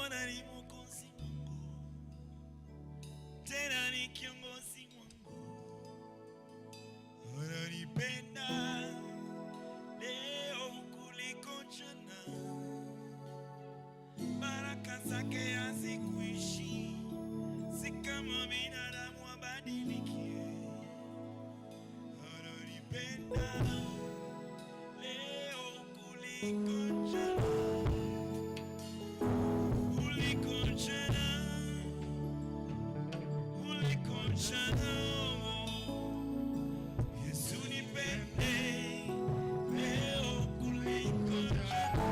Bwana ni mwokozi wangu, tena ni kiongozi wangu. Ananipenda leo kuliko jana, baraka zake hazikuishi, si kama binadamu abadilikie. Ananipenda leo kuliko jana, kuliko jana, kuliko jana. Yesu nipende leo kuliko jana,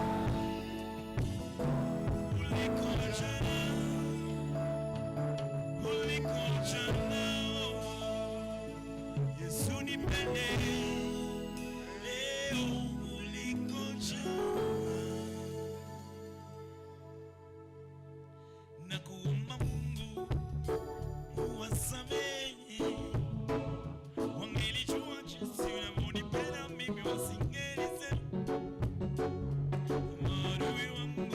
kuliko jana, kuliko jana. Yesu nipende leo kuliko jana. Nakuomba Mungu uwasamehe, wangelijua jinsi unavyonipenda mimi wasingelisema. Maadui wangu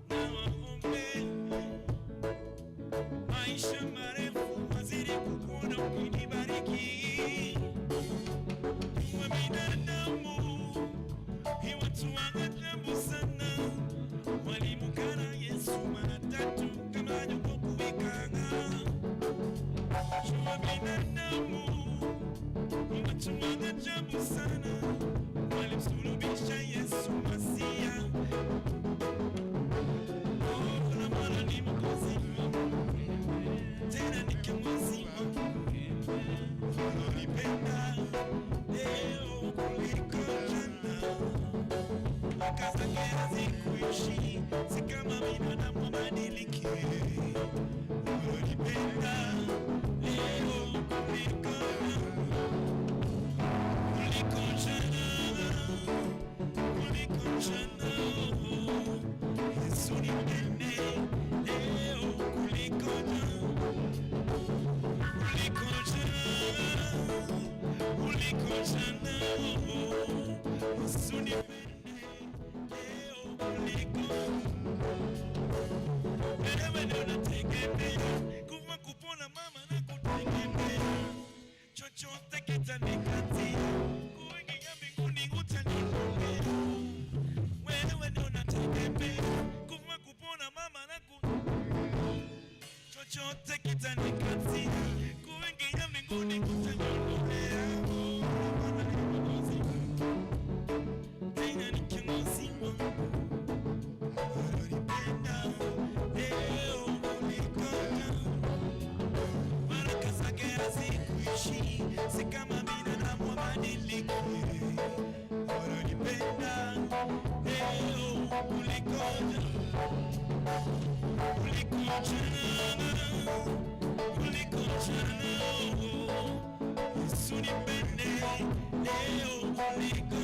nawaombea maisha marefu, wazidi kukuona ukinibariki. Tuwe binadamu, ni watu wa ajabu sana, walimkana Yesu mara 3 kama jogoo kuwikana. Tuwe binadamu, ni watu wa ajabu sana, walimsulubisha Yesu Masia. Oh, na Bwana ni mwokozi wangu, tena ni kiongozi wangu. Ananipenda leo kuliko jana, baraka zake hazikuishi, si kama binadamu abadilikie. Ananipenda leo kuliko jana, kuliko jana, kuliko jana. Yesu nipende leo kuliko jana, kuliko jana, kuliko jana. Yesu nipende leo kuliko. Wewe ndio nategemea, kufa kupona mama na kutegemea, chochote kitanikatia, kuingia mbinguni utanipokea. Wewe ndio nategemea, kufa kupona mama na chochote kitanikatia, kuingia mbinguni utaniondolea. Bwana ni mwokozi wangu, tena ni kiongozi wangu. Ananipenda leo kuliko jana, baraka zake hazikuishi, si kama binadamu abadilikie. Ananipenda leo kuliko jana, kuliko jana, kuliko jana. Yesu nipende leo kuliko,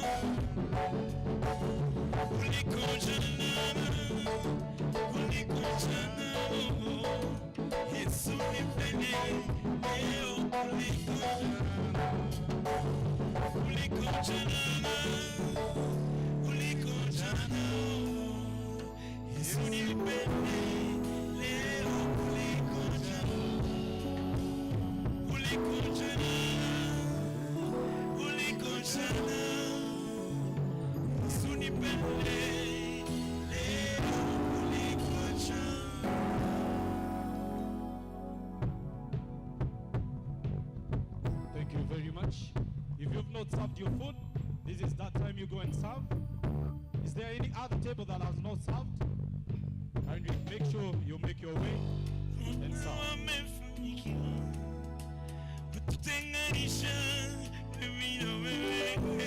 kuliko jana, kuliko jana. Yesu nipende leo kuliko, kuliko jana, kuliko jana. Yesu nipende leo kuliko jana, kuliko jana, kuliko jana. Yesu nipende leo kuliko jana. Thank you very much. If you've not served your food, this is that time you go and serve. Is there any other table that has not served? And you make sure you make your way and serve. Wamefanikiwa kututenganisha mimi na wewe,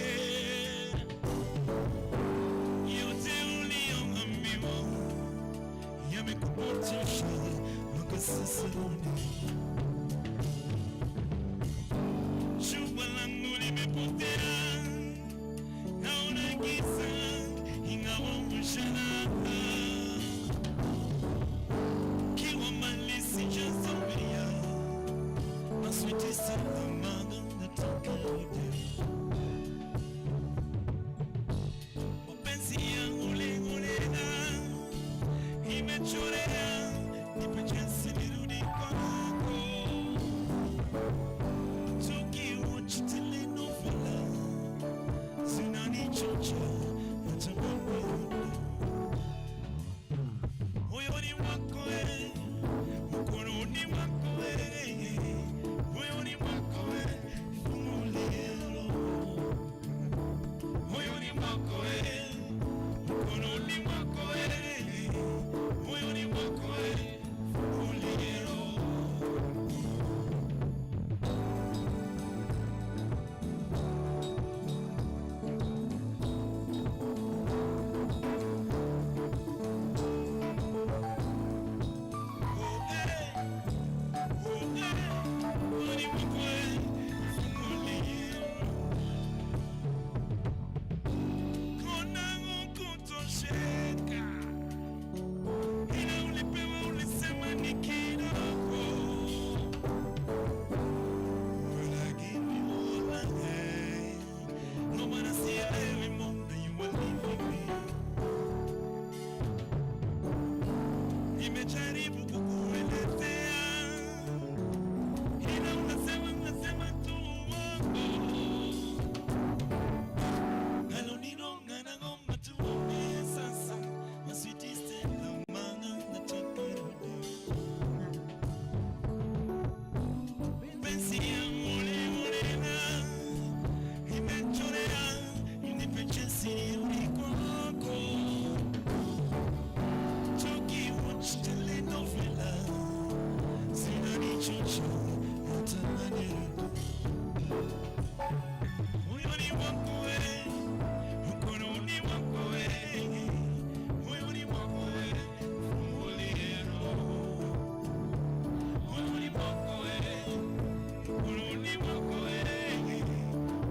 yote uliyoambiwa yamekupotosha mpaka sasa. Jua langu limepotea, naona giza ingawa mchana. Kiwa mali sijasomea, maswiti sana maga nataka yote. Mapenzi yangu lengo lena, Nimechorea, nipe chance nirudi kwako. Tukiwatch telenovela zinanichocha natamani moyoni mwako mkononi mwako moyoni mwako fungulie roho moyoni mwako mkononi mwako moyoni mwako fungulie roho. Nimejaribu kukuelezea ila unasema tu uongo. Alonironga na ngoma tuongee sasa, my sweetest love mana nataka rudi. Penzi yangu uliona nimechorea, nipe chance nirudi kwako. Telenovela zinanichocha natamani moyoni mwako mkononi mwako moyoni mwako fungulie roho moyoni mwako mkononi mwako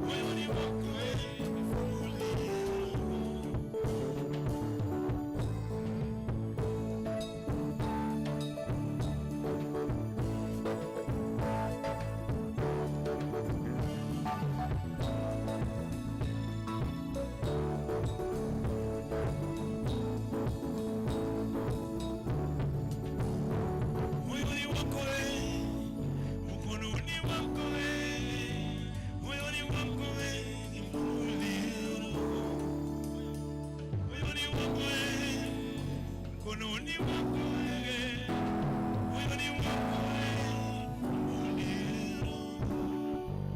moyoni mwako fungulie roho. Moyoni mwako mkononi mwako moyoni mwako fungulie roho moyoni mwako mkononi mwako moyoni mwako fungulie roho.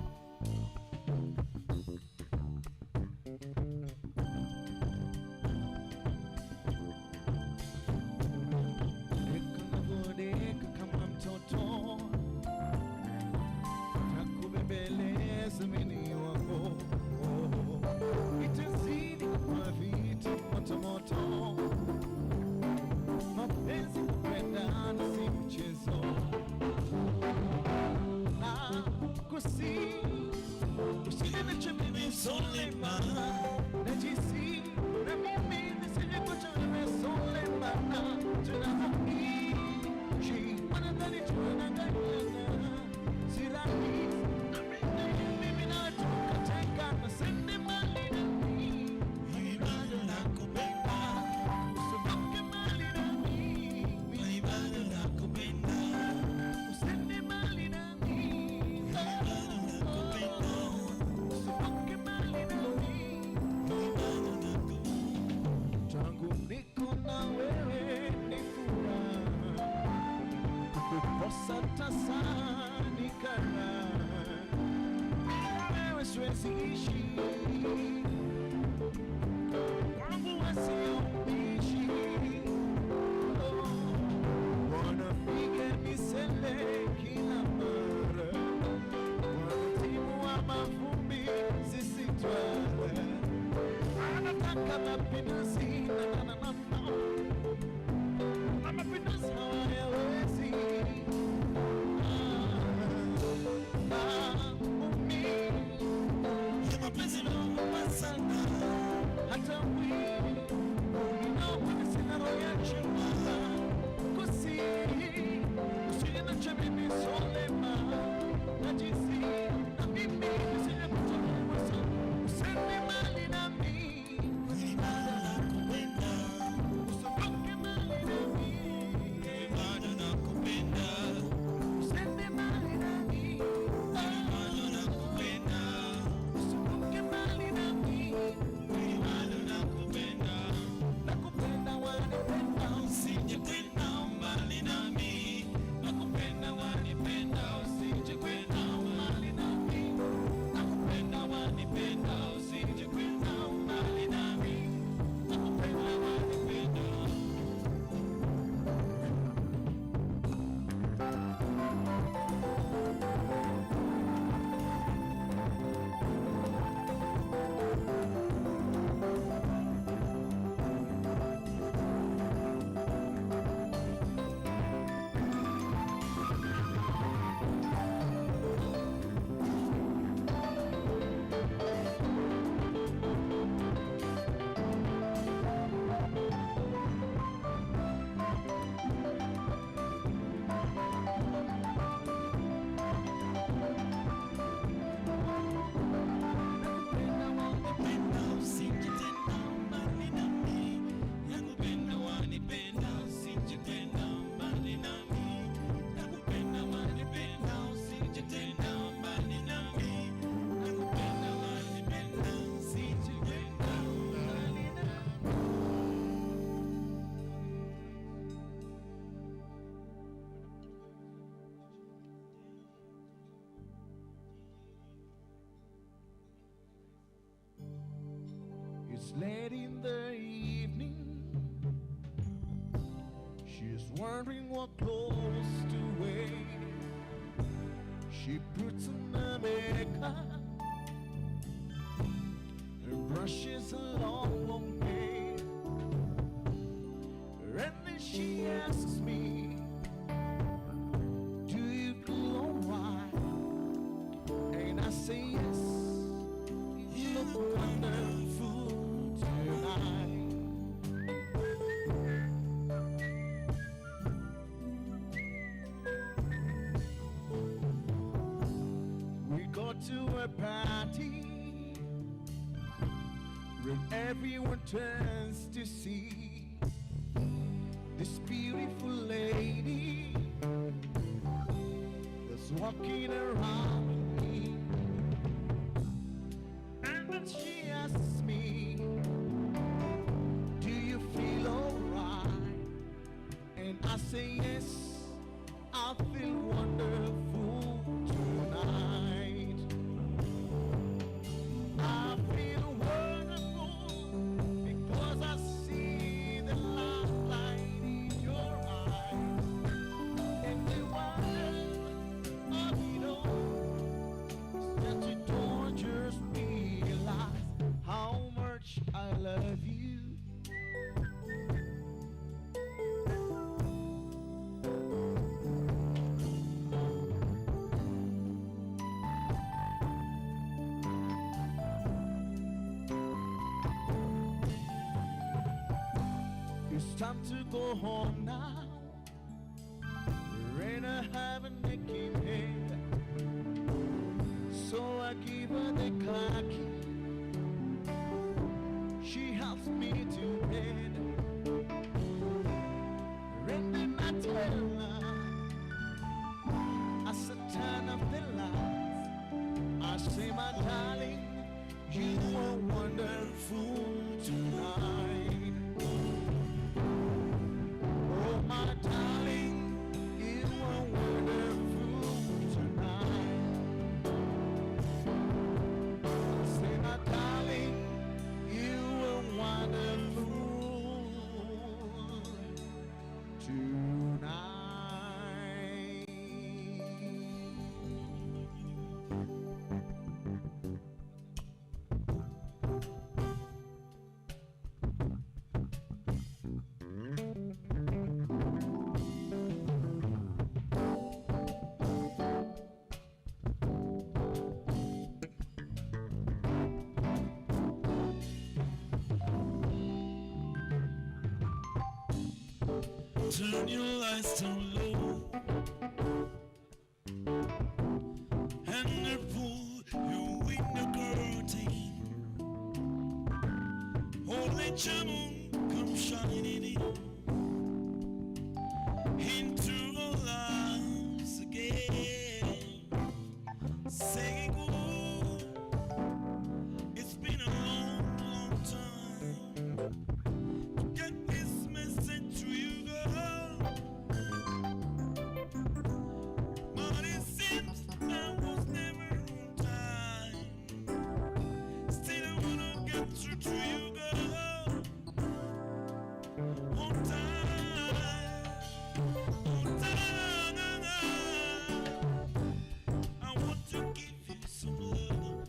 Nikagodeka kama mtoto nakubembeleza mimi wako itazidi kwa vitu moto moto mapenzi kupendana si mchezo na kusi usiniache mimi solema najisi na mimi nisije kuchana solema tunaishi wanadhani tunadanganyana sirani mimi na tukateka na sende mali na mimi bado nakupenda usibaki mali na mimi bado nakupenda usende mali na mimi bado nakupenda usibaki mali na mimi bado nakupenda tangu niko na wewe ni furaha kukosa tasani kana bila wewe siwezi ishi kwangu wasioishi wanapiga misele kila mara wanatimu wa mavumbi zisitwala anataka mapinduzi na mapinduzi hawayawezi mapenzi no pasa manipenda, usijitenda mbali nami. Nakupenda manipenda, usijitenda mbali nami. Nakupenda manipenda, usijitenda mbali nami. It's late in the evening. She's wondering what clothes to wear. She puts on her makeup and brushes her long, long hair. And then she asks me, do you feel alright? And I say yes. You look wonderful tonight. We go to a party where everyone turns to see this beautiful lady that's walking around with me. And then she asks me, do you feel alright? And I say yes, I feel wonderful tonight. I feel wonderful because I see the light in your eyes. And the wonder of it all is that you don't just realize how much I love you. It's time to go home now. Serena haven't making head, so I give her the car key. She helps me to bed, and then I tell her, I said turn off the lights. I say my darling, you are wonderful tonight. Oh my darling, you are wonderful tonight. I say my darling, you are wonderful tonight. Turn your lights down low and pull your window curtain. Oh, let your moon come shining into our lives again. Say good, it's been a long, long time to get this message to you, girl. But it seems I was never on time. Still I wanna get through to you, girl. On time, on time. I want to give you some love.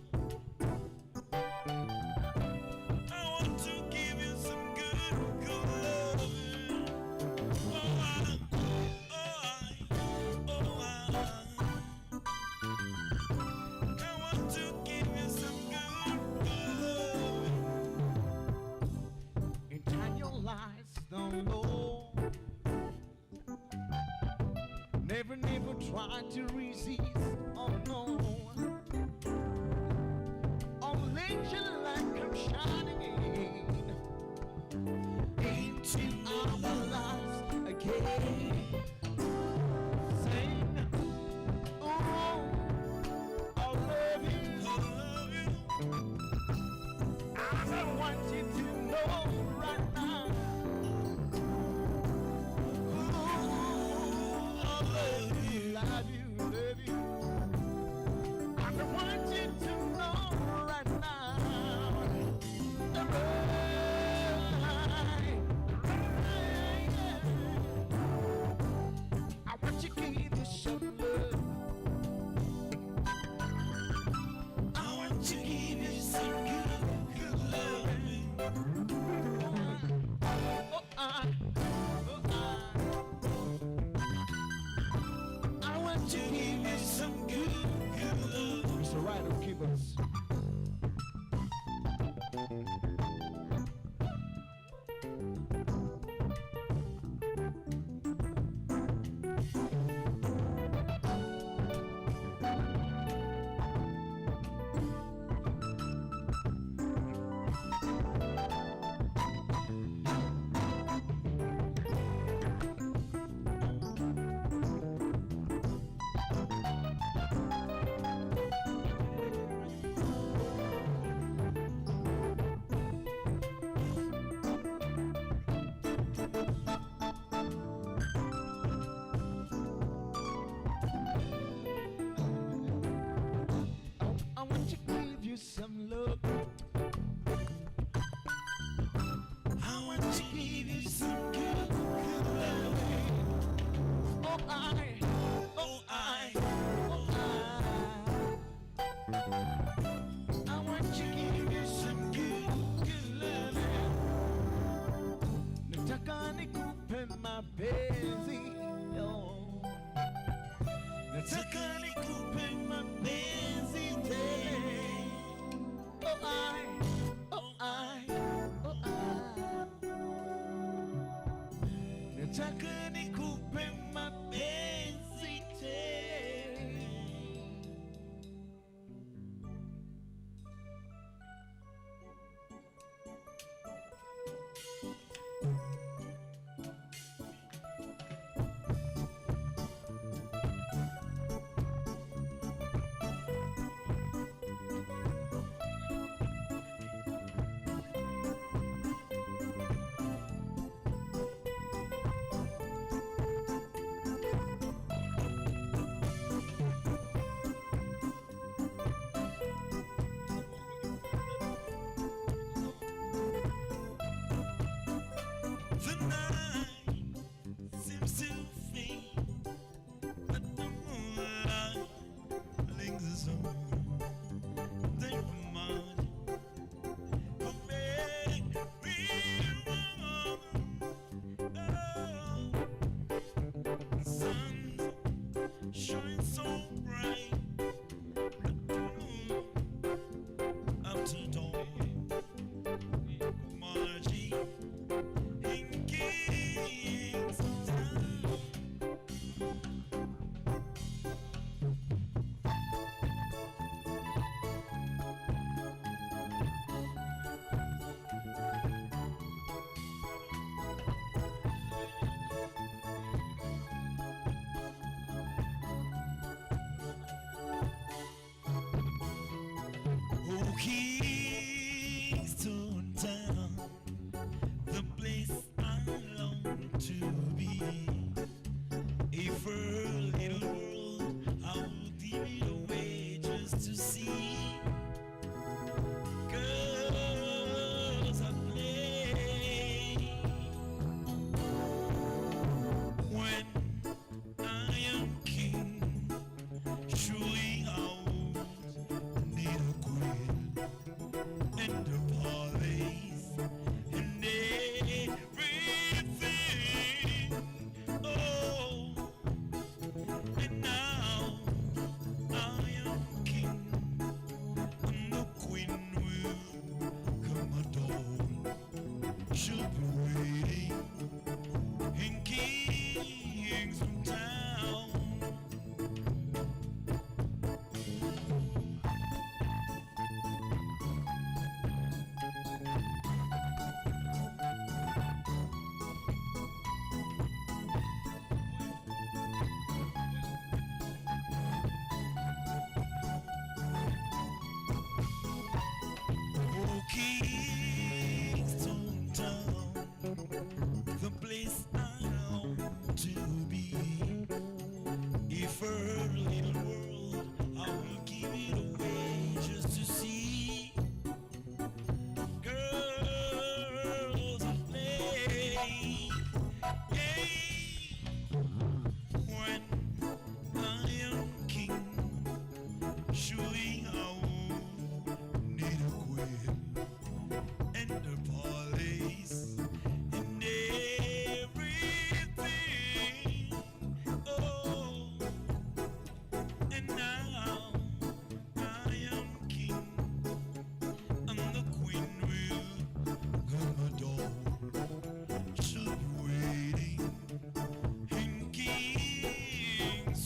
I want to give you some good, good love. I want to give you some good, good love. And turn your lights down low. Never, never try to resist. Oh no. Oh, let your light come shining into our lives. want to give you some good, good love. Mr. Ryder, keep us. I want to give you some love. I want to give you some good, good love. Oh, I, oh, I, oh, I want to give you some good, good love. Nataka nikupe mapenzi, oh. Nataka nikupe mapenzi tele. Oh, I, oh, I, oh, I. Nataka nikupe mapenzi tele. The night seems to fade, but the moonlight lingers on. They remind of everyone. Oh, the sun shines so bright, but the moon up to dawn. Margie in Kingstown. Oh, Kingston Town, the place I long to be. If a little world, I would give it away just to see girls at play. When I am king, surely I would need a queen and a palace and everything. Oh, and now I am king.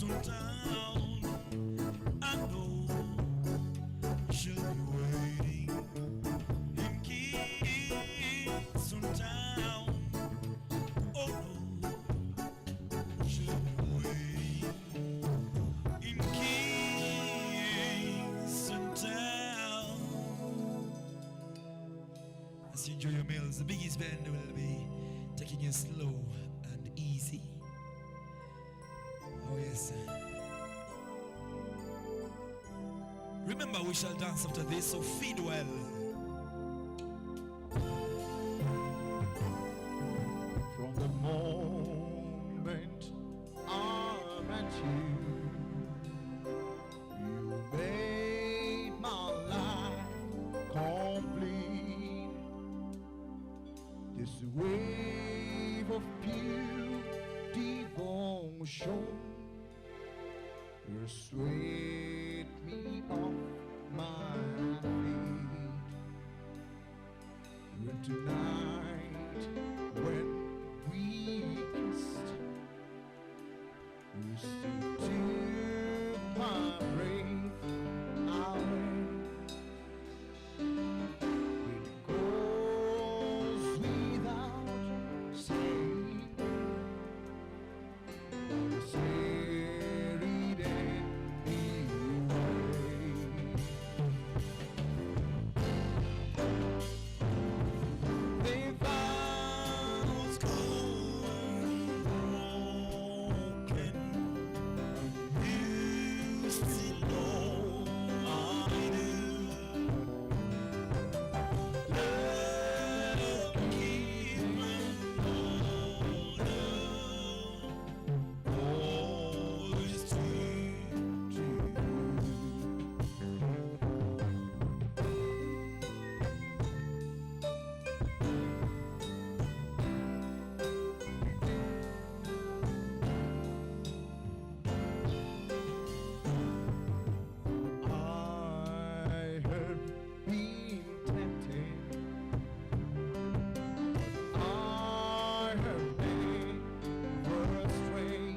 Kingston town. I know she'll be waiting in Kingston town. Oh no, she'll be waiting in Kingston town. As you enjoy your meals, the biggest band will be taking you slow and easy. Oh yes. Remember, we shall dance after this, so feed well. From the moment I met you, you made my life complete. This wave of pure devotion persuade me off my feet. And tonight, when we kissed, you still took my breath away. It goes without saying, but I said it anyway. The vows gone broken. You still know I do. Love given always to you. I have been tempted. I have been frustrated.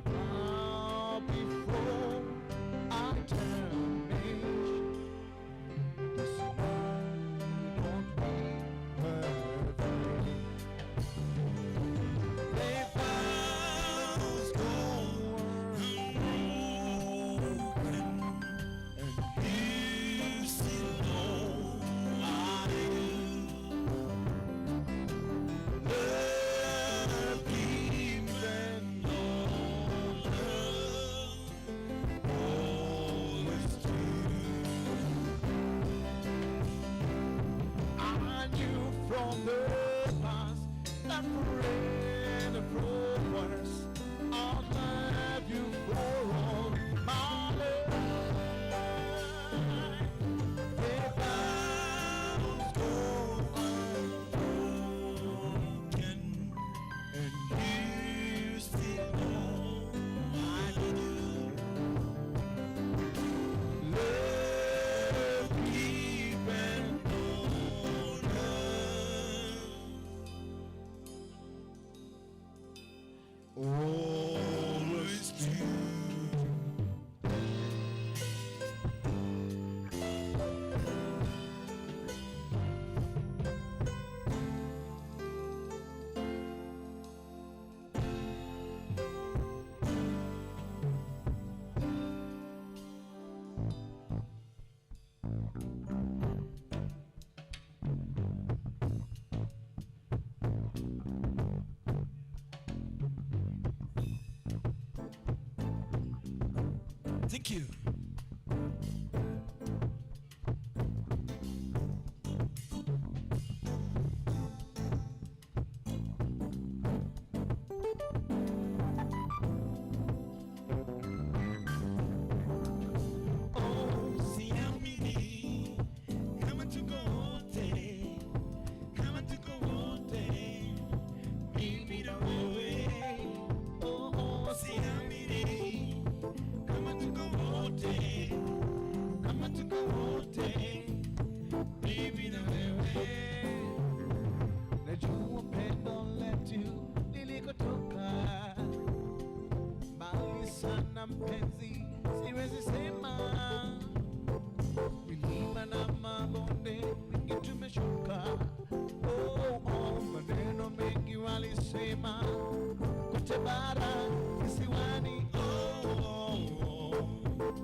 Now before I terminate, this don't be perfect. The vows gone broken, and you still know I do. Love given always true. I knew from the past that forever progress. I'll love you for all my life. The vows go unbroken, and you still know I do. Love given always true. Thank you. Oh, see how many coming to go on day, coming to go on day, meet me the way. Oh, see how many coming to go on na mpenzi, siwezi sema. Milima na mabonde mingi tumeshuka, maneno mengi walisema, kote bara kisiwani,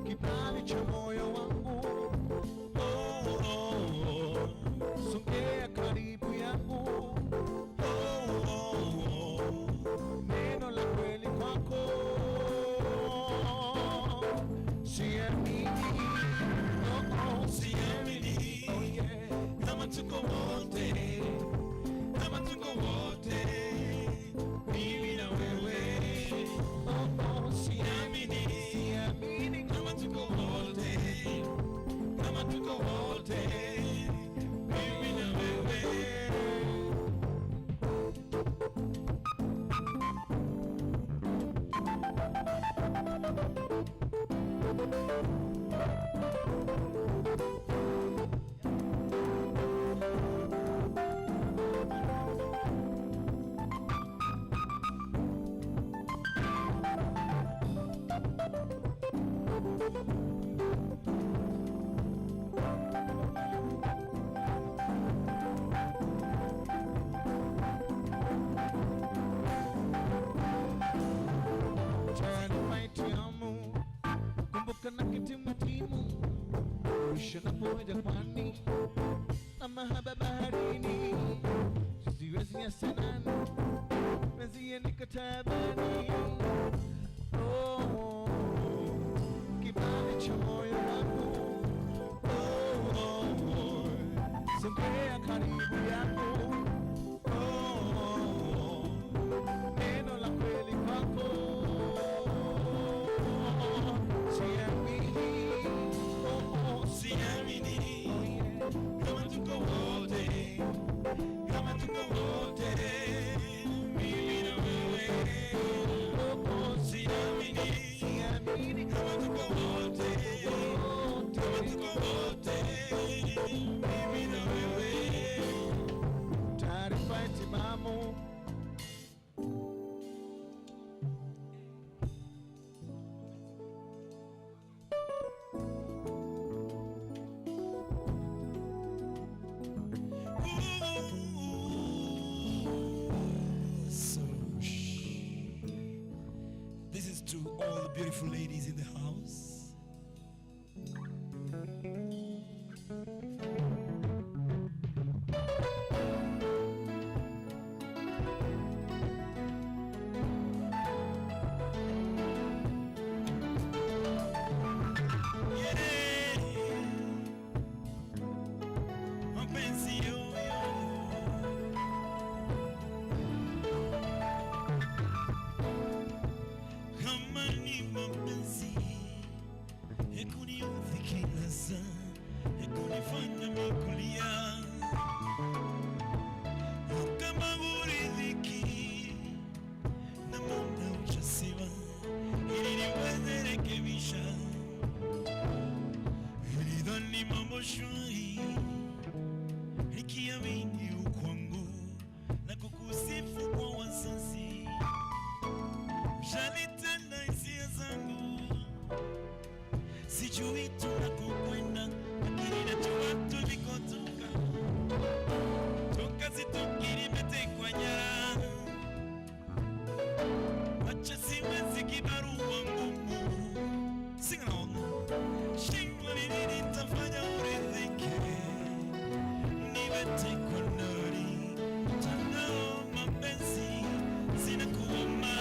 kibali cha moyo wangu, songea karibu yangu, neno la kweli kwako, siamini, Siamini kama tuko wote, kama tuko wote, mimi na wewe. Siamini kama tuko wote, kama tuko wote, mimi na wewe. Kumbuka na kitimutimu, uisha na poja kwani, na mahaba baharini, siwezi ya sanani, mezi ya nikatabani, kibali cha moyo wangu, songea karibu yangu, neno la kweli kwako, Siamini kama tuko wote, kama tuko wote, mimi na wewe. Siamini kama tuko wote, kama tuko wote, mimi na wewe. taarifa itimamu, So, this is to all the beautiful ladies in the house. Yeah. Mapenzi yoyo, kama ni mapenzi yakuniudhi kila saa, yakunifanya mikulia, kama huridhiki na muda uchasiwa, ili niweze rekebisha, nilidhani mambo shwari, nikiamini ukwangu na kukusifu kwa wazazi, ushanitenda hisia zangu, sijui tunakokwenda, lakini najua tulikotoka, toka sitoki nimetekwa nyara, wacha siwezi kibarua ngumu, sing along, shindwa ni nini nitafanya uridhike, nimetekwa ndani, tandao mapenzi sina kuoma,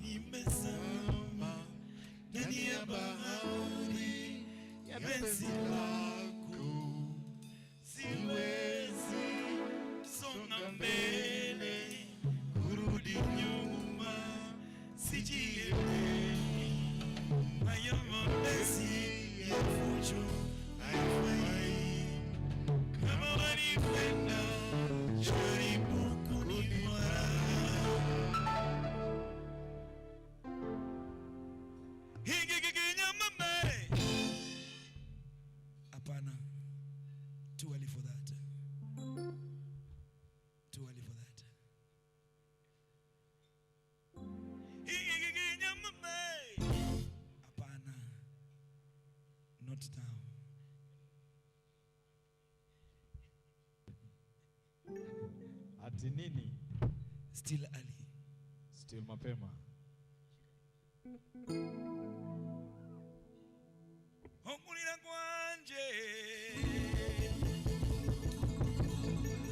nimezama ndani ya bahari ya penzi lako, siwezi songa mbele, kurudi nyuma sijielewi. Haya mapenzi ya fujo haifai. Kama wanipenda jaribu kunimwara. Hapana, too early for that. Too early for that. Hapana, not now. Ati nini? Still early. Still mapema. Hongunira kwanje.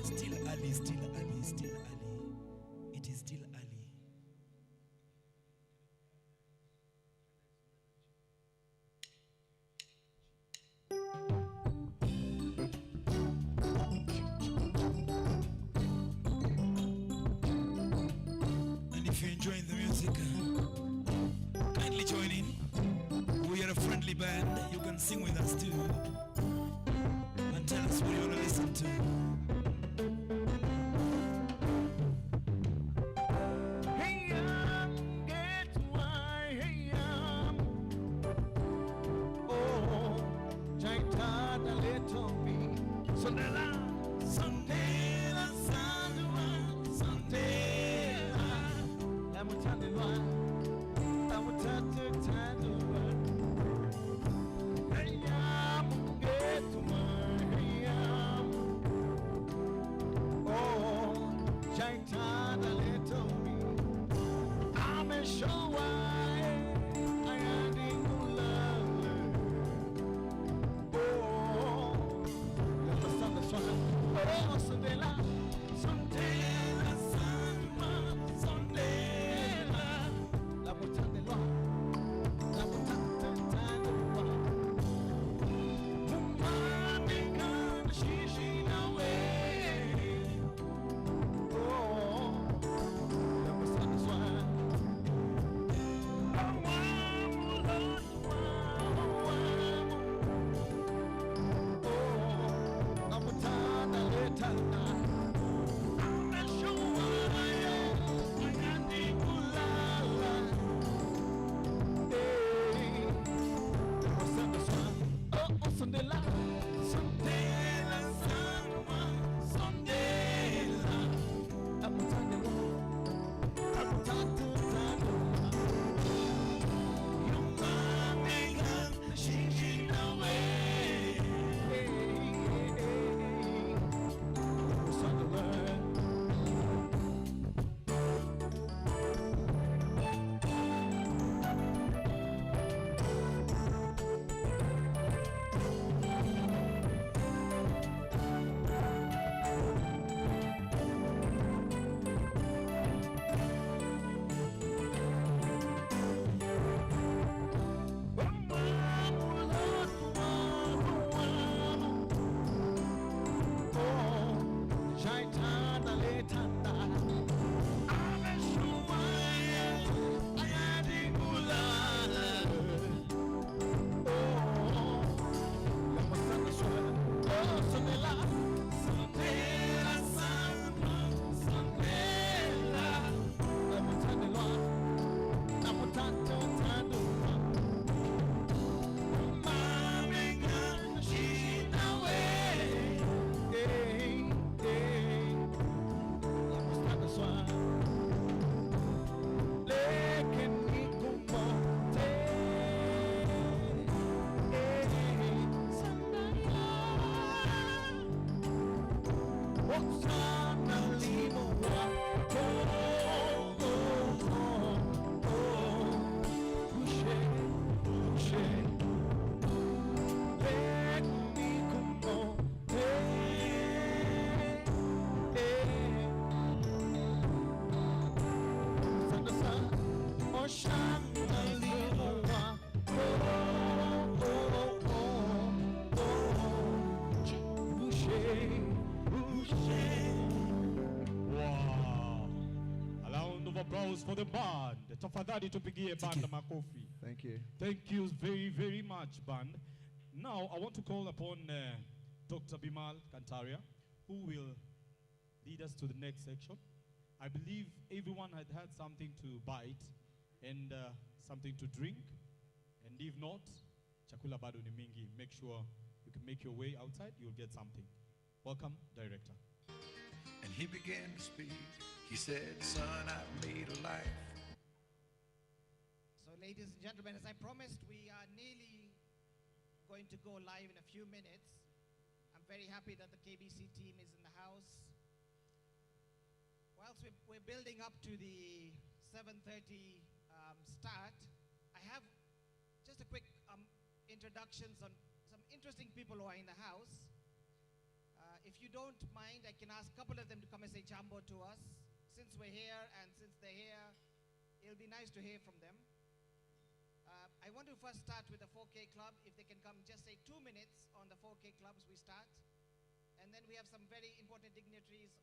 Still early, still early, still early. It is still early. And if you're enjoying the music, kindly join in. We are a friendly band. You can sing with us too. And tell us what you want to listen to. Hey, get why, hey, oh, Jaita da little me. Sondela, Sondela, la mutande loin, la mutande tande. Hey, get why, hey, oh, Jaita da little me. I'm a show why I am in love. Oh, never stop the song. Oh, Sondela, Sondela, Sondela, la mutande loin, la mutande tande loin. Mumami kan shishi na we. Oh, never stop the song. Sondela, Sondela, Sondela, la mutande loin, la mutande tande loin. Your mommy got she away. applause for the band. Tafadhali tupigie band makofi. Thank you. Thank you very, very much, band. Now, I want to call upon Dr. Bimal Kantaria, who will lead us to the next section. I believe everyone had had something to bite and something to drink. And if not, chakula bado ni mingi. Make sure you can make your way outside, you'll get something. Welcome, Director. And he began to speak. He said, son, I've made a life. So, ladies and gentlemen, as I promised, we are nearly going to go live in a few minutes. I'm very happy that the KBC team is in the house. Whilst we're building up to the 7:30 start, I have just a quick introductions on some interesting people who are in the house. If you don't mind, I can ask a couple of them to come and say jambo to us. Since we're here and since they're here, it'll be nice to hear from them. I want to first start with the 4K Club. If they can come, just say 2 minutes on the 4K Clubs, we start. And then we have some very important dignitaries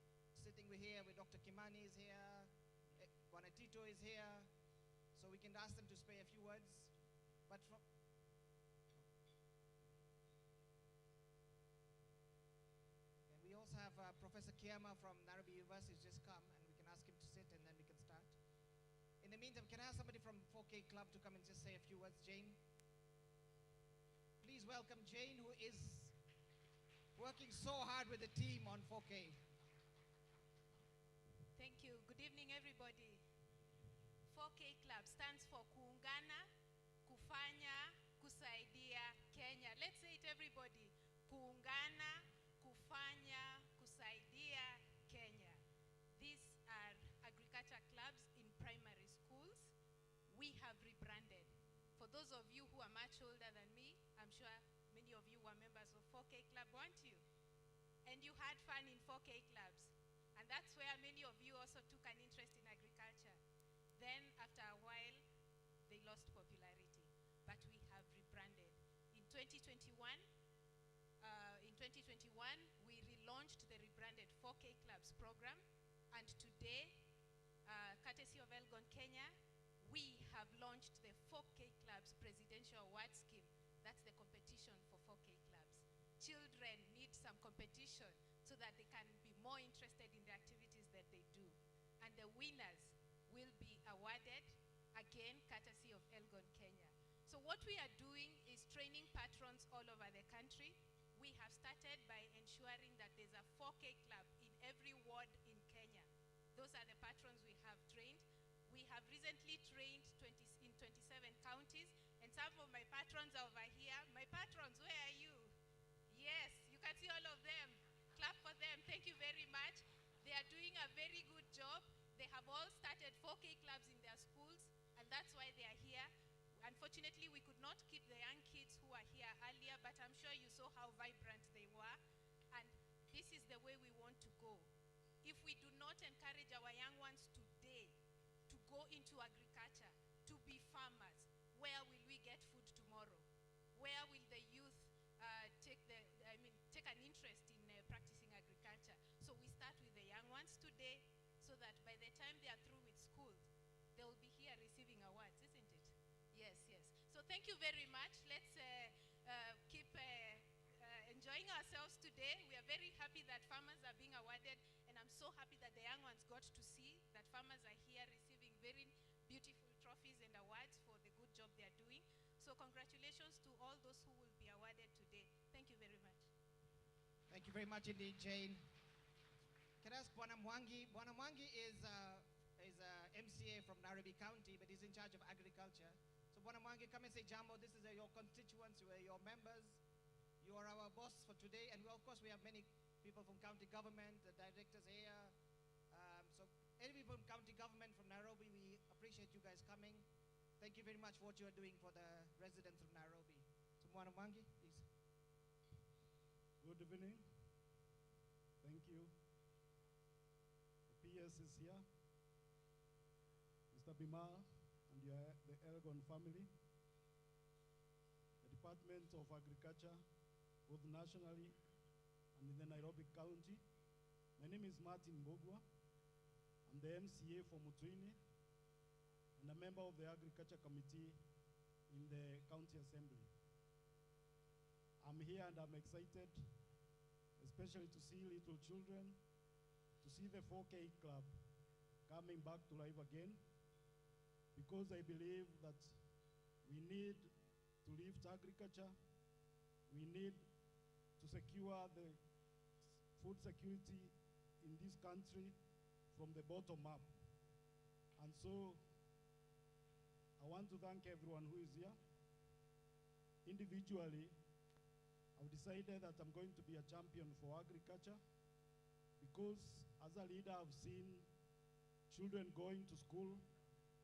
sitting here with Dr. Kimani is here, Juanetito is here, so we can ask them to say a few words. But from and we also have Professor Kiama from Nairobi University who's just come, and we can ask him to sit and then we can start. In the meantime, can I ask somebody from 4K Club to come and just say a few words? Jane? Please welcome Jane, who is working so hard with the team on 4K. Thank you. Good evening, everybody. 4K Club stands for Kuungana, Kufanya, Kusaidia, Kenya. Let's say it, everybody. Kuungana, Kufanya, Kusaidia, Kenya. These are agriculture clubs in primary schools. We have rebranded. For those of you who are much older than me, I'm sure many of you were members of 4K Club, weren't you? And you had fun in 4K clubs. And that's where many of you also took an interest in agriculture. Then, after a while, they lost popularity. But we have rebranded. In 2021, we relaunched the rebranded 4K Clubs program. And today, courtesy of Elgon Kenya, we have launched the 4K Clubs Presidential Award Scheme. That's the competition for 4K Clubs. Children need some competition so that they can be more interested in the activities that they do. And the winners will be awarded, again, courtesy of Elgon Kenya. So what we are doing is training patrons all over the country. We have started by ensuring that there's a 4K club in every ward in Kenya. Those are the patrons we have trained. We have recently trained in 27 counties, and some of my patrons are over here. My patrons, where are you? Yes, you can see all of them. Clap for them. Thank you very much. They are doing a very good job. They have all started 4K clubs in their schools, and that's why they are here. Unfortunately, we could not keep the young kids who are here earlier, but I'm sure you saw how vibrant they were. And this is the way we want to go. If we do not encourage our young ones today to go into agriculture, to be farmers, where will we get food tomorrow? Where will the youth take an interest in practicing agriculture? So we start with the young ones today, so that by the time they are through with school, they will be here receiving awards, isn't it? Yes, yes. So thank you very much. Let's keep enjoying ourselves today. We are very happy that farmers are being awarded, and I'm so happy that the young ones got to see that farmers are here receiving very beautiful trophies and awards for the good job they are doing. So congratulations to all those who will be awarded today. Thank you very much. Thank you very much indeed, Jane. Can I ask Bwana Mwangi? Bwana Mwangi is a MCA from Nairobi County, but he's in charge of agriculture. So Bwana Mwangi, come and say jambo. This is your constituents, your members. You are our boss for today, and of course we have many people from county government, the directors here. So any people from county government from Nairobi, we appreciate you guys coming. Thank you very much for what you are doing for the residents of Nairobi. So Bwana Mwangi, please. Good evening. Thank you. The PS is here. Mr. Bimal and the Elgon family. The Department of Agriculture, both nationally and in the Nairobi County. My name is Martin Bogwa. I'm the MCA for Mutwini, and a member of the Agriculture Committee in the County Assembly. I'm here and I'm excited, especially to see little children, to see the 4K Club coming back to life again, because I believe that we need to lift agriculture, we need to secure the food security in this country from the bottom up. And so I want to thank everyone who is here. Individually, I've decided that I'm going to be a champion for agriculture, because as a leader, I've seen children going to school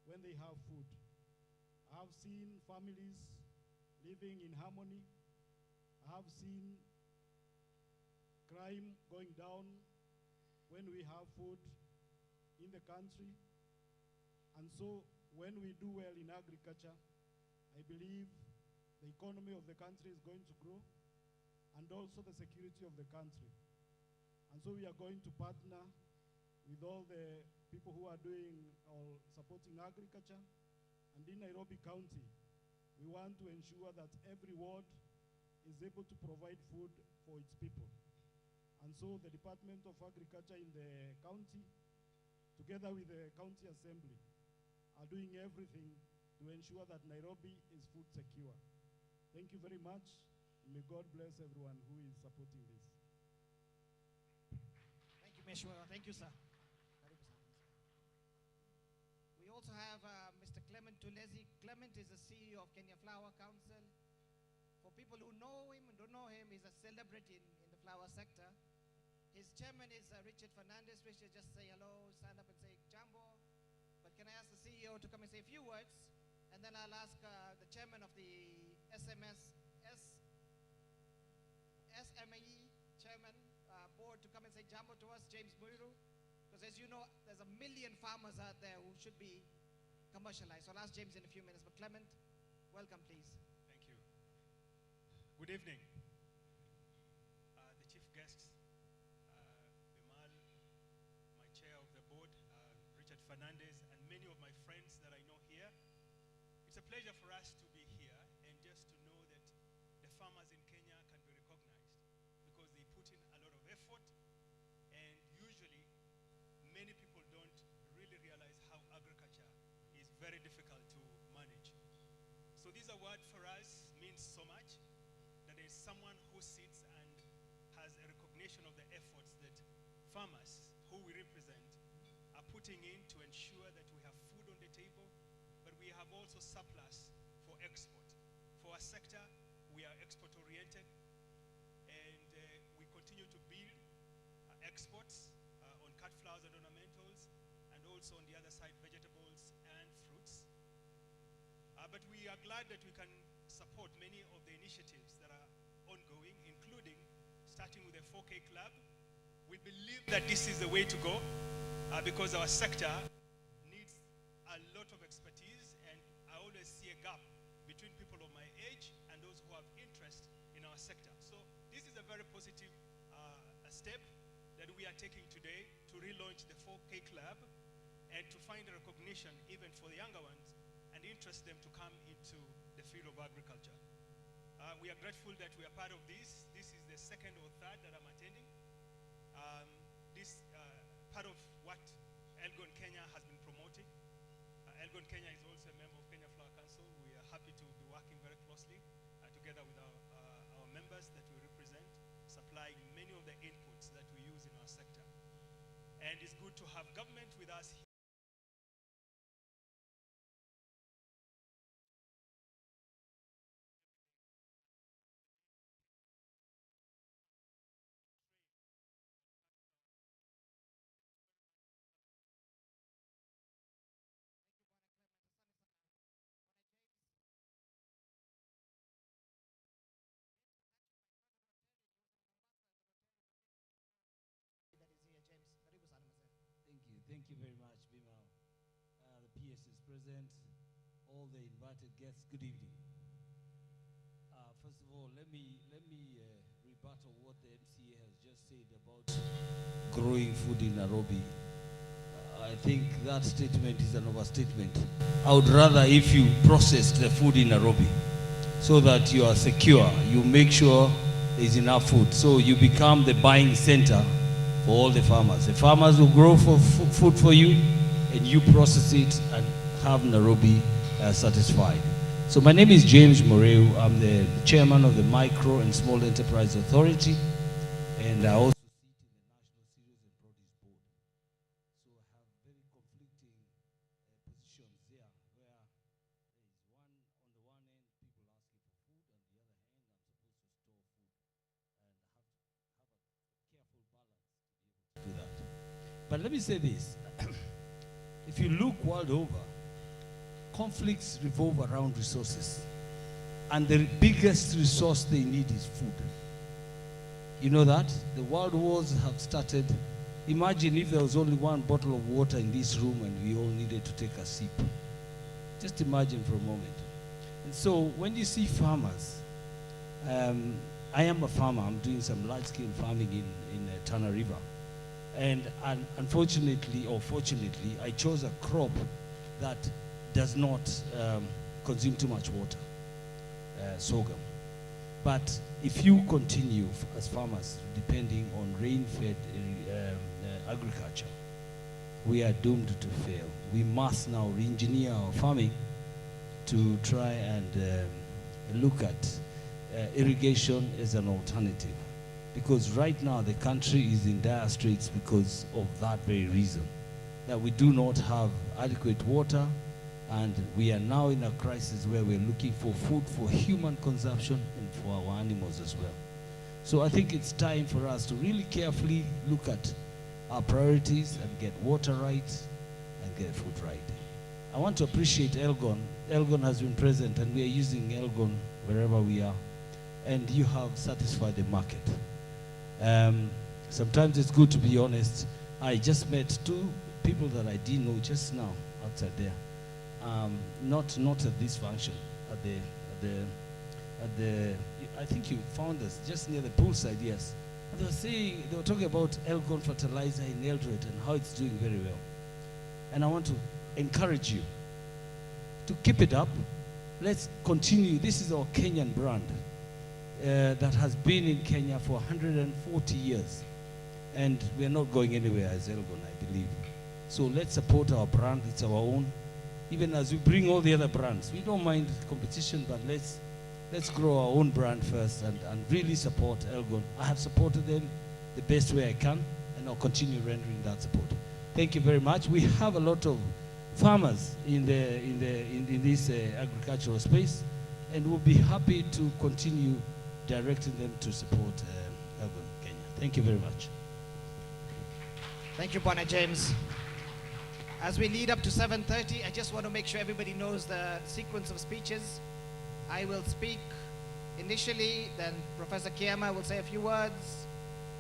when they have food. I have seen families living in harmony. I have seen crime going down when we have food in the country. And so when we do well in agriculture, I believe the economy of the country is going to grow, and also the security of the country. And so we are going to partner with all the people who are doing or supporting agriculture. And in Nairobi County, we want to ensure that every ward is able to provide food for its people. And so the Department of Agriculture in the county, together with the County Assembly, are doing everything to ensure that Nairobi is food secure. Thank you very much, and may God bless everyone who is supporting this. Thank you, Meshwara. Thank you, sir. We also have Mr. Clement Tulezi. Clement is the CEO of Kenya Flower Council. For people who know him and don't know him, he's a celebrity in the flower sector. His chairman is Richard Fernandez. Richard, just say hello, stand up and say jambo. But can I ask the CEO to come and say a few words? And then I'll ask the chairman of the SME chairman board to come and say jambo to us, James Muiru. Because as you know, there's a million farmers out there who should be commercialized. So I'll ask James in a few minutes. But Clement, welcome, please. Thank you. Good evening. The chief guests, Bimal, my chair of the board, Richard Fernandez, and many of my friends that I know here. It's a pleasure for us to be here and just to know that the farmers in Kenya can be recognized because they put in a lot of effort, and usually many people don't really realize how agriculture is very difficult to manage. So this award for us means so much, that there is someone who sits and has a recognition of the efforts that farmers who we represent are putting in to ensure that we have food on the table, but we have also surplus for export. For our sector, we are export oriented, and we continue to build exports on cut flowers and ornamentals, and also on the other side, vegetables and fruits. But we are glad that we can support many of the initiatives that are ongoing, including starting with the 4K Club. We believe that this is the way to go because our sector needs a lot of expertise, and I always see a gap between people of my age and those who have interest in our sector. So this is a very positive step that we are taking today to relaunch the 4K Club and to find a recognition even for the younger ones and interest them to come into the field of agriculture. We are grateful that we are part of this. This is the second or third that I'm attending. This part of what Elgon Kenya has been promoting. Elgon Kenya is also a member of Kenya Flower Council. We are happy to be working very closely together with our members that we represent, supplying many of the inputs that we use in our sector. And it's good to have government with us here. Thank you very much, Bimal. The PS is present, all the invited guests, good evening. First of all, let me rebuttal what the MCA has just said about growing food in Nairobi. I think that statement is an overstatement. I would rather if you processed the food in Nairobi so that you are secure, you make sure there's enough food. So you become the buying center for all the farmers. The farmers will grow food for you and you process it and have Nairobi satisfied. So my name is James Moreu. I'm the chairman of the Micro and Small Enterprise Authority, and I also sit in the National Cereals and Produce Board. So I have very conflicting positions there, where there is on the one end, people asking for food, and the other hand, I'm supposed to store food, and I have to have a careful balance to be able to do that. But let me say this: if you look world over, conflicts revolve around resources, and the biggest resource they need is food. You know that? The world wars have started. Imagine if there was only one bottle of water in this room and we all needed to take a sip. Just imagine for a moment. And so when you see farmers, I am a farmer. I'm doing some large-scale farming in Tana River. And unfortunately, or fortunately, I chose a crop that does not consume too much water, sorghum. But if you continue as farmers depending on rain-fed agriculture, we are doomed to fail. We must now re-engineer our farming to try and look at irrigation as an alternative. Because right now the country is in dire straits because of that very reason, that we do not have adequate water, and we are now in a crisis where we're looking for food for human consumption and for our animals as well. So I think it's time for us to really carefully look at our priorities and get water right and get food right. I want to appreciate Elgon. Elgon has been present, and we are using Elgon wherever we are. And you have satisfied the market. Sometimes it's good to be honest. I just met two people that I didn't know just now outside there. Not at this function, at the I think you found us just near the poolside, yes. And they were talking about Elgon fertilizer in Eldoret and how it's doing very well. And I want to encourage you to keep it up. Let's continue. This is our Kenyan brand that has been in Kenya for 140 years. And we are not going anywhere as Elgon, I believe. So let's support our brand. It's our own. Even as we bring all the other brands, we don't mind competition, but let's grow our own brand first and really support Elgon. I have supported them the best way I can, and I'll continue rendering that support. Thank you very much. We have a lot of farmers in this agricultural space, and we'll be happy to continue directing them to support Elgon Kenya. Thank you very much. Thank you, Bwana James. As we lead up to 7:30, I just want to make sure everybody knows the sequence of speeches. I will speak initially, then Professor Kiama will say a few words.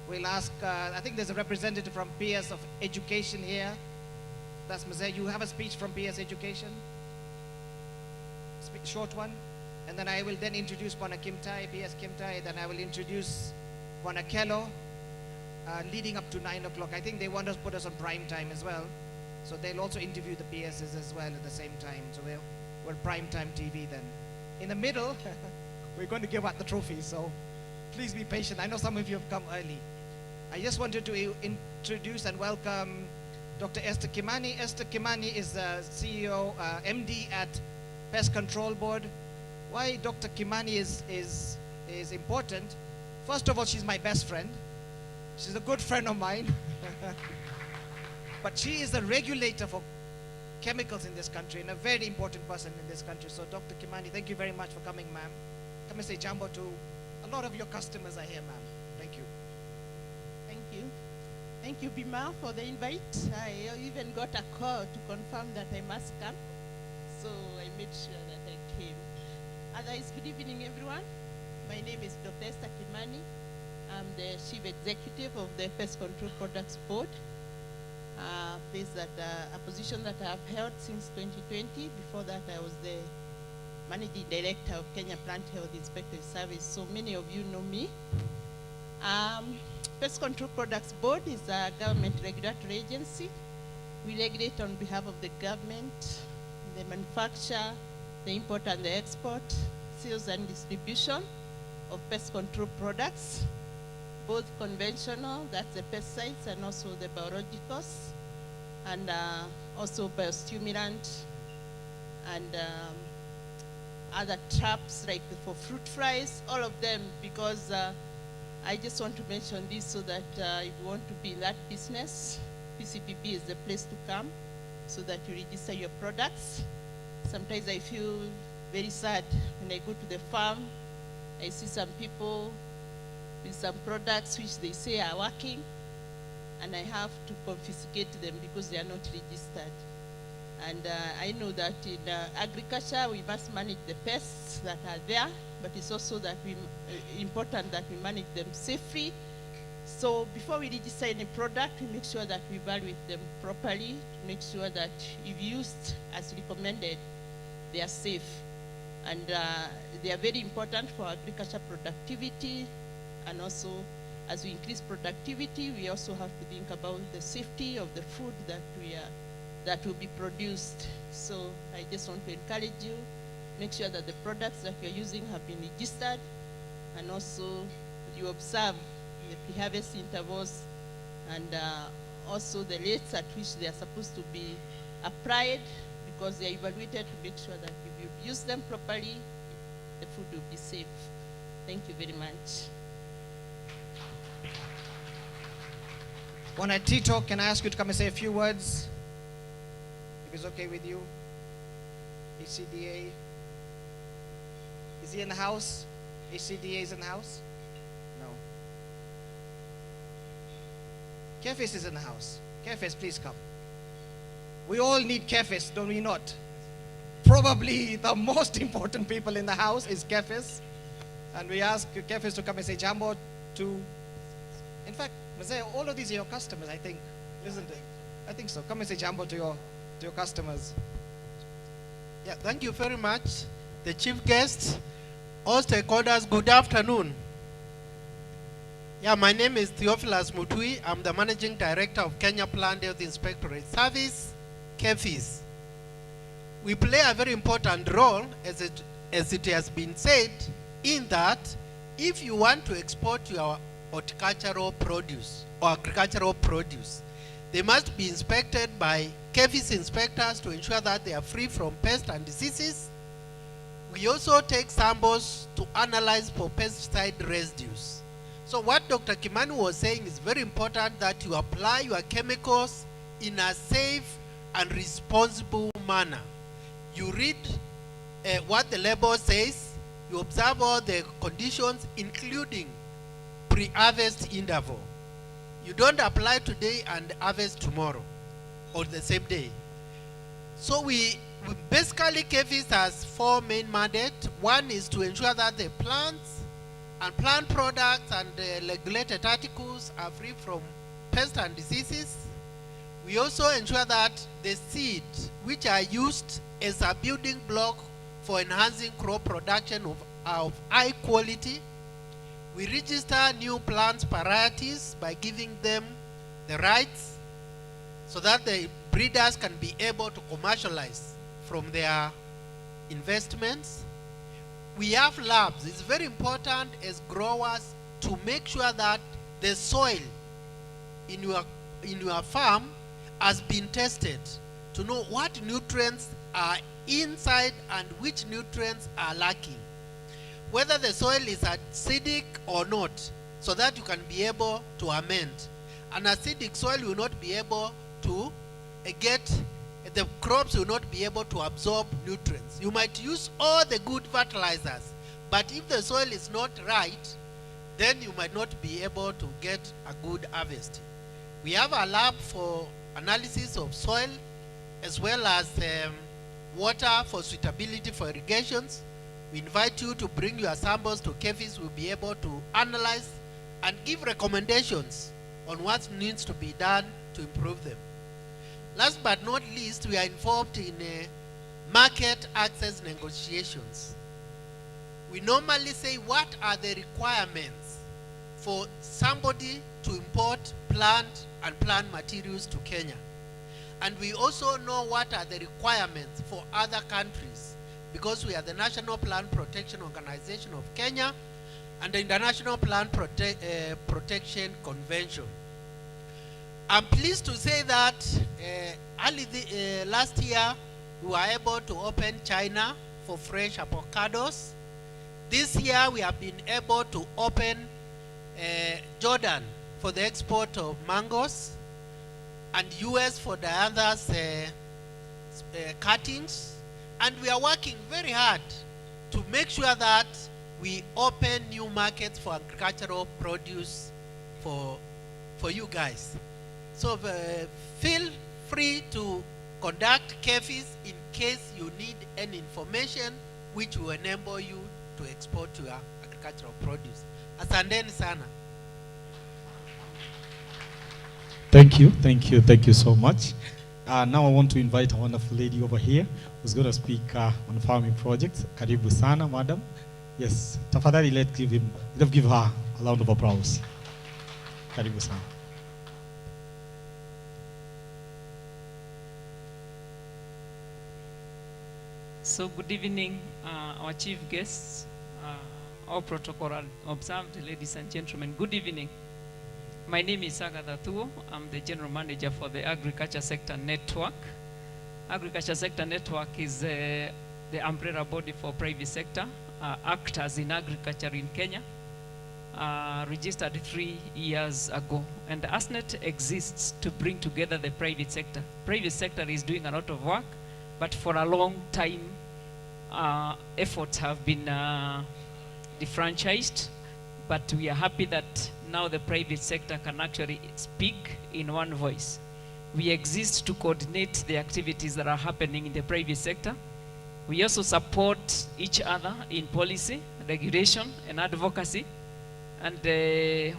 We'll ask, I think there's a representative from PS of Education here. That's Mazay. You have a speech from PS Education? Short one. And then I will then introduce Bwana Kimtai, PS Kimtai. Then I will introduce Bwana Kello, leading up to 9 o'clock. I think they want us to put us on prime time as well. So they'll also interview the PSs as well at the same time. So we're prime time TV then. In the middle, we're going to give out the trophies. So please be patient. I know some of you have come early. I just wanted to introduce and welcome Dr. Esther Kimani. Esther Kimani is the CEO, MD at Pest Control Board. Why Dr. Kimani is important? First of all, she's my best friend. She's a good friend of mine. But she is the regulator for chemicals in this country and a very important person in this country. So Dr. Kimani, thank you very much for coming, ma'am. Come and say jambo to a lot of your customers are here, ma'am. Thank you. Thank you. Thank you, Bima, for the invite. I even got a call to confirm that I must come. So I made sure that I came. Otherwise, good evening, everyone. My name is Dr. Esther Kimani. I'm the Chief Executive of the Pest Control Products Board. This is a position that I have held since 2020. Before that, I was the Managing Director of Kenya Plant Health Inspectorate Service, so many of you know me. Pest Control Products Board is a government regulatory agency We regulate on behalf of the government, the manufacture, the import and the export, sales and distribution of pest control products, both conventional, that's the pesticides, and also the biologicals, and also biostimulant, and other traps like for fruit flies, all of them, because I just want to mention this so that if you want to be in that business, PCPB is the place to come so that you register your products. Sometimes I feel very sad when I go to the farm. I see some people with some products which they say are working, and I have to confiscate them because they are not registered. And I know that in agriculture we must manage the pests that are there, but it's also that important that we manage them safely. So before we register any product, we make sure that we evaluate them properly to make sure that if used as recommended, they are safe. And they are very important for agriculture productivity, and also as we increase productivity, we also have to think about the safety of the food that will be produced. So I just want to encourage you, make sure that the products that you're using have been registered, and also you observe the pre-harvest intervals, and also the rates at which they are supposed to be applied, because they are evaluated to make sure that if you use them properly, the food will be safe. Thank you very much. Bwana Tito, can I ask you to come and say a few words? If it's okay with you. ACDA. Is he in the house? ACDA is in the house? No. Kefis is in the house. Kefis, please come. We all need Kefis, don't we not? Probably the most important people in the house is Kefis. And we ask Kefis to come and say jambo to, in fact, Mzee, all of these are your customers, I think, isn't it? I think so. Come and say jambo to your customers. Yeah, thank you very much. The chief guests, all stakeholders, good afternoon. Yeah, my name is Theophilus Mutui. I'm the Managing Director of Kenya Plant Health Inspectorate Service, KEFIS. We play a very important role, as it has been said, in that if you want to export your horticultural produce or agricultural produce, they must be inspected by KEFIS inspectors to ensure that they are free from pests and diseases. We also take samples to analyze for pesticide residues. So what Dr. Kimani was saying is very important, that you apply your chemicals in a safe and responsible manner. You read what the label says, you observe all the conditions, including pre-harvest interval. You don't apply today and harvest tomorrow or the same day. So we basically, KEFIS has four main mandates. One is to ensure that the plants and plant products and regulated articles are free from pests and diseases. We also ensure that the seeds which are used as a building block for enhancing crop production of high quality. We register new plant varieties by giving them the rights so that the breeders can be able to commercialize from their investments. We have labs. It's very important as growers to make sure that the soil in your farm has been tested to know what nutrients are inside and which nutrients are lacking, whether the soil is acidic or not, so that you can be able to amend. An acidic soil will not be able to the crops will not be able to absorb nutrients. You might use all the good fertilizers, but if the soil is not right, then you might not be able to get a good harvest. We have a lab for analysis of soil, as well as water for suitability for irrigations. We invite you to bring your samples to KEFIS. We'll be able to analyze and give recommendations on what needs to be done to improve them. Last but not least, we are involved in market access negotiations. We normally say, what are the requirements for somebody to import plant and plant materials to Kenya? And we also know what are the requirements for other countries, because we are the National Plant Protection Organization of Kenya and the International Plant Protection Convention. I'm pleased to say that last year we were able to open China for fresh avocados. This year we have been able to open Jordan for the export of mangoes, and US for the others cuttings. And we are working very hard to make sure that we open new markets for agricultural produce for you guys. So feel free to conduct CAFEs in case you need any information which will enable you to export your agricultural produce. Asanteni sana. Thank you so much. Now I want to invite a wonderful lady over here who's going to speak on farming projects. Karibu sana, madam. Yes, tafadhali let's give her a round of applause. Karibu sana. So good evening, our chief guests, all protocol observed, ladies and gentlemen. Good evening. My name is Agatha Thuo. I'm the general manager for the Agriculture Sector Network. Agriculture Sector Network is the umbrella body for private sector actors in agriculture in Kenya, registered 3 years ago. And ASNET exists to bring together the private sector. Private sector is doing a lot of work, but for a long time, efforts have been defranchised, but we are happy that now the private sector can actually speak in one voice. We exist to coordinate the activities that are happening in the private sector. We also support each other in policy, regulation, and advocacy. And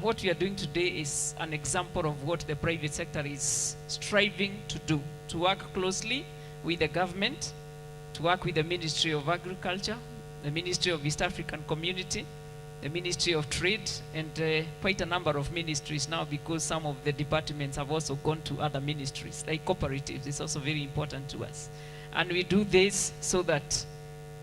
what we are doing today is an example of what the private sector is striving to do, to work closely with the government, to work with the Ministry of Agriculture, the Ministry of East African Community, the Ministry of Trade, and quite a number of ministries now, because some of the departments have also gone to other ministries, like cooperatives. It's also very important to us. And we do this so that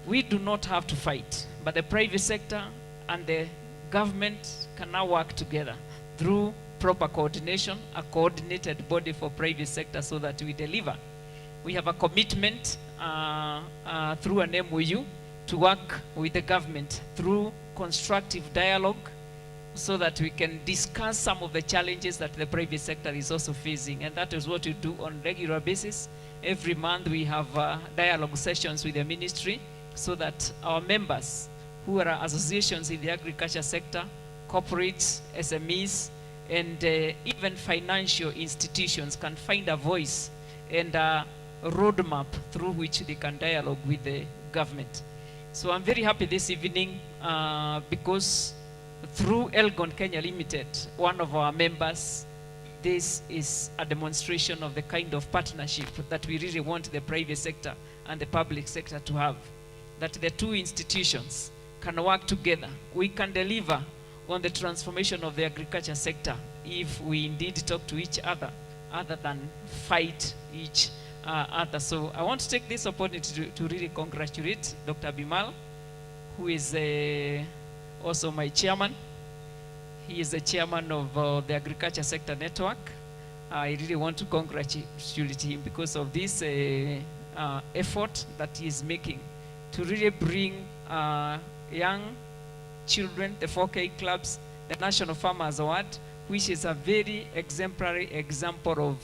we do not have to fight, but the private sector and the government can now work together through proper coordination, a coordinated body for private sector, so that we deliver. We have a commitment through an MOU to work with the government through constructive dialogue, so that we can discuss some of the challenges that the private sector is also facing. And that is what we do on a regular basis. Every month we have dialogue sessions with the ministry, so that our members, who are associations in the agriculture sector, corporates, SMEs, and even financial institutions, can find a voice and a roadmap through which they can dialogue with the government. So I'm very happy this evening because through Elgon Kenya Limited, one of our members, this is a demonstration of the kind of partnership that we really want the private sector and the public sector to have. That the two institutions can work together. We can deliver on the transformation of the agriculture sector if we indeed talk to each other than fight each other. So I want to take this opportunity to really congratulate Dr. Bimal, who is also my chairman. He is the chairman of the Agriculture Sector Network. I really want to congratulate him because of this effort that he is making to really bring young children, the 4K clubs, the National Farmers Award, which is a very exemplary example of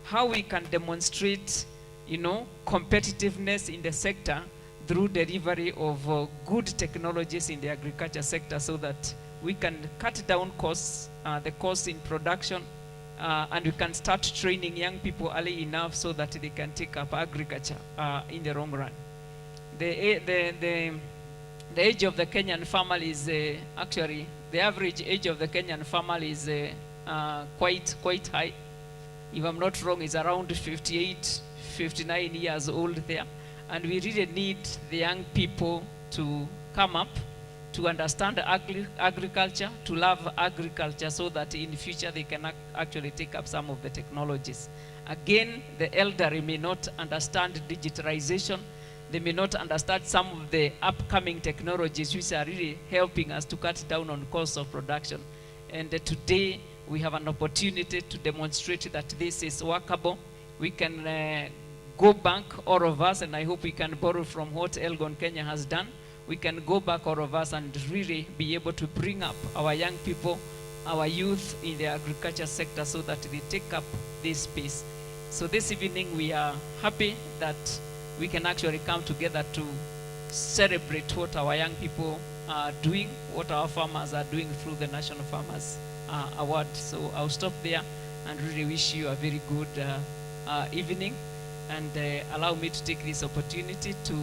how we can demonstrate, competitiveness in the sector through delivery of good technologies in the agriculture sector, so that we can cut down costs, the costs in production, and we can start training young people early enough so that they can take up agriculture in the long run. The age of the Kenyan farmer is actually, the average age of the Kenyan farmer is quite high. If I'm not wrong, it's around 58, 59 years old there. And we really need the young people to come up to understand agriculture, to love agriculture, so that in future they can actually take up some of the technologies. Again, the elderly may not understand digitalization. They may not understand some of the upcoming technologies which are really helping us to cut down on costs of production. And today we have an opportunity to demonstrate that this is workable. We can go back, all of us, and I hope we can borrow from what Elgon Kenya has done. We can go back, all of us, and really be able to bring up our young people, our youth in the agriculture sector, so that they take up this space. So this evening we are happy that we can actually come together to celebrate what our young people are doing, what our farmers are doing through the National Farmers Award. So I'll stop there and really wish you a very good evening, and allow me to take this opportunity to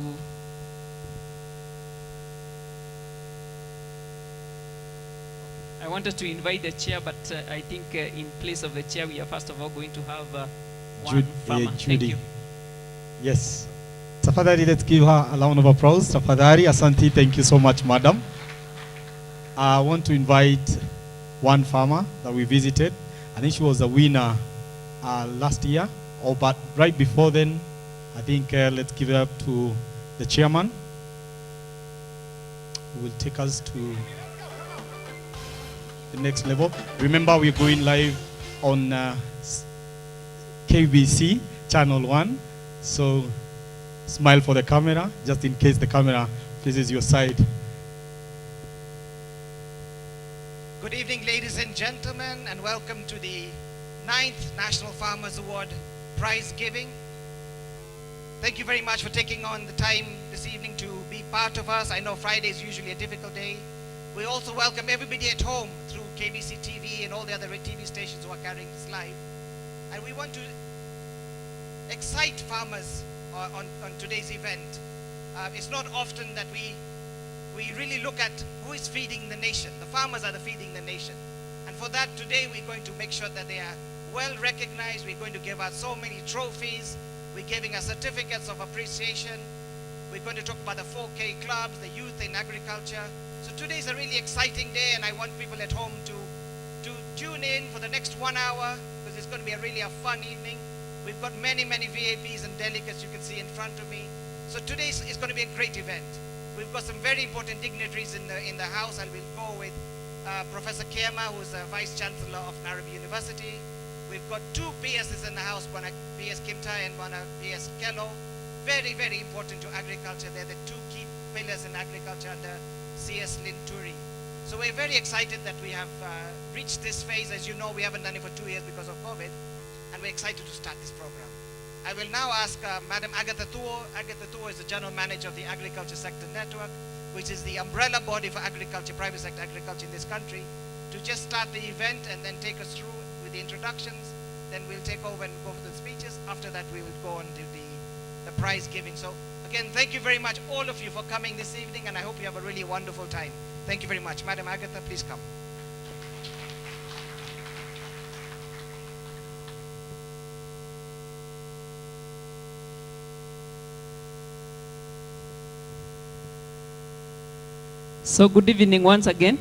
I wanted to invite the chair, but I think in place of the chair we are first of all going to have one farmer. Thank you. Yes. Tafadhali, let's give her a round of applause. Tafadhali, Asante, thank you so much, madam. I want to invite one farmer that we visited. I think she was a winner last year, but right before then, I think let's give it up to the chairman, who will take us to the next level. Remember, we're going live on KBC Channel 1, so smile for the camera, just in case the camera faces your side. Good evening, ladies and gentlemen, and welcome to the 9th National Farmers Award prize giving. Thank you very much for taking on the time this evening to be part of us. I know Friday is usually a difficult day. We also welcome everybody at home through KBC TV and all the other TV stations who are carrying this live. And we want to excite farmers on today's event. It's not often that we really look at who is feeding the nation. The farmers are feeding the nation. And for that, today we're going to make sure that they are well recognized. We're going to give out so many trophies. We're giving us certificates of appreciation. We're going to talk about the 4K clubs, the youth in agriculture. So today is a really exciting day, and I want people at home to tune in for the next 1 hour, because it's going to be a fun evening. We've got many VAPs and delegates you can see in front of me. So today is going to be a great event. We've got some very important dignitaries in the house. I will go with Professor Kema, who's the Vice Chancellor of Nairobi University. We've got 2 PSs in the house, one a PS Kimtai and one a PS Kello. Very important to agriculture. They're the 2 key pillars in agriculture under CS Linturi. So we're very excited that we have reached this phase. As you know, we haven't done it for 2 years because of COVID, and we're excited to start this program. I will now ask Madam Agatha Thuo. Agatha Thuo is the General Manager of the Agriculture Sector Network, which is the umbrella body for agriculture, private sector agriculture in this country, to just start the event and then take us through with the introductions. Then we'll take over and go for the speeches. After that, we will go on to the prize giving. So again, thank you very much, all of you, for coming this evening, and I hope you have a really wonderful time. Thank you very much. Madam Agatha, please come. So good evening once again.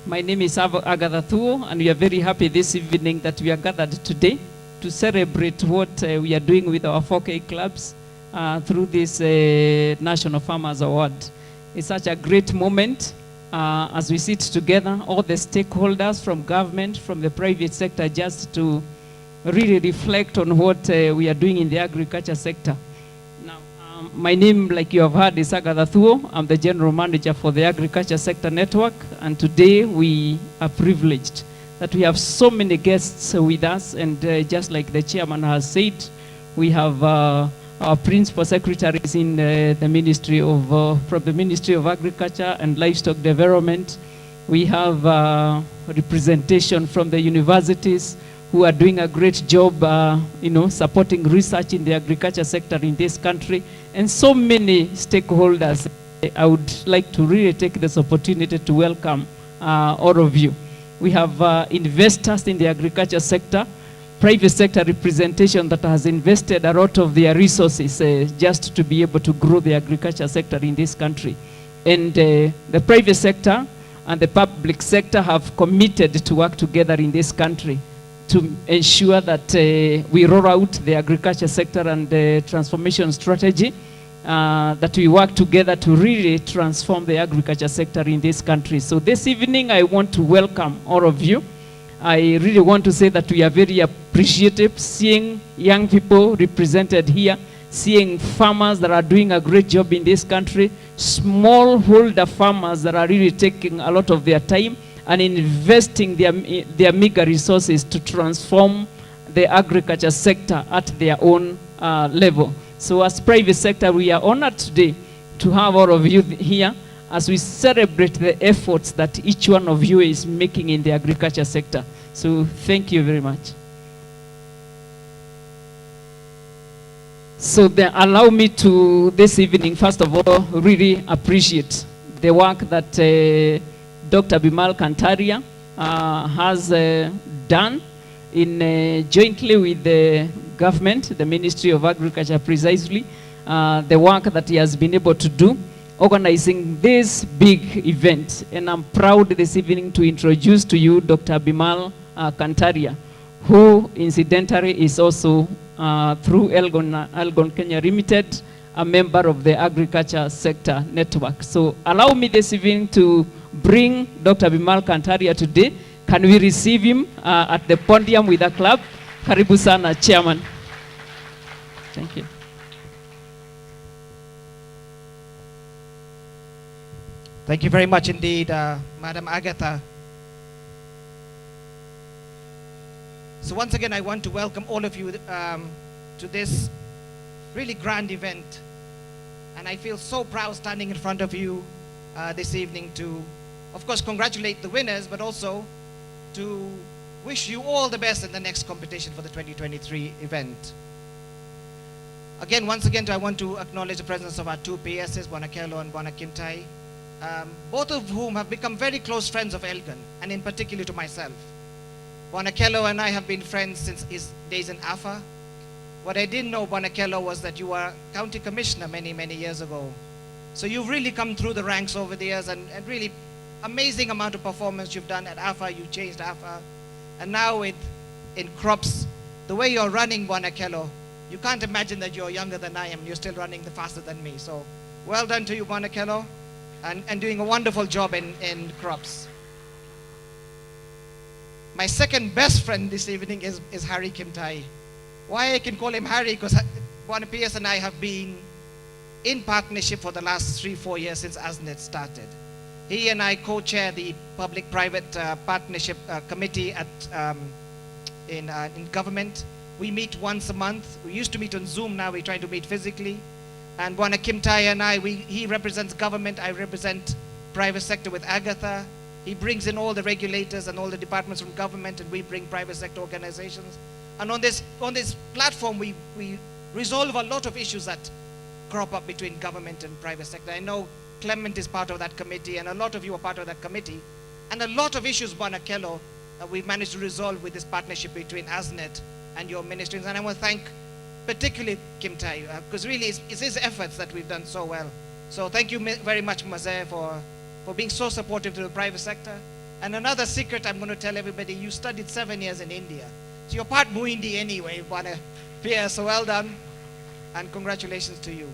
My name is Agatha Thuo, and we are very happy this evening that we are gathered today to celebrate what we are doing with our 4K clubs through this National Farmers Award. It's such a great moment as we sit together, all the stakeholders from government, from the private sector, just to really reflect on what we are doing in the agriculture sector. Now, my name, like you have heard, is Agatha Thuo. I'm the General Manager for the Agriculture Sector Network, and today we are privileged that we have so many guests with us, and just like the chairman has said, we have our principal secretaries in the Ministry of, from the Ministry of Agriculture and Livestock Development. We have representation from the universities who are doing a great job, supporting research in the agriculture sector in this country, and so many stakeholders. I would like to really take this opportunity to welcome all of you. We have investors in the agriculture sector, private sector representation that has invested a lot of their resources just to be able to grow the agriculture sector in this country. And the private sector and the public sector have committed to work together in this country to ensure that we roll out the agriculture sector and the transformation strategy, that we work together to really transform the agriculture sector in this country. So this evening, I want to welcome all of you. I really want to say that we are very appreciative seeing young people represented here, seeing farmers that are doing a great job in this country, smallholder farmers that are really taking a lot of their time and investing their meager resources to transform the agriculture sector at their own level. So as private sector, we are honored today to have all of you here as we celebrate the efforts that each one of you is making in the agriculture sector. So thank you very much. So then allow me to, this evening, first of all, really appreciate the work that Dr. Bimal Kantaria has done in jointly with the government, the Ministry of Agriculture precisely, the work that he has been able to do, organizing this big event. And I'm proud this evening to introduce to you Dr. Bimal Kantaria, who incidentally is also through Elgon Kenya Limited, a member of the agriculture sector network. So allow me this evening to bring Dr. Bimal Kantaria today. Can we receive him at the podium with a clap? Karibu sana, Chairman. Thank you. Thank you very much indeed, Madam Agatha. So once again, I want to welcome all of you to this really grand event. And I feel so proud standing in front of you this evening to, of course, congratulate the winners, but also to wish you all the best in the next competition for the 2023 event. Again, once again, I want to acknowledge the presence of our two PSs, Bonakelo and Bonakimtai, both of whom have become very close friends of Elgon, and in particular to myself. Bonakelo and I have been friends since his days in AFA. What I didn't know, Bonakelo, was that you were county commissioner many, many years ago. So you've really come through the ranks over the years, and really amazing amount of performance you've done at AFA. You changed AFA. And now in crops, the way you're running, Bonakelo, you can't imagine that you're younger than I am. You're still running faster than me. So well done to you, Bonakelo, and doing a wonderful job in crops. My second best friend this evening is Harry Kimtai. Why I can call him Harry? Because Bona PS and I have been in partnership for the last 3-4 years since ASNET started. He and I co-chair the public-private partnership committee in government. We meet once a month. We used to meet on Zoom. Now we're trying to meet physically. And Bona Kimtai and I, he represents government. I represent private sector with Agatha. He brings in all the regulators and all the departments from government, and we bring private sector organizations. And on this platform, we resolve a lot of issues that crop up between government and private sector. I know Clement is part of that committee, and a lot of you are part of that committee. And a lot of issues, Bonakelo, that we've managed to resolve with this partnership between ASNET and your ministries. And I want to thank particularly Kimtai, because really it's his efforts that we've done so well. So thank you very much, Mazay, for being so supportive to the private sector. And another secret I'm going to tell everybody, you studied 7 years in India. So you're part Muindi anyway, Bona Pierre, so well done. And congratulations to you.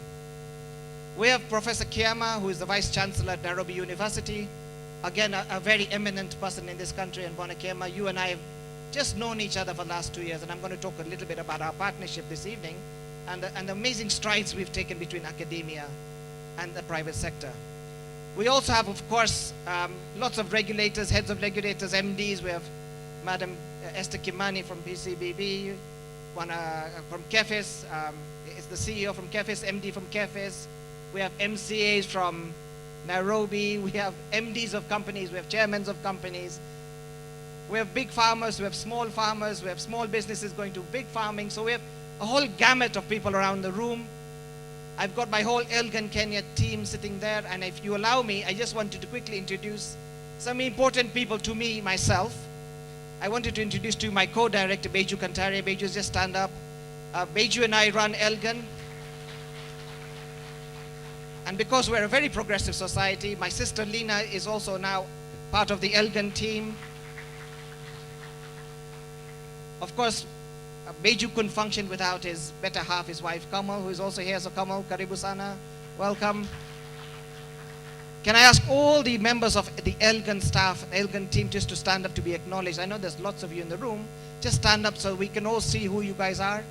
We have Professor Kiama, who is the Vice Chancellor at Nairobi University. Again, a very eminent person in this country. And Bona Kiama, you and I have just known each other for the last 2 years. And I'm going to talk a little bit about our partnership this evening and the amazing strides we've taken between academia and the private sector. We also have, of course, lots of regulators, heads of regulators, MDs. We have Madam Esther Kimani from PCBB, one from KEFIS, is the CEO from KEFIS, MD from KEFIS. We have MCAs from Nairobi. We have MDs of companies. We have chairmen of companies. We have big farmers. We have small farmers. We have small businesses going to big farming. So we have a whole gamut of people around the room. I've got my whole Elgon Kenya team sitting there, and if you allow me, I just wanted to quickly introduce some important people to me, myself. I wanted to introduce to you my co-director, Beju Kantaria. Beju, just stand up. Beju and I run Elgon. And because we're a very progressive society, my sister Lena is also now part of the Elgon team. Of course, Beju couldn't function without his better half, his wife Kamal, who is also here. So Kamal, karibu sana, welcome. Can I ask all the members of the Elgon staff, Elgon team, just to stand up to be acknowledged? I know there's lots of you in the room. Just stand up so we can all see who you guys are.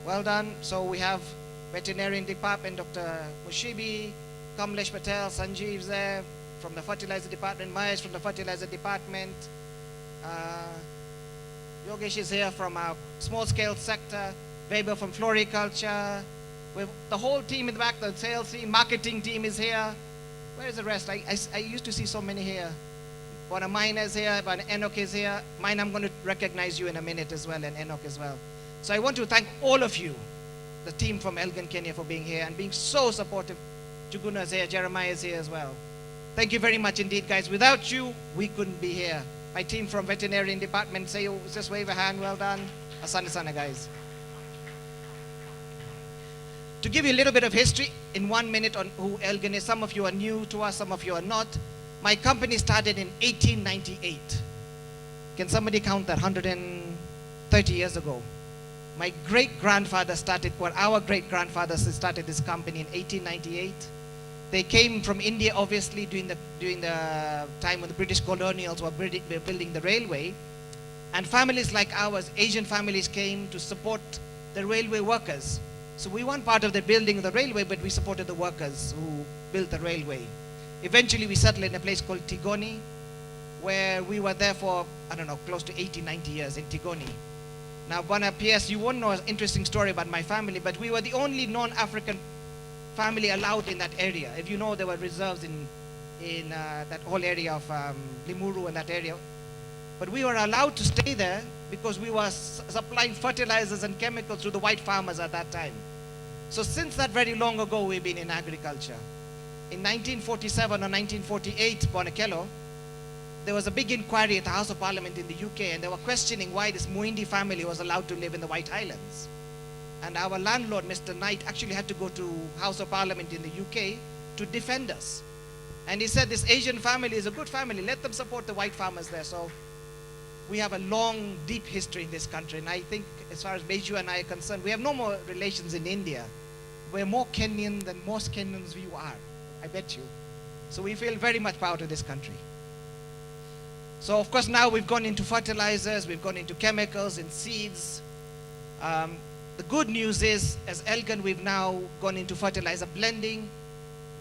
Well done. So we have veterinarian department, Dr. Mushibi, Kamlesh Patel, Sanjeev's there from the fertilizer department, Mahesh from the fertilizer department. Yogesh is here from our small scale sector, Weber from floriculture. With the whole team in the back, the sales team, marketing team is here. Where is the rest? I used to see so many here. One of mine is here, one Enoch is here. Mine, I'm going to recognize you in a minute as well, and Enoch as well. So I want to thank all of you, the team from Elgon Kenya, for being here and being so supportive. Juguna is here, Jeremiah is here as well. Thank you very much indeed, guys. Without you, we couldn't be here. My team from veterinarian department, say, just wave a hand, well done. Asante sana, guys. To give you a little bit of history in 1 minute on who Elgon is, some of you are new to us, some of you are not. My company started in 1898. Can somebody count that? 130 years ago. My great-grandfather started, well, our great-grandfathers started this company in 1898. They came from India, obviously, during the time when the British colonials were building the railway. And families like ours, Asian families, came to support the railway workers. So we weren't part of the building of the railway, but we supported the workers who built the railway. Eventually, we settled in a place called Tigoni, where we were there for, I don't know, close to 80, 90 years in Tigoni. Now, Bwana PS, you won't know an interesting story about my family, but we were the only non-African family allowed in that area. If you know, there were reserves in that whole area of Limuru and that area. But we were allowed to stay there because we were supplying fertilizers and chemicals to the white farmers at that time. So since that very long ago, we've been in agriculture. In 1947 or 1948, Bonakello, there was a big inquiry at the House of Parliament in the UK, and they were questioning why this Muindi family was allowed to live in the White Islands. And our landlord, Mr. Knight, actually had to go to House of Parliament in the UK to defend us. And he said, this Asian family is a good family, let them support the white farmers there. So we have a long, deep history in this country. And I think as far as Beju and I are concerned, we have no more relations in India. We're more Kenyan than most Kenyans you are, I bet you. So we feel very much proud of this country. So of course now we've gone into fertilizers, we've gone into chemicals and seeds. The good news is, as Elgon, we've now gone into fertilizer blending.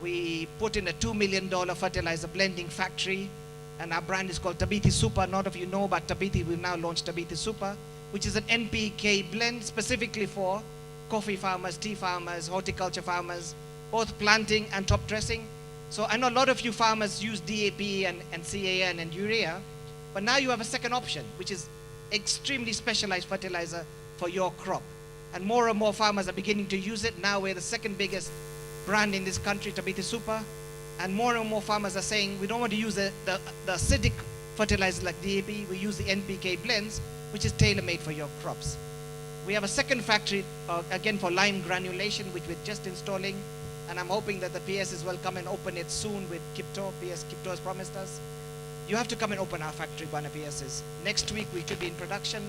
We put in a $2 million fertilizer blending factory, and our brand is called Tabiti Super. A lot of you know about Tabiti. We've now launched Tabiti Super, which is an NPK blend specifically for coffee farmers, tea farmers, horticulture farmers, both planting and top dressing. So I know a lot of you farmers use DAP and CAN and urea, but now you have a second option, which is extremely specialized fertilizer for your crop. And more farmers are beginning to use it. Now we're the second biggest brand in this country, Tabiti Super. And more farmers are saying, we don't want to use the acidic fertilizer like DAP, we use the NPK blends, which is tailor-made for your crops. We have a second factory, again for lime granulation, which we're just installing. And I'm hoping that the PSs will come and open it soon with Kipto. Kipto has promised us. You have to come and open our factory, Bwana PSs. Next week we should be in production.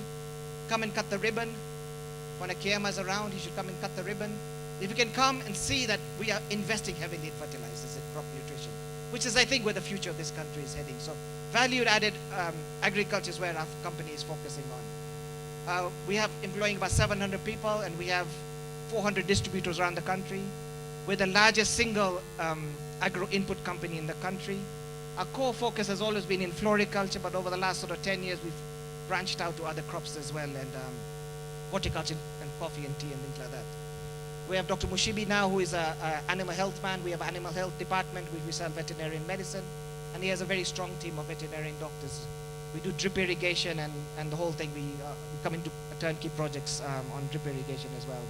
Come and cut the ribbon. When a KM is around, he should come and cut the ribbon. If you can come and see that we are investing heavily in fertilizers and crop nutrition, which is, I think, where the future of this country is heading. So value-added agriculture is where our company is focusing on. We have employing about 700 people, and we have 400 distributors around the country. We're the largest single agro-input company in the country. Our core focus has always been in floriculture, but over the last sort of 10 years, we've branched out to other crops as well, and horticulture and coffee and tea and things like that. We have Dr. Mushibi now, who is an animal health man. We have an animal health department, which we sell veterinarian medicine, and he has a very strong team of veterinarian doctors. We do drip irrigation and the whole thing. We come into turnkey projects on drip irrigation as well.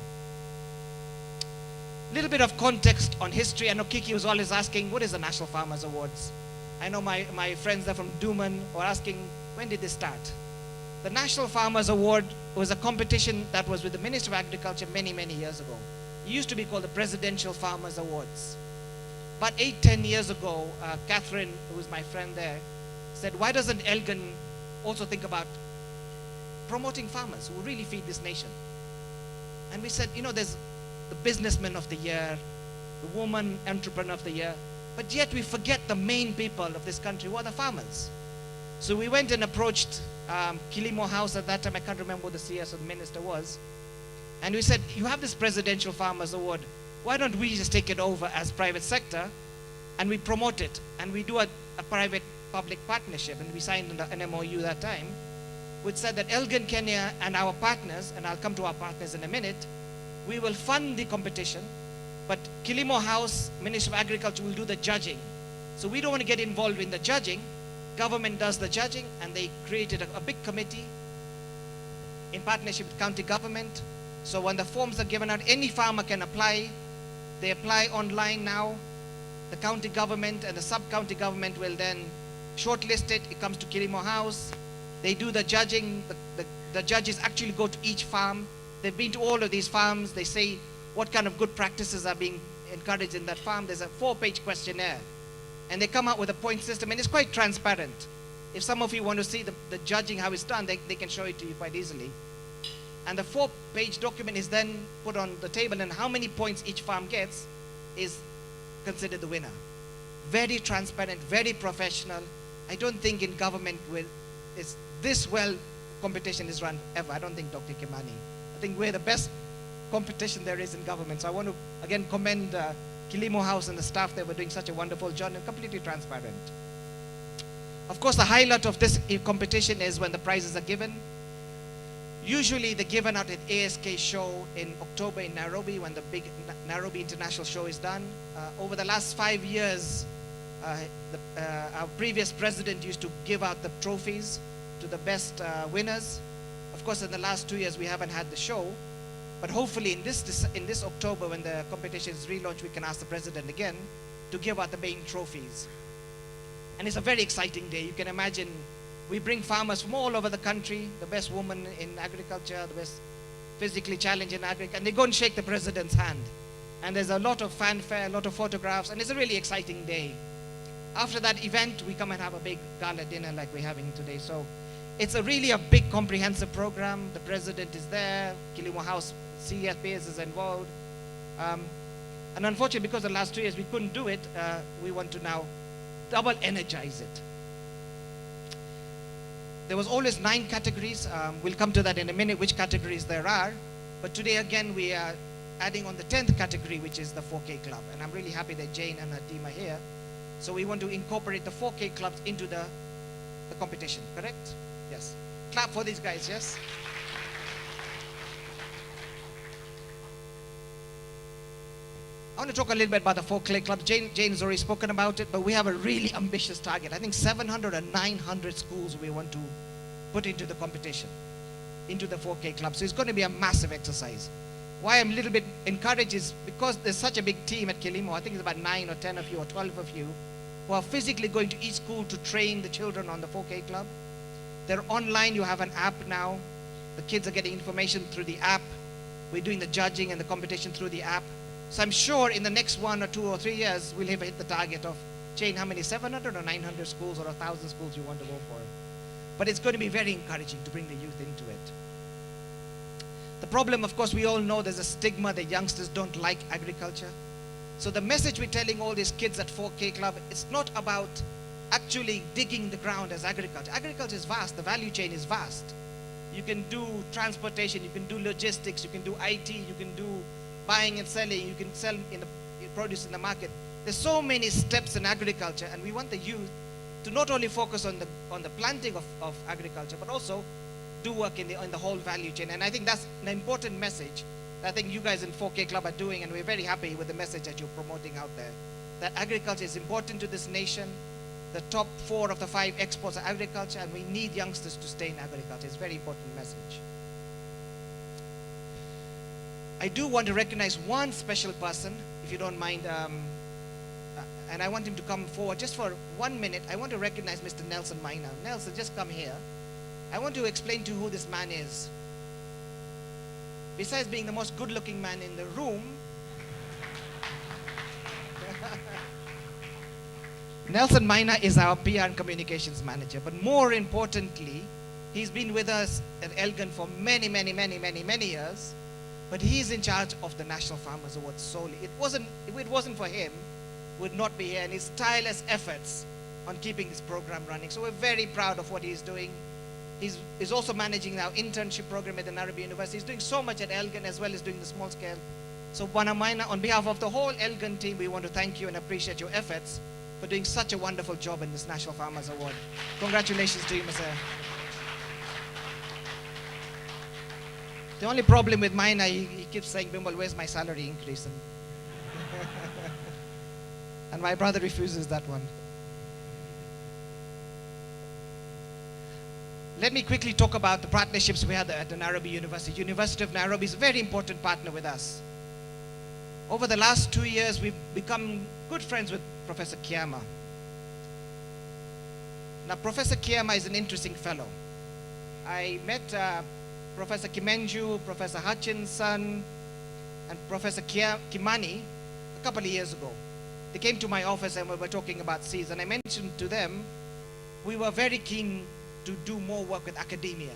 A little bit of context on history. I know Kiki was always asking, what is the National Farmers Awards? I know my friends there from Duman were asking, when did this start? The National Farmers Award was a competition that was with the Ministry of Agriculture many, many years ago. It used to be called the Presidential Farmers Awards. About 8-10 years ago, Catherine, who is my friend there, said, why doesn't Elgon also think about promoting farmers who really feed this nation? And we said, there's the businessman of the year, the woman entrepreneur of the year, but yet we forget the main people of this country, who are the farmers. So we went and approached Kilimo House at that time. I can't remember what the CS or the minister was. And we said, you have this Presidential Farmers Award. Why don't we just take it over as private sector and we promote it and we do a private-public partnership? And we signed an MOU that time, which said that Elgon Kenya and our partners, and I'll come to our partners in a minute, we will fund the competition, but Kilimo House, Ministry of Agriculture will do the judging. So we don't want to get involved in the judging. Government does the judging, and they created a big committee in partnership with county government. So when the forms are given out, any farmer can apply. They apply online now. The county government and the sub-county government will then shortlist it. It comes to Kilimo House. They do the judging. The judges actually go to each farm. They've been to all of these farms. They say what kind of good practices are being encouraged in that farm. There's a 4-page questionnaire. And they come out with a point system, and it's quite transparent. If some of you want to see the judging, how it's done, they can show it to you quite easily. And the 4-page document is then put on the table, and how many points each farm gets is considered the winner. Very transparent, very professional. I don't think in government it's this well competition is run ever. I don't think, Dr. Kimani. I think we're the best competition there is in government. So I want to again commend Kilimo House and the staff there were doing such a wonderful job and completely transparent. Of course, the highlight of this competition is when the prizes are given. Usually they're given out at ASK show in October in Nairobi when the big Nairobi International Show is done. Over the last 5 years, our previous president used to give out the trophies to the best winners. Of course, in the last 2 years, we haven't had the show. But hopefully in this October, when the competition is relaunched, we can ask the president again to give out the main trophies. And it's a very exciting day. You can imagine we bring farmers from all over the country, the best woman in agriculture, the best physically challenged in agriculture, and they go and shake the president's hand. And there's a lot of fanfare, a lot of photographs, and it's a really exciting day. After that event, we come and have a big gala dinner like we're having today. So it's really a big comprehensive program. The president is there, Kilimo House CFPS is involved. And unfortunately, because the last 2 years we couldn't do it, we want to now double energize it. There was always 9 categories. We'll come to that in a minute, which categories there are. But today again, we are adding on the 10th category, which is the 4K Club. And I'm really happy that Jane and her team are here. So we want to incorporate the 4K clubs into the competition, correct? Yes. Clap for these guys, yes? I want to talk a little bit about the 4K club. Jane has already spoken about it, but we have a really ambitious target. I think 700 or 900 schools we want to put into the competition, into the 4K club. So it's going to be a massive exercise. Why I'm a little bit encouraged is because there's such a big team at Kilimo. I think it's about 9 or 10 of you or 12 of you who are physically going to each school to train the children on the 4K club. They're online. You have an app now. The kids are getting information through the app. We're doing the judging and the competition through the app. So I'm sure in the next 1 or 2 or 3 years, we'll have hit the target of, Jane, how many, 700 or 900 schools or 1,000 schools you want to go for. But it's going to be very encouraging to bring the youth into it. The problem, of course, we all know there's a stigma that youngsters don't like agriculture. So the message we're telling all these kids at 4K Club, it's not about actually digging the ground as agriculture. Agriculture is vast. The value chain is vast. You can do transportation. You can do logistics. You can do IT. You can do buying and selling. You can sell in the produce in the market. There's so many steps in agriculture, and we want the youth to not only focus on the planting of agriculture, but also do work in the whole value chain. And I think that's an important message that I think you guys in 4K Club are doing, and we're very happy with the message that you're promoting out there. That agriculture is important to this nation. The top 4 of the 5 exports are agriculture, and we need youngsters to stay in agriculture. It's a very important message. I do want to recognize one special person, if you don't mind, and I want him to come forward just for 1 minute. I want to recognize Mr. Nelson Maina. Nelson, just come here. I want to explain to you who this man is. Besides being the most good-looking man in the room, Nelson Mina is our PR and communications manager, but more importantly, he's been with us at Elgon for many years, but he's in charge of the National Farmers Award solely. If it wasn't for him, we would not be here, and his tireless efforts on keeping this program running. So we're very proud of what he's doing. He's also managing our internship program at the Nairobi University. He's doing so much at Elgon as well as doing the small scale. So Bwana Maina, on behalf of the whole Elgon team, we want to thank you and appreciate your efforts for doing such a wonderful job in this National Farmers Award. Congratulations to you, Mr. The only problem with Maina, he keeps saying, Bimal, where's my salary increase? And, and my brother refuses that one. Let me quickly talk about the partnerships we had at the Nairobi University. University of Nairobi is a very important partner with us. Over the last 2 years, we've become good friends with Professor Kiama. Now, Professor Kiama is an interesting fellow. I met Professor Kimenju, Professor Hutchinson, and Professor Kimani a couple of years ago. They came to my office and we were talking about seeds, and I mentioned to them we were very keen to do more work with academia.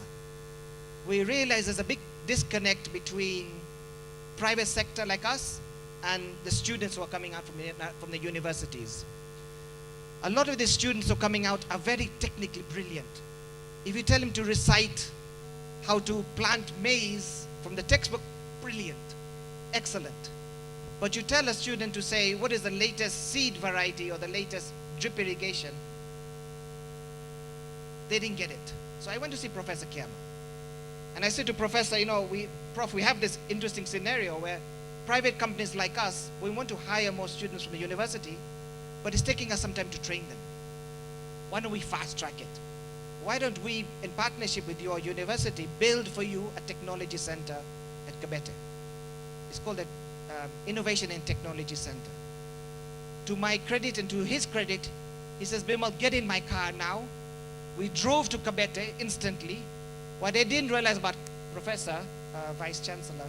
We realized there's a big disconnect between private sector like us and the students who are coming out from the universities. A lot of the students who are coming out are very technically brilliant. If you tell them to recite how to plant maize from the textbook, brilliant, excellent. But you tell a student to say, what is the latest seed variety or the latest drip irrigation? They didn't get it. So I went to see Professor Kiama. And I said to Professor, Prof, we have this interesting scenario where private companies like us, we want to hire more students from the university, but it's taking us some time to train them. Why don't we fast track it? Why don't we, in partnership with your university, build for you a technology center at Kabete? It's called the Innovation and Technology Center. To my credit and to his credit, he says, Bimal, get in my car now. We drove to Kabete instantly. What I didn't realize about Professor, Vice Chancellor,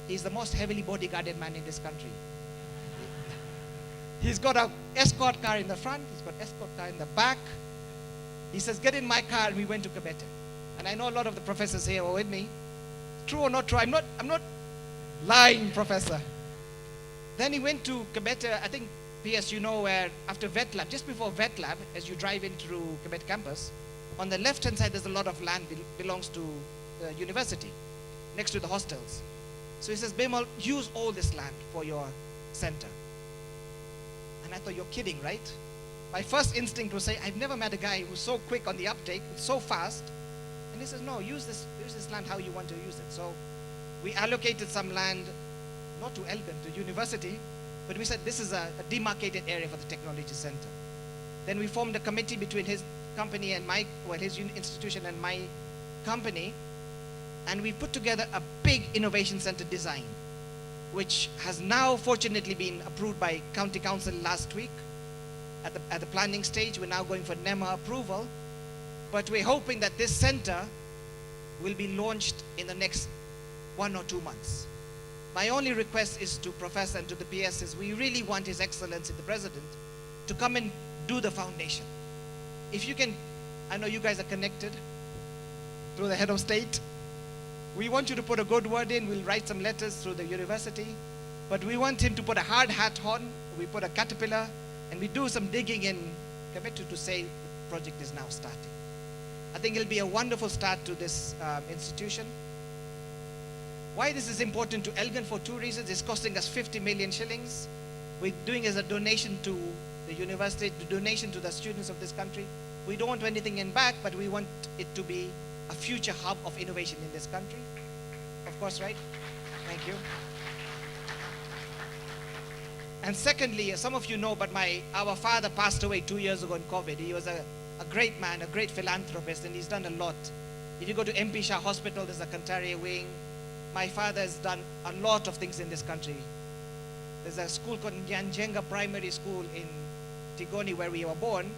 he's the most heavily bodyguarded man in this country. He's got an escort car in the front, he's got an escort car in the back. He says, get in my car, and we went to Kabete. And I know a lot of the professors here were with me. True or not true? I'm not lying, Professor. Then he went to Kabete, I think, PS, where after Vet Lab, just before Vet Lab, as you drive in through Kabete campus, on the left-hand side, there's a lot of land belongs to the university, next to the hostels. So he says, Bimal, use all this land for your center. And I thought, you're kidding, right? My first instinct was say, I've never met a guy who's so quick on the uptake, so fast. And he says, no, use this land how you want to use it. So we allocated some land, not to Elgon, to university, but we said this is a demarcated area for the technology center. Then we formed a committee between his company and his institution and my company, and we put together a big innovation center design, which has now fortunately been approved by County Council last week. At the planning stage, we're now going for NEMA approval, but we're hoping that this center will be launched in the next 1 or 2 months. My only request is to Professor and to the PS is we really want His Excellency the President to come and do the foundation. If you can, I know you guys are connected through the head of state. We want you to put a good word in. We'll write some letters through the university, but we want him to put a hard hat on. We put a caterpillar, and we do some digging in Kabete to say the project is now starting. I think it'll be a wonderful start to this institution. Why this is important to Elgon? For 2 reasons. It's costing us 50 million shillings. We're doing it as a donation to the university, a donation to the students of this country. We don't want anything in back, but we want it to be a future hub of innovation in this country. Of course, right? Thank you. And secondly, some of you know, but our father passed away 2 years ago in COVID. He was a great man, a great philanthropist, and he's done a lot. If you go to MP Shah Hospital, there's a Kantaria wing. My father has done a lot of things in this country. There's a school called Nyanjenga Primary School in Tigoni where we were born.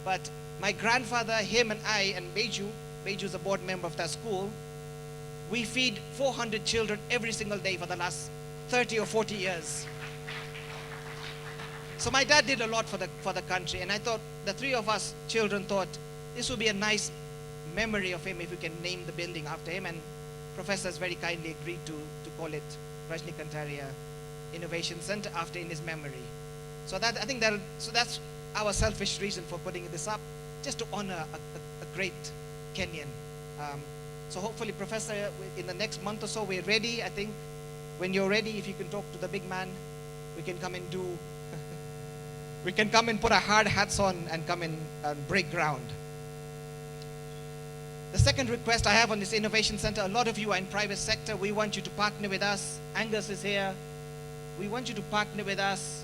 But my grandfather, him and I, and Beju's a board member of that school, we feed 400 children every single day for the last 30 or 40 years. So my dad did a lot for the country, and I thought, the three of us children thought, this would be a nice memory of him if we can name the building after him, and professors very kindly agreed to call it Rajni Kantaria Innovation Center after in his memory. So that, I think that, so that's our selfish reason for putting this up, just to honor a great Kenyan. So hopefully, Professor, in the next month or so, we're ready. I think when you're ready, if you can talk to the big man, we can come and do, we can come and put our hard hats on and come and break ground. The second request I have on this innovation center, a lot of you are in private sector. We want you to partner with us. Angus is here. We want you to partner with us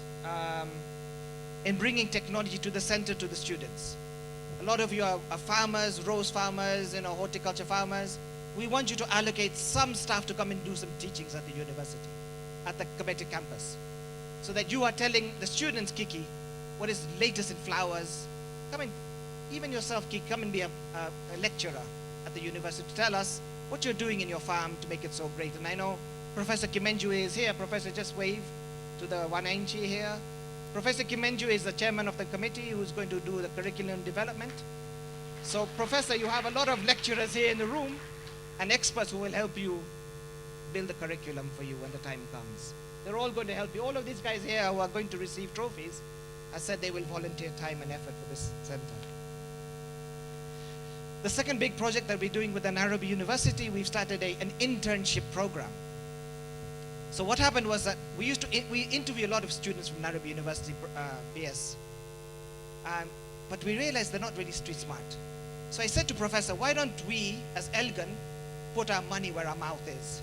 in bringing technology to the center, to the students. A lot of you are farmers, rose farmers, horticulture farmers. We want you to allocate some staff to come and do some teachings at the university, at the Kabete campus, so that you are telling the students, Kiki, what is latest in flowers. Come and, even yourself, Kiki, come and be a lecturer at the university to tell us what you're doing in your farm to make it so great. And I know Professor Kimenju is here. Professor, just wave to the Wananchi here. Professor Kimenju is the chairman of the committee who's going to do the curriculum development. So, Professor, you have a lot of lecturers here in the room and experts who will help you build the curriculum for you when the time comes. They're all going to help you. All of these guys here who are going to receive trophies, I said they will volunteer time and effort for this center. The second big project that we're doing with the Nairobi University, we've started an internship program. So what happened was that we interview a lot of students from Nairobi University, PS. But we realized they're not really street smart. So I said to Professor, why don't we, as Elgon, put our money where our mouth is?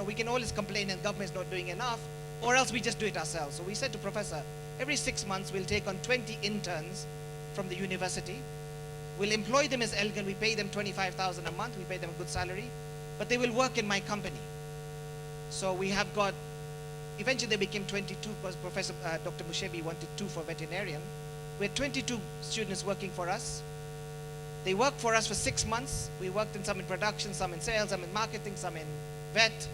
We can always complain and government's not doing enough, or else we just do it ourselves. So we said to Professor, every 6 months we'll take on 20 interns from the university. We'll employ them as Elgon. We pay them 25,000 a month. We pay them a good salary, but they will work in my company. So we have got, eventually they became 22 because Professor Dr. Mushebi wanted 2 for veterinarian. We had 22 students working for us. They worked for us for 6 months. We worked in some in production, some in sales, some in marketing, some in vet.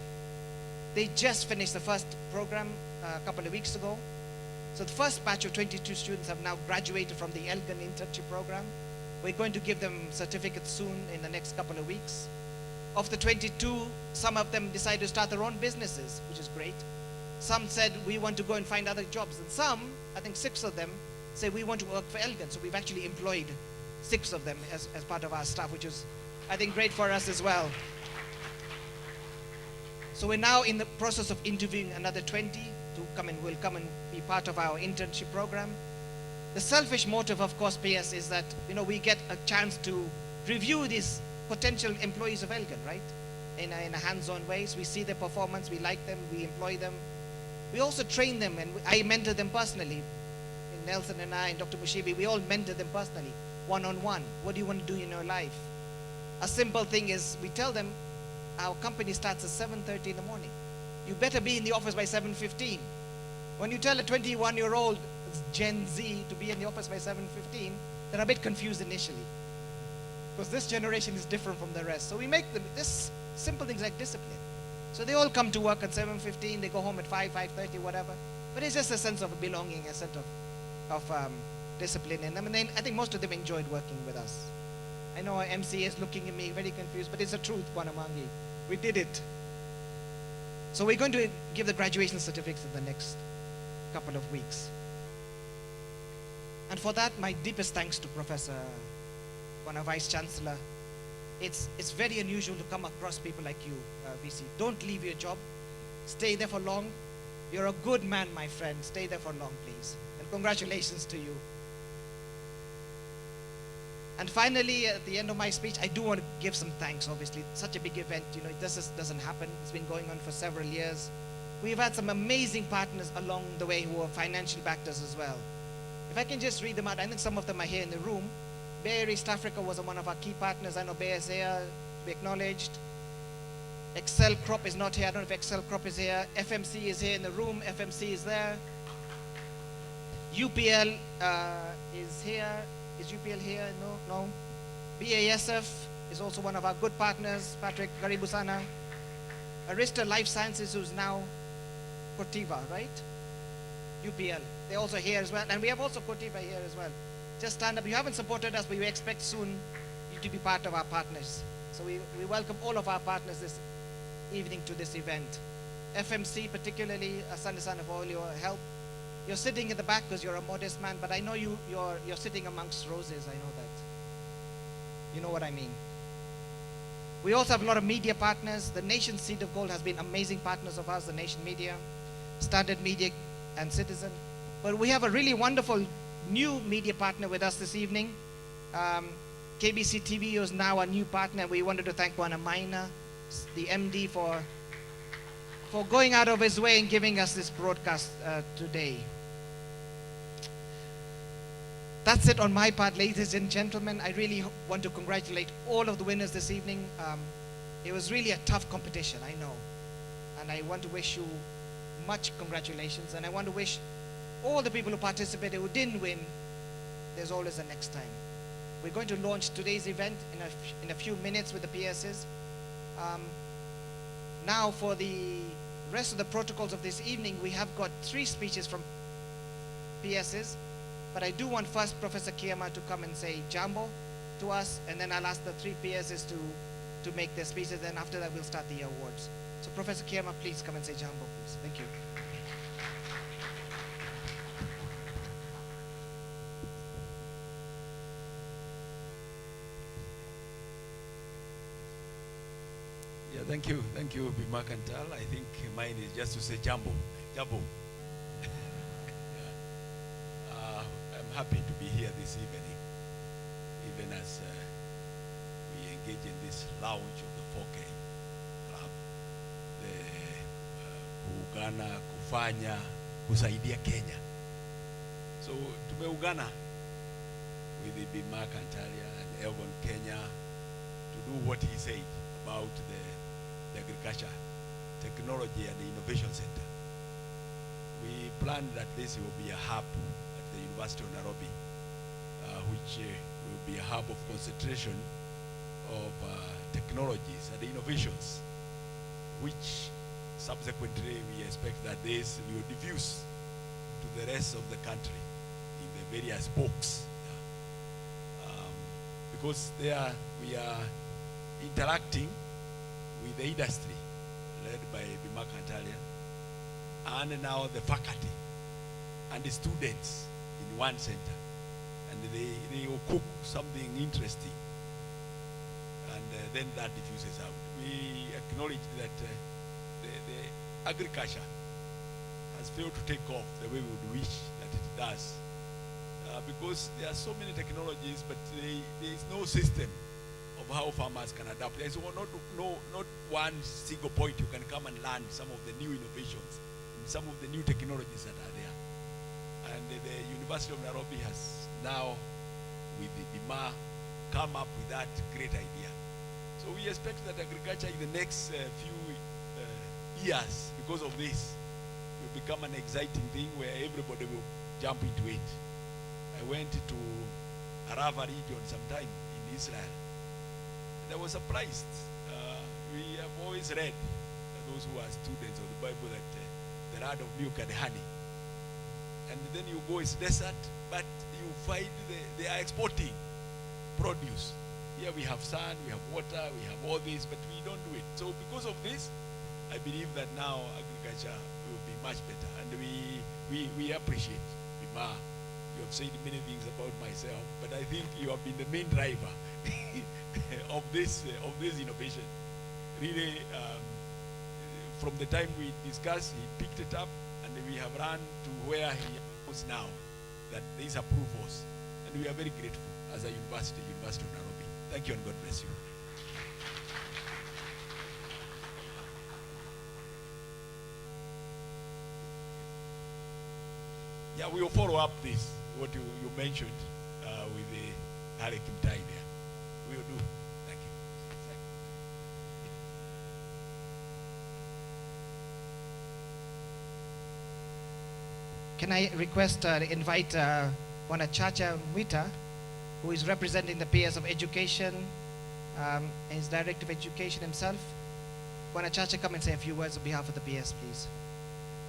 They just finished the first program a couple of weeks ago. So the first batch of 22 students have now graduated from the Elgon internship program. We're going to give them certificates soon in the next couple of weeks. Of the 22, some of them decided to start their own businesses, which is great. Some said, we want to go and find other jobs. And some, I think 6 of them, say we want to work for Elgon. So we've actually employed 6 of them as part of our staff, which is, I think, great for us as well. So we're now in the process of interviewing another 20 will come and be part of our internship program. The selfish motive, of course, PS, is that we get a chance to review these potential employees of Elgon, right? In a hands-on way. So we see their performance, we like them, we employ them. We also train them, and I mentor them personally. Nelson and I and Dr. Mushibi, we all mentor them personally, one-on-one. What do you want to do in your life? A simple thing is, we tell them, our company starts at 7:30 in the morning. You better be in the office by 7:15. When you tell a 21-year-old Gen Z to be in the office by 7:15, they're a bit confused initially, because this generation is different from the rest. So we make them this simple things like discipline. So they all come to work at 7:15, they go home at 5:30, whatever. But it's just a sense of belonging, a sense of discipline in them. And then I think most of them enjoyed working with us. I know our MCA is looking at me very confused, but it's the truth, Kwanamangi. We did it. So we're going to give the graduation certificates in the next couple of weeks. And for that, my deepest thanks to Professor, our Vice Chancellor. It's very unusual to come across people like you, VC. Don't leave your job. Stay there for long. You're a good man, my friend. Stay there for long, please. And congratulations to you. And finally, at the end of my speech, I do want to give some thanks, obviously. Such a big event, it just doesn't happen. It's been going on for several years. We've had some amazing partners along the way who are financial backers as well. If I can just read them out, I think some of them are here in the room. Bay Area East Africa was one of our key partners. I know Bay is here, to be acknowledged. Excel Crop is not here. I don't know if Excel Crop is here. FMC is here in the room. FMC is there. UPL is here. Is UPL here? No. BASF is also one of our good partners. Patrick Garibusana. Arista Life Sciences, who's now Cortiva, right? UPL. they're also here as well. And we have also Kotiba here as well. Just stand up. You haven't supported us, but we expect soon you to be part of our partners. So we welcome all of our partners this evening to this event. FMC, particularly Sunday Son of all your help. You're sitting in the back because you're a modest man, but I know you're sitting amongst roses. I know that. You know what I mean. We also have a lot of media partners. The Nation Seed of Gold has been amazing partners of ours, the Nation Media, Standard Media, and Citizen. But we have a really wonderful new media partner with us this evening. KBC TV is now a new partner. We wanted to thank Wana Maina, the MD, for going out of his way and giving us this broadcast today. That's it on my part, ladies and gentlemen. I really want to congratulate all of the winners this evening. It was really a tough competition, I know. And I want to wish you much congratulations. And I want to wish all the people who participated who didn't win, there's always a next time. We're going to launch today's event in a few minutes with the PSs. Now for the rest of the protocols of this evening, we have got 3 speeches from PSs. But I do want first Professor Kiyama to come and say Jambo to us, and then I'll ask the 3 PSs to make their speeches. Then after that, we'll start the awards. So Professor Kiyama, please come and say Jambo, please. Thank you. Yeah, thank you, Bima Kantal. I think mine is just to say Jambo, Jambo. I'm happy to be here this evening, even as we engage in this launch of the 4K Club, the kuungana, kufanya, kusaidia Kenya. So tumeungana with the Bima Kantalia and Elgon Kenya to do what he said about the agriculture, technology and the innovation center. We planned that this will be a hub at the University of Nairobi, which will be a hub of concentration of technologies and innovations, which subsequently we expect that this will diffuse to the rest of the country in the various spokes. Because there we are interacting with the industry led by Bima Kantalia, and now the faculty and the students in one center, and they will cook something interesting, and then that diffuses out. We acknowledge that the agriculture has failed to take off the way we would wish that it does, because there are so many technologies, but there is no system of how farmers can adapt. There is not one single point you can come and learn some of the new innovations, some of the new technologies that are there. And the University of Nairobi has now, with the BIMA, come up with that great idea. So we expect that agriculture in the next few years, because of this, will become an exciting thing where everybody will jump into it. I went to Arava region sometime in Israel, and I was surprised. We have always read, those who are students of the Bible, that the land of milk and honey. And then you go, it's desert, but you find they are exporting produce. Here we have sun, we have water, we have all this, but we don't do it. So because of this, I believe that now agriculture will be much better. And we appreciate Bima. You have said many things about myself, but I think you have been the main driver of this innovation. Really, from the time we discussed, he picked it up, and we have run to where he is now, that these approvals. And we are very grateful as a university, University of Nairobi. Thank you, and God bless you. Yeah, we will follow up this, what you mentioned with the Harry Kimtai there. We will do. Thank you. Can I request, invite Wanachacha Mwita, who is representing the PS of Education, and is Director of Education himself. Wanachacha, come and say a few words on behalf of the PS, please.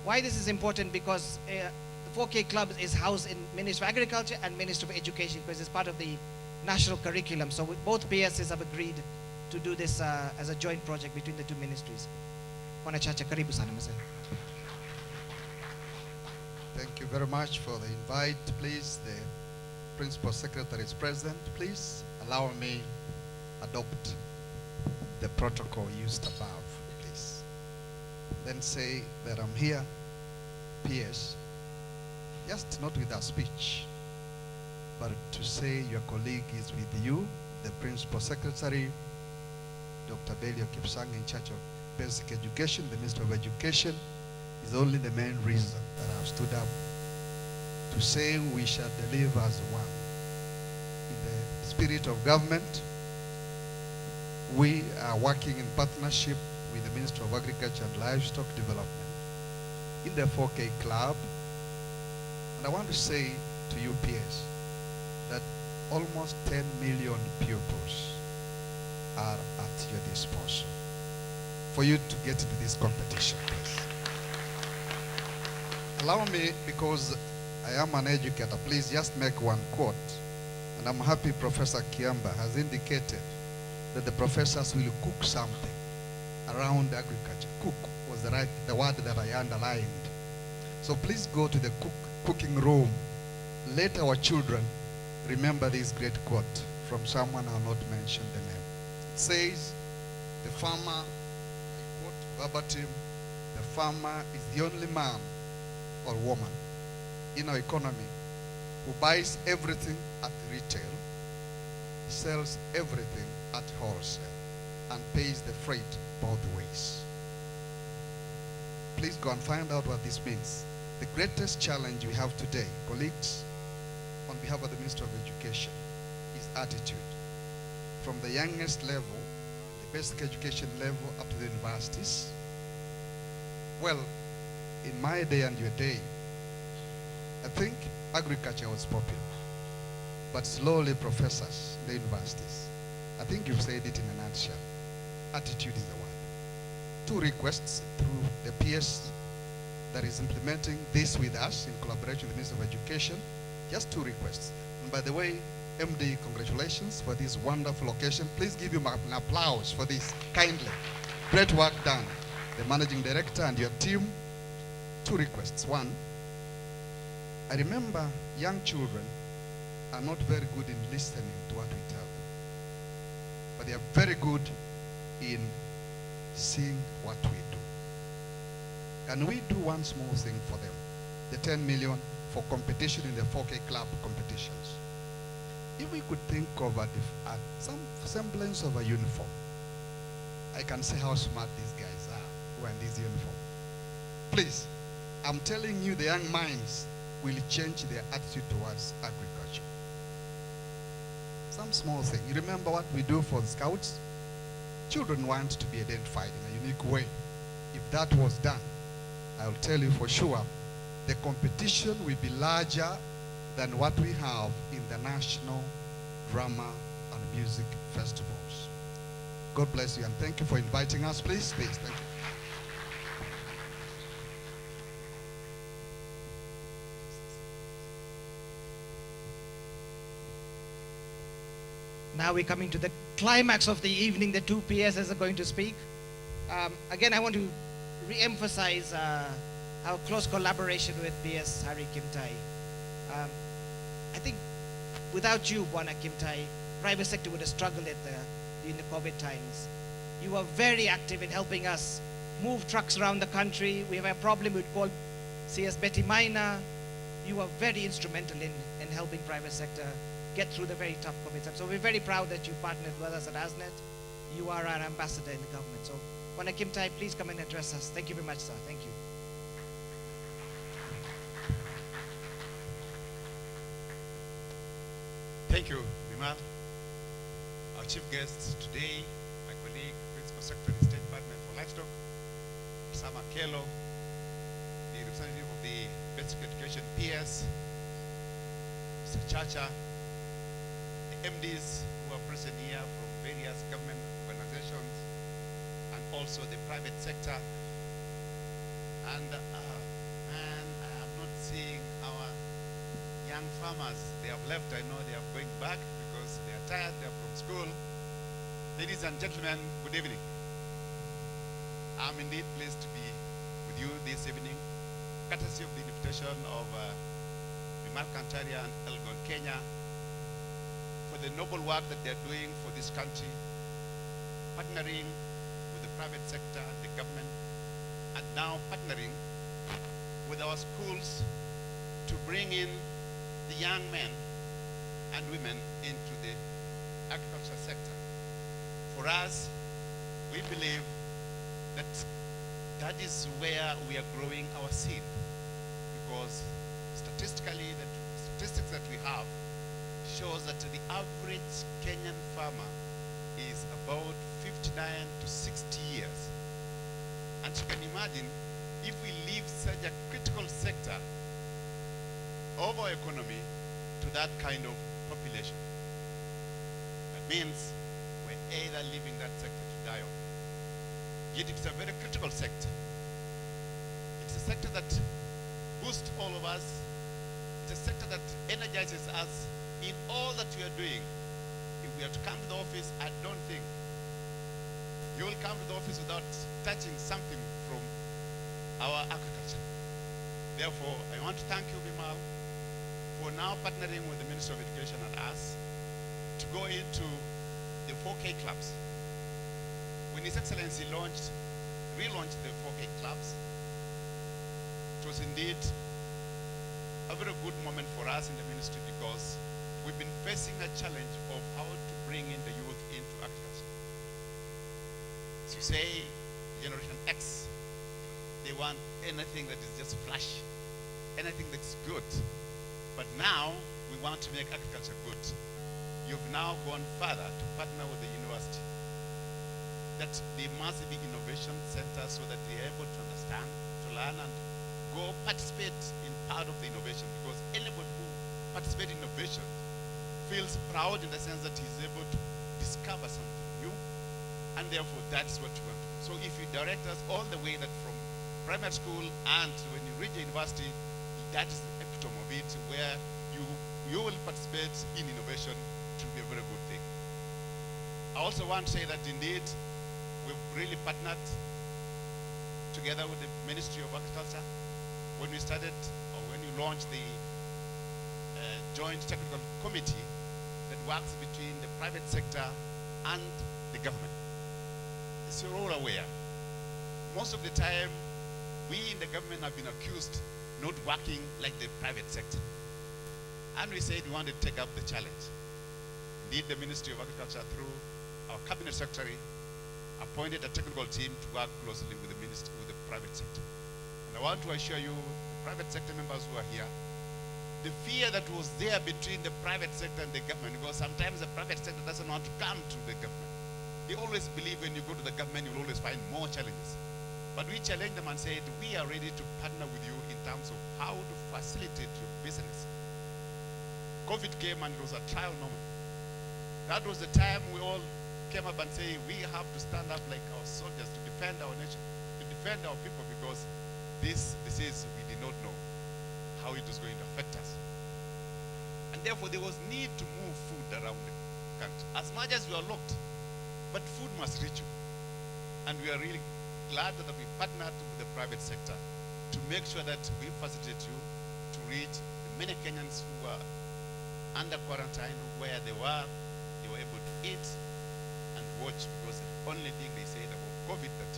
Why this is important? Because the 4K Club is housed in Ministry of Agriculture and Ministry of Education because it's part of the national curriculum. So both PSs have agreed to do this as a joint project between the two ministries. Bwana Chacha, karibu sana mzee. Thank you very much for the invite. Please, the Principal Secretary is present. Please allow me adopt the protocol used above, please. Then say that I'm here, PS, just not with a speech, but to say your colleague is with you, the Principal Secretary, Dr. Belio Kipsang, in charge of basic education, the Minister of Education, is only the main reason that I've stood up to say we shall deliver as one. In the spirit of government, we are working in partnership with the Ministry of Agriculture and Livestock Development in the 4K Club. And I want to say to you, PS, that almost 10 million pupils are at your disposal for you to get into this competition, please. Allow me, because I am an educator, please just make one quote. And I'm happy Professor Kiamba has indicated that the professors will cook something around agriculture. Cook was the word that I underlined. So please go to the cooking room. Let our children remember this great quote from someone I'll not mention the name. It says, the farmer, I quote verbatim, the farmer is the only man or woman in our economy who buys everything at retail, sells everything at wholesale, and pays the freight both ways. Please go and find out what this means. The greatest challenge we have today, colleagues, on behalf of the Minister of Education, is attitude. From the youngest level, the basic education level, up to the universities. Well, in my day and your day, I think agriculture was popular, but slowly professors in the universities, I think you've said it in a nutshell. Attitude is the word. Two requests through the PS that is implementing this with us in collaboration with the Minister of Education. Just two requests. And by the way, MD, congratulations for this wonderful occasion. Please give him an applause for this, kindly. Great work done. The Managing Director and your team. Two requests. One, I remember young children are not very good in listening to what we tell them, but they are very good in seeing what we do. Can we do one small thing for them? The 10 million for competition in the 4K Club competitions. If we could think of some semblance of a uniform, I can say how smart these guys are who are in this uniform. Please, I'm telling you, the young minds will change their attitude towards agriculture. Some small thing. You remember what we do for the scouts? Children want to be identified in a unique way. If that was done, I'll tell you for sure, the competition will be larger than what we have in the national drama and music festivals. God bless you and thank you for inviting us. Please, thank you. Now we're coming to the climax of the evening. The two PSs are going to speak. Again, I want to re-emphasize our close collaboration with PS Harry Kimtai. I think without you, Bwana Kimtai, private sector would have struggled during the COVID times. You were very active in helping us move trucks around the country. We have a problem with called CS Betty Minor. You were very instrumental in helping private sector get through the very tough COVID time. So we're very proud that you partnered with us at ASNET. You are our ambassador in the government. So Bwana Kimtai, please come and address us. Thank you very much, sir. Thank you. Thank you, Bimal. Our chief guests today, my colleague, Principal Secretary, State Department for Livestock, Sama Kelo, the representative of the Basic Education PS, Mr. Chacha, the MDs who are present here from various government organizations, and also the private sector. And man, I am not seeing our young farmers, they have left. I know they are going back because they are tired, they are from school. Ladies and gentlemen, good evening. I'm indeed pleased to be with you this evening, courtesy of the invitation of Bimal Kantaria and Elgon Kenya for the noble work that they're doing for this country, partnering with the private sector and the government, and now partnering with our schools to bring in the young men and women into the agriculture sector. For us, we believe that that is where we are growing our seed, because statistically, the statistics that we have shows that the average Kenyan farmer is about 59 to 60 years. And you can imagine if we leave such a critical sector of our economy to that kind of population. That means we're either leaving that sector to die off. Yet it's a very critical sector. It's a sector that boosts all of us. It's a sector that energizes us in all that we are doing. If we are to come to the office, I don't think you will come to the office without touching something from our agriculture. Therefore, I want to thank you, Bimal, for now partnering with the Ministry of Education and us to go into the 4K clubs. When His Excellency relaunched the 4K clubs, it was indeed a very good moment for us in the ministry, because we've been facing a challenge of how to bring in the youth into agriculture. As you say, Generation X, they want anything that is just flash, anything that's good. But now we want to make agriculture good. You've now gone further to partner with the university, that there must be innovation centers so that they are able to understand, to learn, and go participate in part of the innovation, because anybody who participates in innovation feels proud in the sense that he's able to discover something new, and therefore that's what you want to do. So if you direct us all the way, that from primary school and when you reach the university, that is the epitome of it, where you will participate in innovation. It will be a very good thing. I also want to say that indeed we've really partnered together with the Ministry of Agriculture when we started, or when you launched the joint technical committee that works between the private sector and the government. As you're all aware, most of the time we in the government have been accused not working like the private sector. And we said we wanted to take up the challenge. Indeed, the Ministry of Agriculture, through our cabinet secretary, appointed a technical team to work closely with the private sector. And I want to assure you, the private sector members who are here, the fear that was there between the private sector and the government, because sometimes the private sector doesn't want to come to the government. They always believe when you go to the government, you'll always find more challenges. But we challenged them and said, we are ready to partner with you in terms of how to facilitate your business. COVID came and it was a trial moment. That was the time we all came up and say, we have to stand up like our soldiers to defend our nation, to defend our people, because this disease, we did not know how it was going to affect us. And therefore, there was need to move food around the country. As much as we are locked, but food must reach you. And we are really glad that we partnered with the private sector to make sure that we facilitate you to reach the many Kenyans who were under quarantine, where they were able to eat and watch, because the only thing they said about COVID, that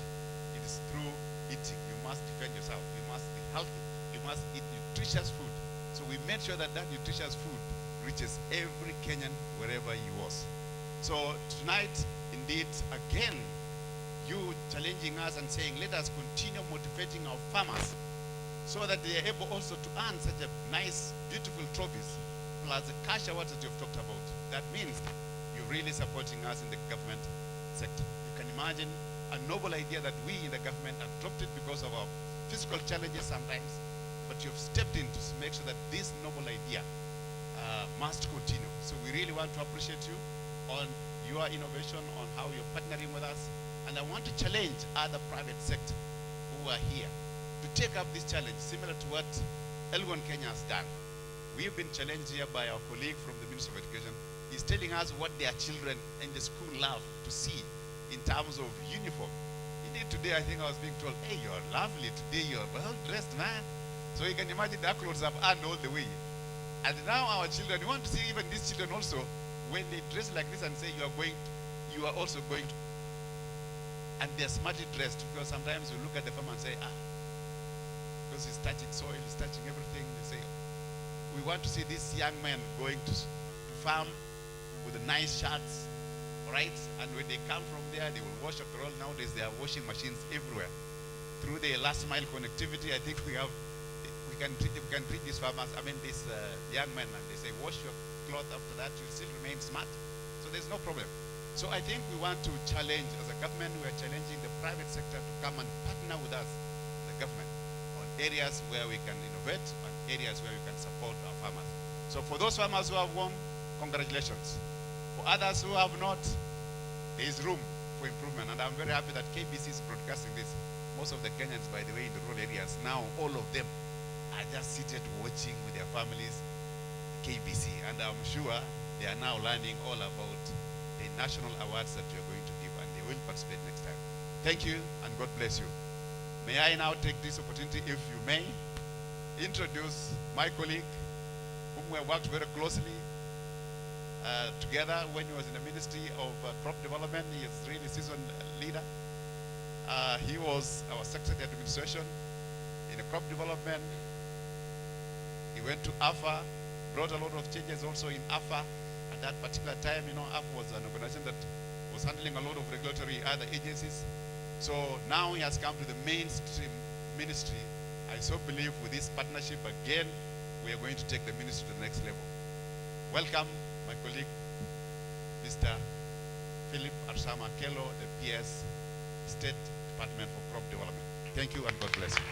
it is through eating. You must defend yourself. You must be healthy. You must eat nutritious food. So we made sure that that nutritious food reaches every Kenyan wherever he was. So tonight, indeed, again, you challenging us and saying, let us continue motivating our farmers so that they are able also to earn such a nice, beautiful trophies, plus the cash awards that you've talked about. That means you're really supporting us in the government sector. You can imagine a noble idea that we in the government have dropped it because of our physical challenges sometimes, but you've stepped in to make sure that this noble idea must continue. So we really want to appreciate you on your innovation, on how you're partnering with us. And I want to challenge other private sector who are here to take up this challenge, similar to what Elgon Kenya has done. we've been challenged here by our colleague from the Ministry of Education. He's telling us what their children in the school love to see in terms of uniform. Indeed, today I think I was being told, hey, you're lovely today, you're well dressed, man. So you can imagine the clothes have earned all the way. And now our children, we want to see even these children also, when they dress like this and say you are also going to, and they're smartly dressed, because sometimes we look at the farmer and say, because he's touching soil, he's touching everything, they say, we want to see these young men going to farm with the nice shirts, right? And when they come from there, they will wash after all. Nowadays, there are washing machines everywhere. Through the last mile connectivity, I think we can treat these farmers, these young men, and they say, wash your cloth after that, you'll still remain smart. So there's no problem. So I think we want to challenge, as a government, we are challenging the private sector to come and partner with us, the government, on areas where we can innovate and areas where we can support our farmers. So for those farmers who have won, congratulations. For others who have not, there is room for improvement. And I'm very happy that KBC is broadcasting this. Most of the Kenyans, by the way, in the rural areas, now all of them are just seated watching with their families KBC. And I'm sure they are now learning all about the national awards that we are going to give, and they will participate next time. Thank you, and God bless you. May I now take this opportunity, if you may, introduce my colleague, whom we have worked very closely together when he was in the Ministry of Crop Development. He is really seasoned leader. He was our Secretary of Administration in the crop development. He went to AFA, brought a lot of changes also in AFA. At that particular time, AFA was an organization that was handling a lot of regulatory other agencies. So now he has come to the mainstream ministry. I so believe with this partnership, again, we are going to take the ministry to the next level. Welcome, my colleague, Mr. Philip Arsama Kelo, the PS, State Department for Crop Development. Thank you, and God bless you.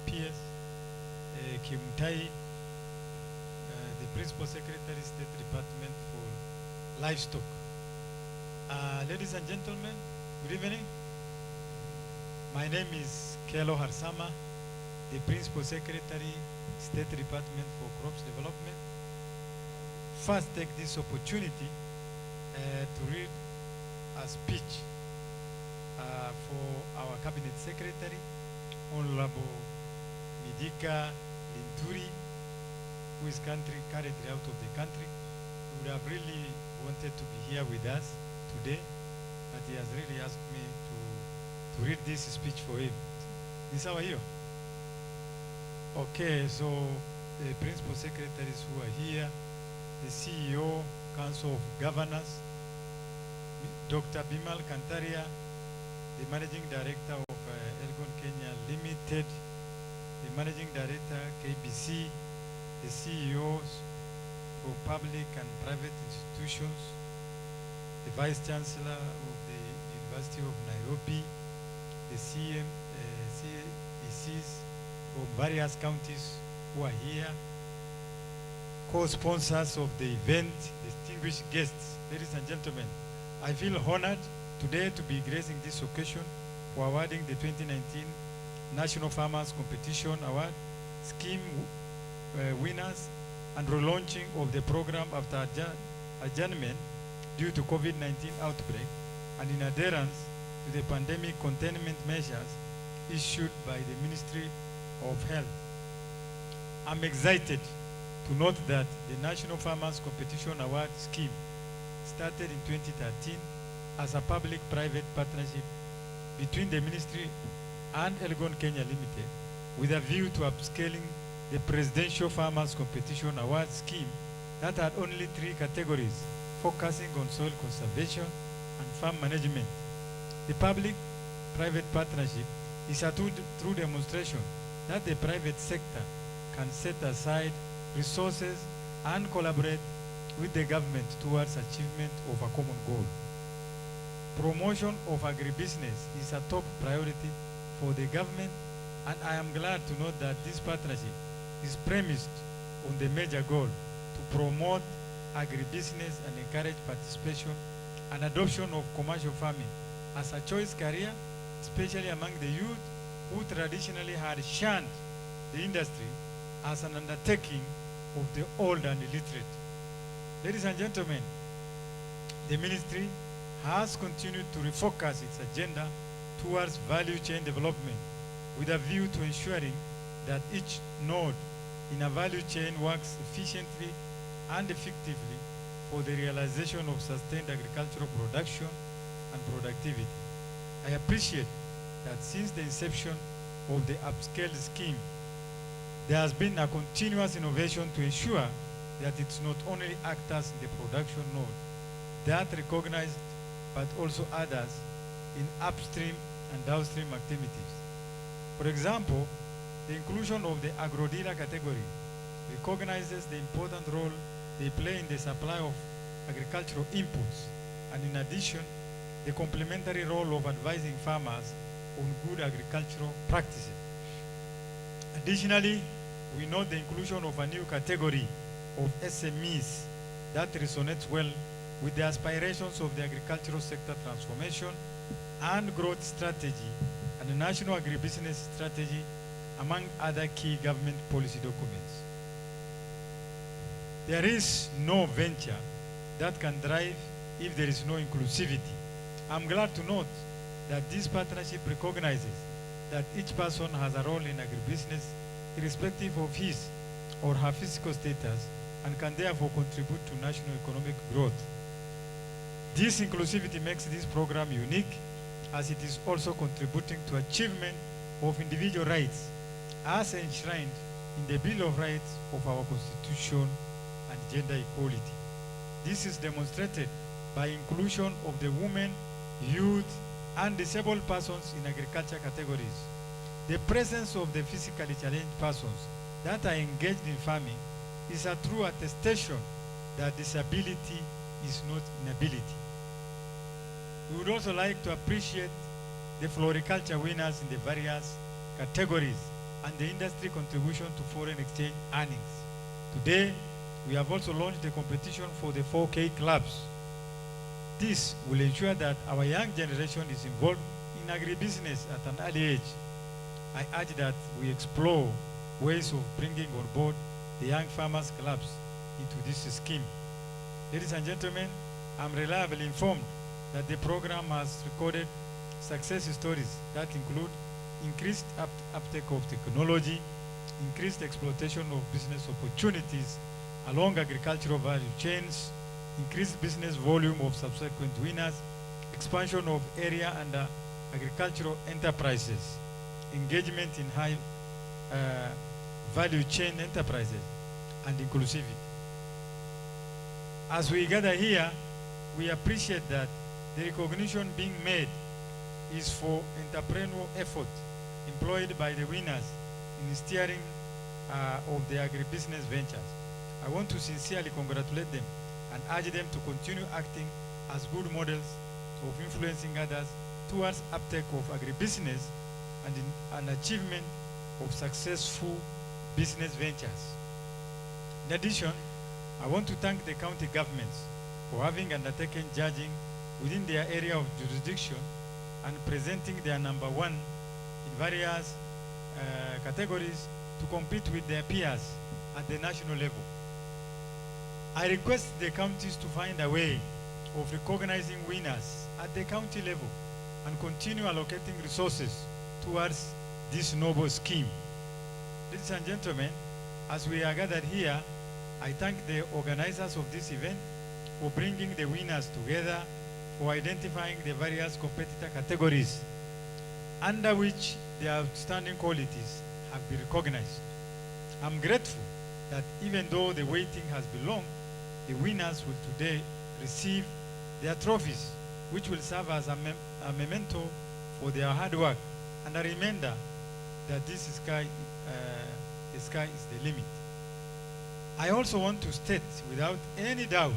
PS Kimtai, the Principal Secretary, State Department for Livestock. Ladies and gentlemen, good evening. My name is Kelo Harsama, the Principal Secretary, State Department for Crops Development. First, take this opportunity to read a speech for our Cabinet Secretary, Honorable Midika Linturi, who is currently out of the country. He would have really wanted to be here with us today, but he has really asked me to read this speech for him. Ni sawa hiyo? Okay, so the principal secretaries who are here, the CEO, Council of Governors, Dr. Bimal Kantaria, the Managing Director of Elgon Kenya Limited, the Managing Director, KBC, the CEOs for public and private institutions, the Vice Chancellor of the University of Nairobi, the CECs from various counties who are here, co-sponsors of the event, distinguished guests, ladies and gentlemen. I feel honored today to be gracing this occasion for awarding the 2019 National Farmers Competition Award scheme winners and relaunching of the program after adjournment due to COVID-19 outbreak and in adherence to the pandemic containment measures issued by the Ministry of Health. I'm excited to note that the National Farmers Competition Award scheme started in 2013 as a public-private partnership between the Ministry and Elgon Kenya Limited with a view to upscaling the Presidential Farmers Competition Award scheme that had only 3 categories, focusing on soil conservation and farm management. The public-private partnership is a true demonstration that the private sector can set aside resources and collaborate with the government towards achievement of a common goal. Promotion of agribusiness is a top priority for the government, and I am glad to note that this partnership is premised on the major goal to promote agribusiness and encourage participation and adoption of commercial farming as a choice career, especially among the youth who traditionally had shunned the industry as an undertaking of the old and illiterate. Ladies and gentlemen, the ministry has continued to refocus its agenda towards value chain development with a view to ensuring that each node in a value chain works efficiently and effectively for the realization of sustained agricultural production and productivity. I appreciate that since the inception of the upscale scheme, there has been a continuous innovation to ensure that it's not only actors in the production node that recognized, but also others in upstream and downstream activities. For example, the inclusion of the agro-dealer category recognizes the important role they play in the supply of agricultural inputs, and in addition, the complementary role of advising farmers on good agricultural practices. Additionally, we note the inclusion of a new category of SMEs that resonates well with the aspirations of the agricultural sector transformation and growth strategy and the national agribusiness strategy, among other key government policy documents. There is no venture that can thrive if there is no inclusivity. I'm glad to note that this partnership recognizes that each person has a role in agribusiness irrespective of his or her physical status and can therefore contribute to national economic growth. This inclusivity makes this program unique, as it is also contributing to achievement of individual rights as enshrined in the Bill of Rights of our Constitution and gender equality. This is demonstrated by inclusion of the women, youth, and disabled persons in agriculture categories. The presence of the physically challenged persons that are engaged in farming is a true attestation that disability is not inability. We would also like to appreciate the floriculture winners in the various categories and the industry contribution to foreign exchange earnings. Today, we have also launched a competition for the 4K clubs. This will ensure that our young generation is involved in agribusiness at an early age. I urge that we explore ways of bringing on board the young farmers clubs into this scheme. Ladies and gentlemen, I'm reliably informed that the program has recorded success stories that include increased uptake of technology, increased exploitation of business opportunities along agricultural value chains, increased business volume of subsequent winners, expansion of area under agricultural enterprises, engagement in high value chain enterprises, and inclusivity. As we gather here, we appreciate that the recognition being made is for entrepreneurial effort employed by the winners in steering of the agribusiness ventures. I want to sincerely congratulate them and urge them to continue acting as good models of influencing others towards uptake of agribusiness and an achievement of successful business ventures. In addition, I want to thank the county governments for having undertaken judging within their area of jurisdiction and presenting their number one in various categories to compete with their peers at the national level. I request the counties to find a way of recognizing winners at the county level and continue allocating resources towards this noble scheme. Ladies and gentlemen, as we are gathered here, I thank the organizers of this event for bringing the winners together, for identifying the various competitor categories under which their outstanding qualities have been recognized. I'm grateful that even though the waiting has been long, the winners will today receive their trophies, which will serve as a memento for their hard work and a reminder that the sky is the limit. I also want to state without any doubt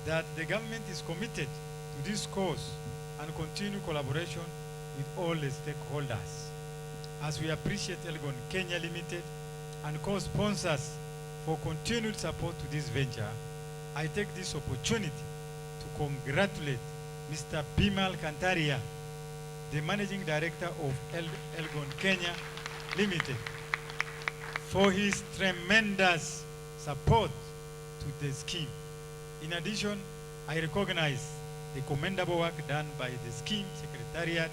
that the government is committed to this cause and continue collaboration with all the stakeholders. As we appreciate Elgon Kenya Limited and co-sponsors for continued support to this venture, I take this opportunity to congratulate Mr. Bimal Kantaria, the Managing Director of Elgon Kenya Limited, for his tremendous support to the scheme. In addition, I recognize the commendable work done by the scheme secretariat,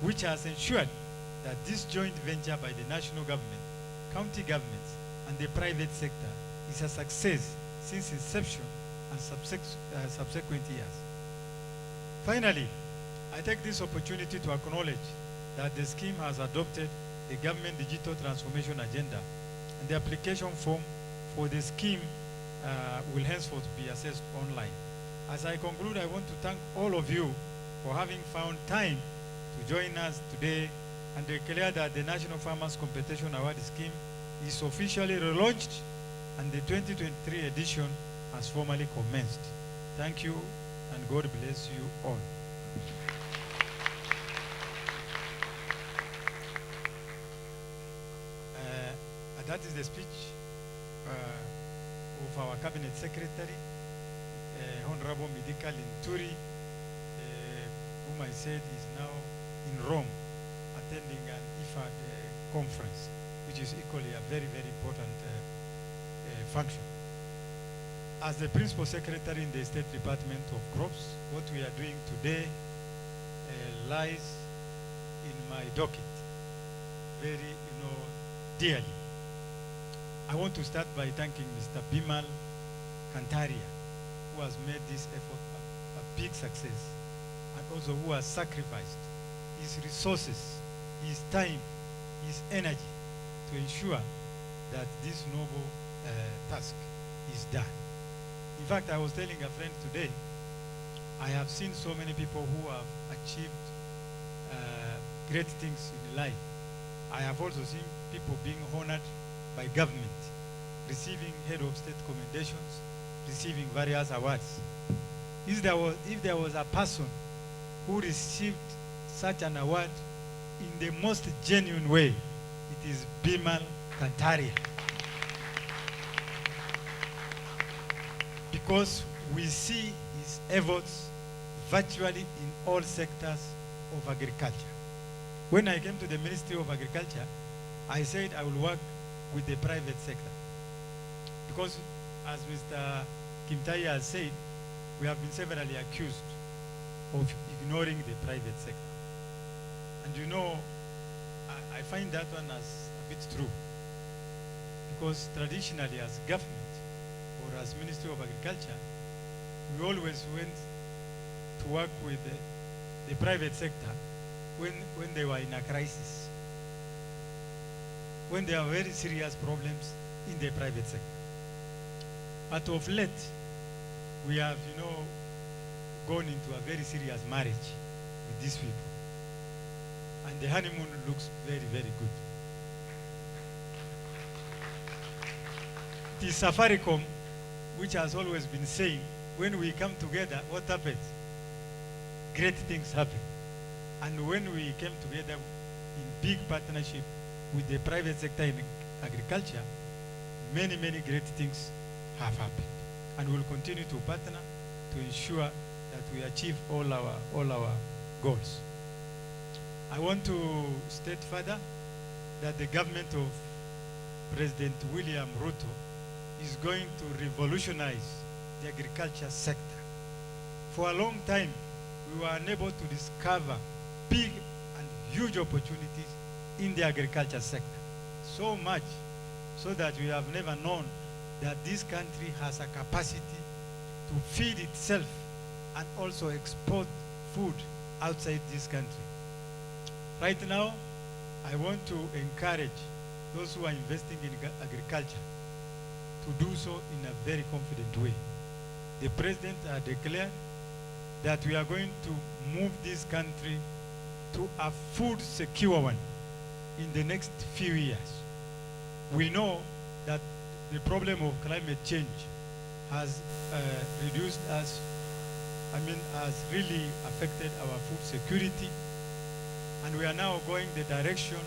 which has ensured that this joint venture by the national government, county governments, and the private sector is a success since inception and subsequent years. Finally, I take this opportunity to acknowledge that the scheme has adopted the government digital transformation agenda, and the application form for the scheme will henceforth be assessed online. As I conclude, I want to thank all of you for having found time to join us today and declare that the National Farmers Competition Award Scheme is officially relaunched and the 2023 edition has formally commenced. Thank you, and God bless you all. That is the speech of our Cabinet Secretary, Honorable Midika Linturi, whom I said is now in Rome attending an IFAD conference, which is equally a very, very important function. As the Principal Secretary in the State Department of Crops, what we are doing today lies in my docket very, dearly. I want to start by thanking Mr. Bimal Kantaria, who has made this effort a big success, and also who has sacrificed his resources, his time, his energy to ensure that this noble task is done. In fact, I was telling a friend today, I have seen so many people who have achieved great things in life. I have also seen people being honored by government, receiving head of state commendations, receiving various awards. If there was a person who received such an award in the most genuine way, it is Bimal Kantaria. Because we see his efforts virtually in all sectors of agriculture. When I came to the Ministry of Agriculture, I said I will work with the private sector. Because as Mr. Kimtai has said, we have been severally accused of ignoring the private sector. And I find that one as a bit true. Because traditionally as government or as Ministry of Agriculture, we always went to work with the private sector when they were in a crisis, when there are very serious problems in the private sector. But of late, we have, gone into a very serious marriage with these people. And the honeymoon looks very, very good. It is Safaricom, which has always been saying, when we come together, what happens? Great things happen. And when we came together in big partnership with the private sector in agriculture, many, many great things have happened. And we'll continue to partner to ensure that we achieve all our goals. I want to state further that the government of President William Ruto is going to revolutionize the agriculture sector. For a long time, we were unable to discover big and huge opportunities in the agriculture sector. So much so that we have never known that this country has a capacity to feed itself and also export food outside this country. Right now, I want to encourage those who are investing in agriculture to do so in a very confident way. The president has declared that we are going to move this country to a food secure one in the next few years. We know that the problem of climate change has reduced us, has really affected our food security. And we are now going the direction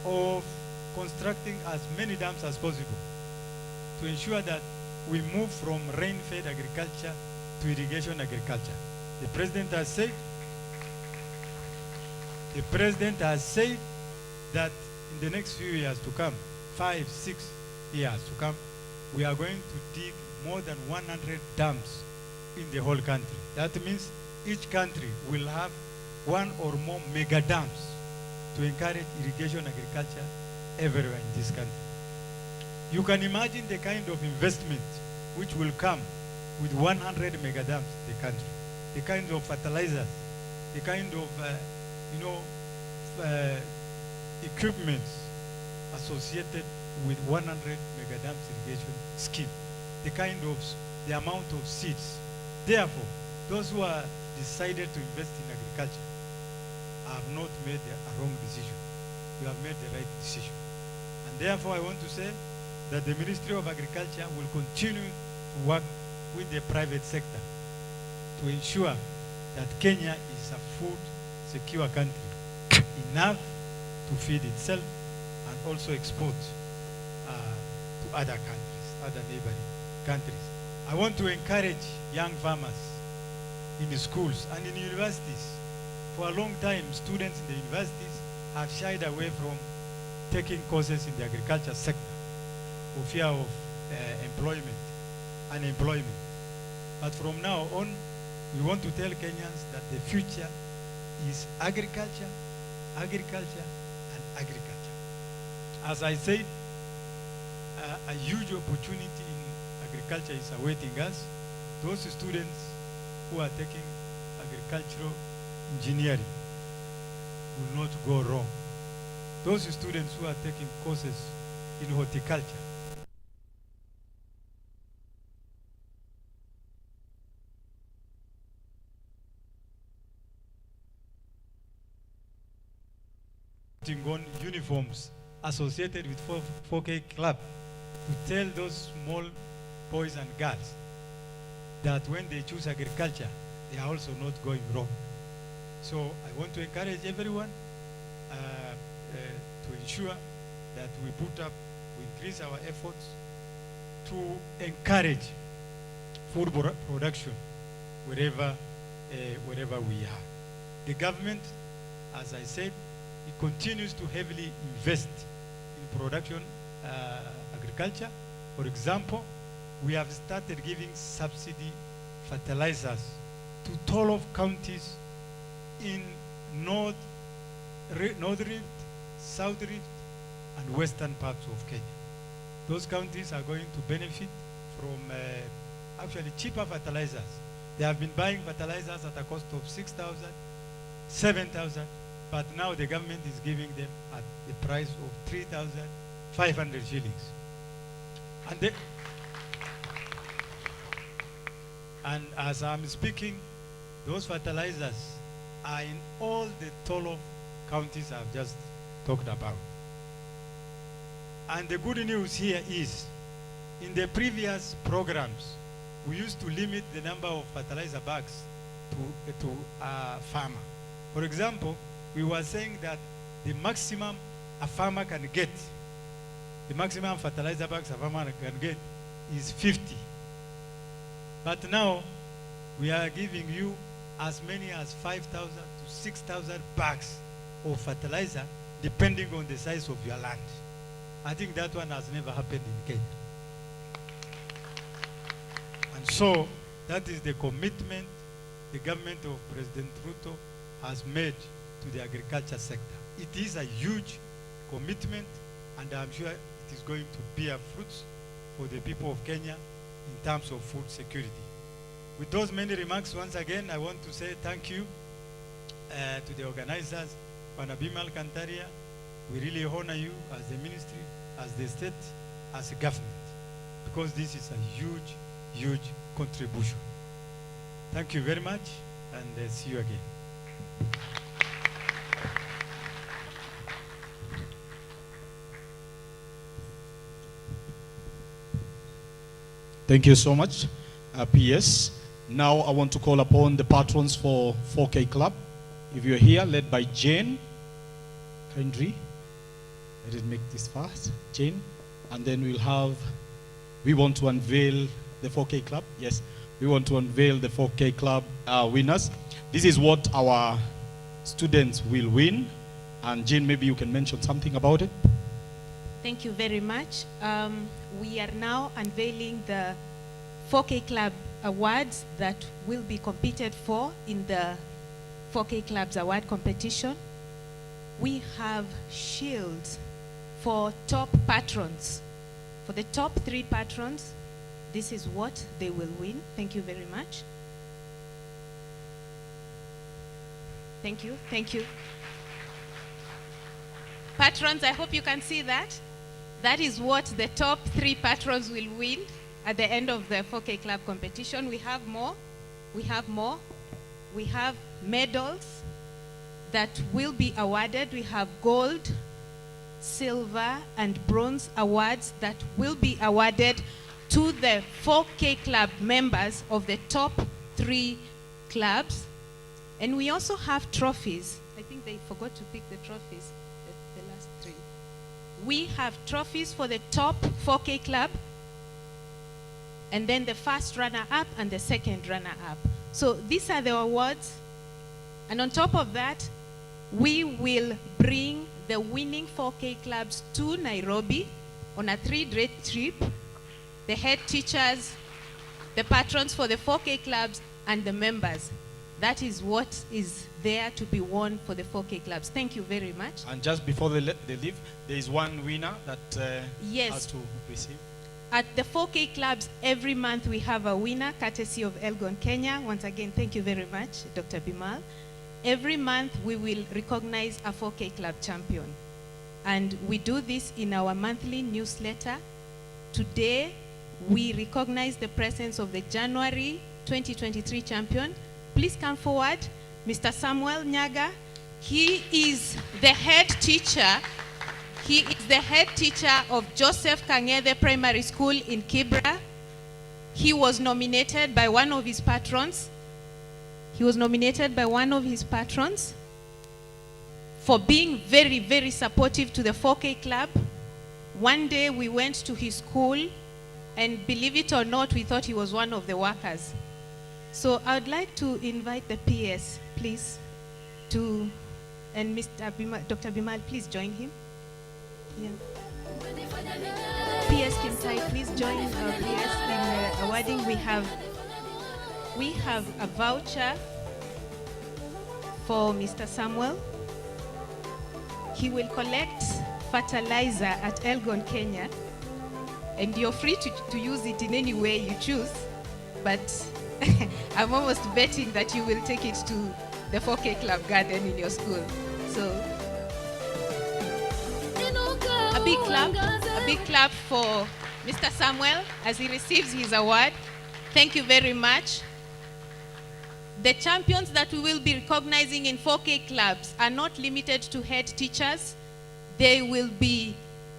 of constructing as many dams as possible to ensure that we move from rain-fed agriculture to irrigation agriculture. The president has said that in the next few years to come, 5, 6 years to come, we are going to dig more than 100 dams in the whole country. That means each country will have one or more mega dams to encourage irrigation agriculture everywhere in this country. You can imagine the kind of investment which will come with 100 mega dams in the country, the kind of fertilizers, the kind of equipment associated with 100 mega dams irrigation scheme, the amount of seeds. Therefore, those who are decided to invest in agriculture have not made a wrong decision. You have made the right decision. And therefore, I want to say that the Ministry of Agriculture will continue to work with the private sector to ensure that Kenya is a food secure country, enough to feed itself and also export to other countries, other neighboring countries. I want to encourage young farmers in the schools and in universities. For a long time, students in the universities have shied away from taking courses in the agriculture sector for fear of unemployment. But from now on, we want to tell Kenyans that the future is agriculture, agriculture, and agriculture. As I said, a huge opportunity in agriculture is awaiting us. Those students who are taking agricultural engineering will not go wrong. Those students who are taking courses in horticulture putting on uniforms associated with 4K Club to tell those small boys and girls that when they choose agriculture, they are also not going wrong. So I want to encourage everyone to ensure that we increase our efforts to encourage food production wherever we are. The government, as I said, it continues to heavily invest in production agriculture. For example, we have started giving subsidy fertilizers to 12 counties in North Rift, South Rift, and western parts of Kenya. Those counties are going to benefit from actually cheaper fertilizers. They have been buying fertilizers at a cost of 6,000, 7,000, but now the government is giving them at the price of 3,500 shillings. And as I'm speaking, those fertilizers are in all the 12 counties I've just talked about. And the good news here is, in the previous programs, we used to limit the number of fertilizer bags to a farmer. For example, we were saying that the maximum a farmer can get, the maximum fertilizer bags a farmer can get is 50. But now, we are giving you as many as 5,000 to 6,000 bags of fertilizer, depending on the size of your land. I think that one has never happened in Kenya. And so, that is the commitment the government of President Ruto has made to the agriculture sector. It is a huge commitment, and I'm sure it is going to bear fruits for the people of Kenya in terms of food security. With those many remarks, once again, I want to say thank you to the organizers, Panabimal Kantaria. We really honor you as the ministry, as the state, as a government, because this is a huge, huge contribution. Thank you very much, and see you again. Thank you so much, PS. Now I want to call upon the patrons for 4K Club. If you're here, led by Jane, kindly. Let us make this fast. Jane. And then we want to unveil the 4K Club. Yes, we want to unveil the 4K Club winners. This is what our students will win. And Jane, maybe you can mention something about it. Thank you very much. We are now unveiling the 4K Club awards that will be competed for in the 4K Clubs award competition. We have shields for top patrons. For the top 3 patrons, this is what they will win. Thank you very much. Thank you, thank you. Patrons, I hope you can see that. That is what the top 3 patrons will win at the end of the 4K Club competition. We have more. We have more. We have medals that will be awarded. We have gold, silver, and bronze awards that will be awarded to the 4K Club members of the top 3 clubs. And we also have trophies. I think they forgot to pick the trophies, the last 3. We have trophies for the top 4K Club, and then the first runner-up and the second runner-up. So these are the awards. And on top of that, we will bring the winning 4K clubs to Nairobi on a 3-day trip. The head teachers, the patrons for the 4K clubs, and the members. That is what is there to be won for the 4K clubs. Thank you very much. And just before they leave, there is one winner that Yes. has to receive. At the 4K clubs, every month we have a winner, courtesy of Elgon Kenya. Once again, thank you very much, Dr. Bimal. Every month we will recognize a 4K club champion. And we do this in our monthly newsletter. Today, we recognize the presence of the January 2023 champion. Please come forward, Mr. Samuel Nyaga. He is the head teacher. He is the head teacher of Joseph Kang'ethe Primary School in Kibra. He was nominated by one of his patrons. For being very, very supportive to the 4K club. One day we went to his school, and believe it or not, we thought he was one of the workers. So I would like to invite the PS, please, and Dr. Bimal, please join him. Yeah. PS Kimtai, please join our PS in awarding. We have a voucher for Mr. Samuel. He will collect fertilizer at Elgon Kenya, and you're free to use it in any way you choose, but I'm almost betting that you will take it to the 4K Club garden in your school. So a big clap for Mr. Samuel as he receives his award. Thank you very much. The champions that we will be recognizing in 4K clubs are not limited to head teachers. They will be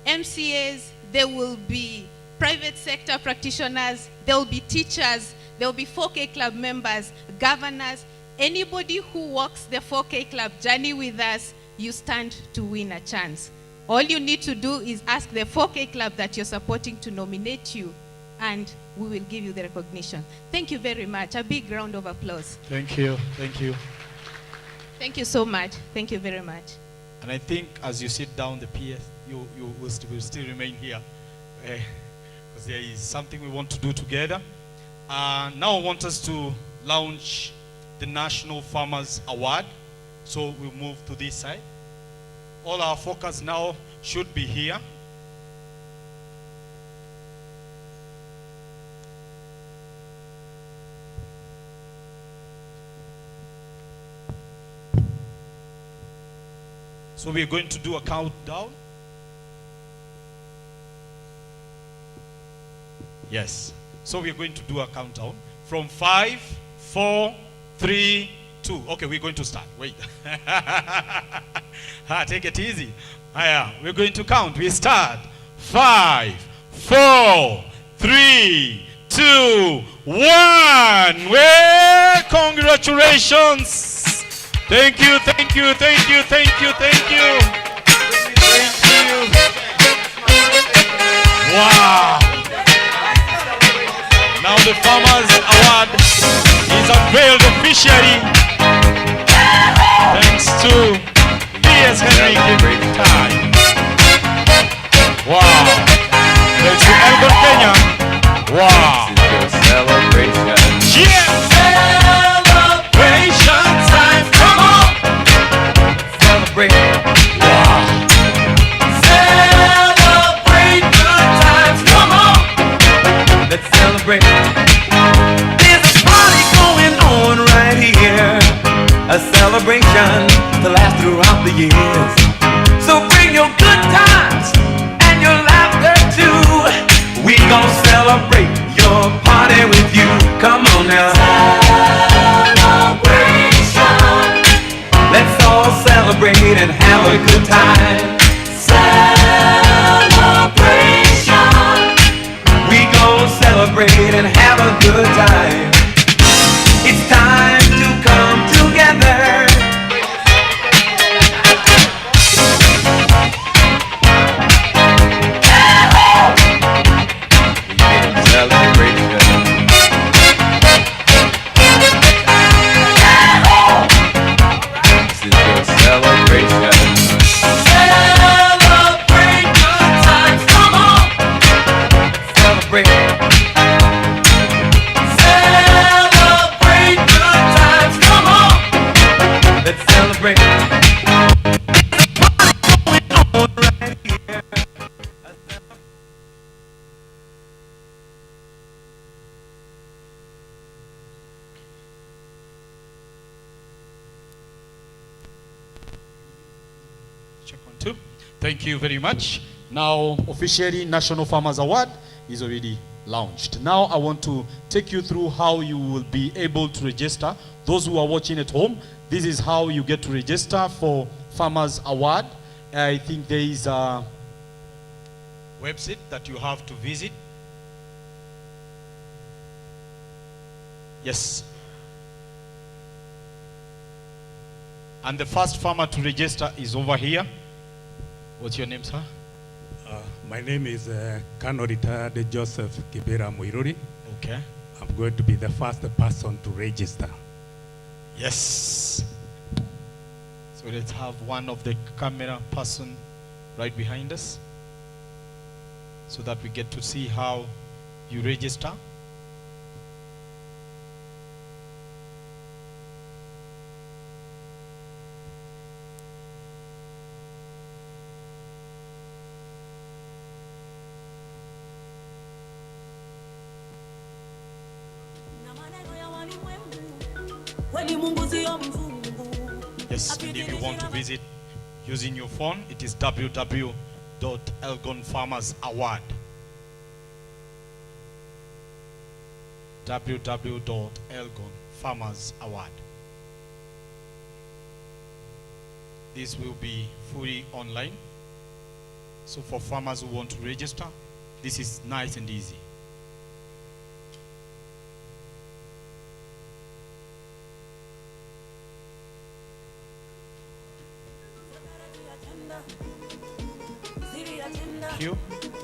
MCAs, there will be private sector practitioners, there will be teachers, there will be 4K club members, governors. Anybody who walks the 4K club journey with us, you stand to win a chance. All you need to do is ask the 4K club that you're supporting to nominate you, and we will give you the recognition. Thank you very much. A big round of applause. Thank you. Thank you. Thank you so much. Thank you very much. And I think as you sit down, the PS, you will still remain here. Because there is something we want to do together. Now I want us to launch the National Farmers Award. So we'll move to this side. All our focus now should be here. So we're going to do a countdown. Yes. So we're going to do a countdown from 5, 4, 3, 2. Okay, we're going to start. Wait. Take it easy. We're going to count. We start. 5, 4, 3, 2, 1. Well, congratulations. Thank you, thank you, thank you, thank you, thank you. Thank you. you. Wow. Now the Farmers Award is unveiled officially. Thanks to P.S. Henry Time. Wow. Thanks to Elgon Kenya. Wow. Celebration. Yeah. Celebration time. Come on. Celebrate. Wow. Celebrate good times. Come on. Let's celebrate. There's a party going on right here. A celebration to last throughout the years. So bring your good times and your laughter too. We gon' celebrate your party with you. Come on now. Celebration. Let's all celebrate and have a good time. Celebration. We gon' celebrate and have a good time. It's time to come together. Check 1, 2. Thank you very much. Now, officially, National Farmers Award is already launched. Now, I want to take you through how you will be able to register. Those who are watching at home, this is how you get to register for Farmers Award. I think there is a website that you have to visit. Yes. And the first farmer to register is over here. What's your name, sir? My name is Colonel Retired Joseph Kibera Muiruri. Okay. I'm going to be the first person to register. Yes. So let's have one of the camera person right behind us so that we get to see how you register. Yes, and if you want to visit using your phone, it is www.elgonfarmersaward. www.elgonfarmersaward. This will be fully online. So for farmers who want to register, this is nice and easy. Thank you.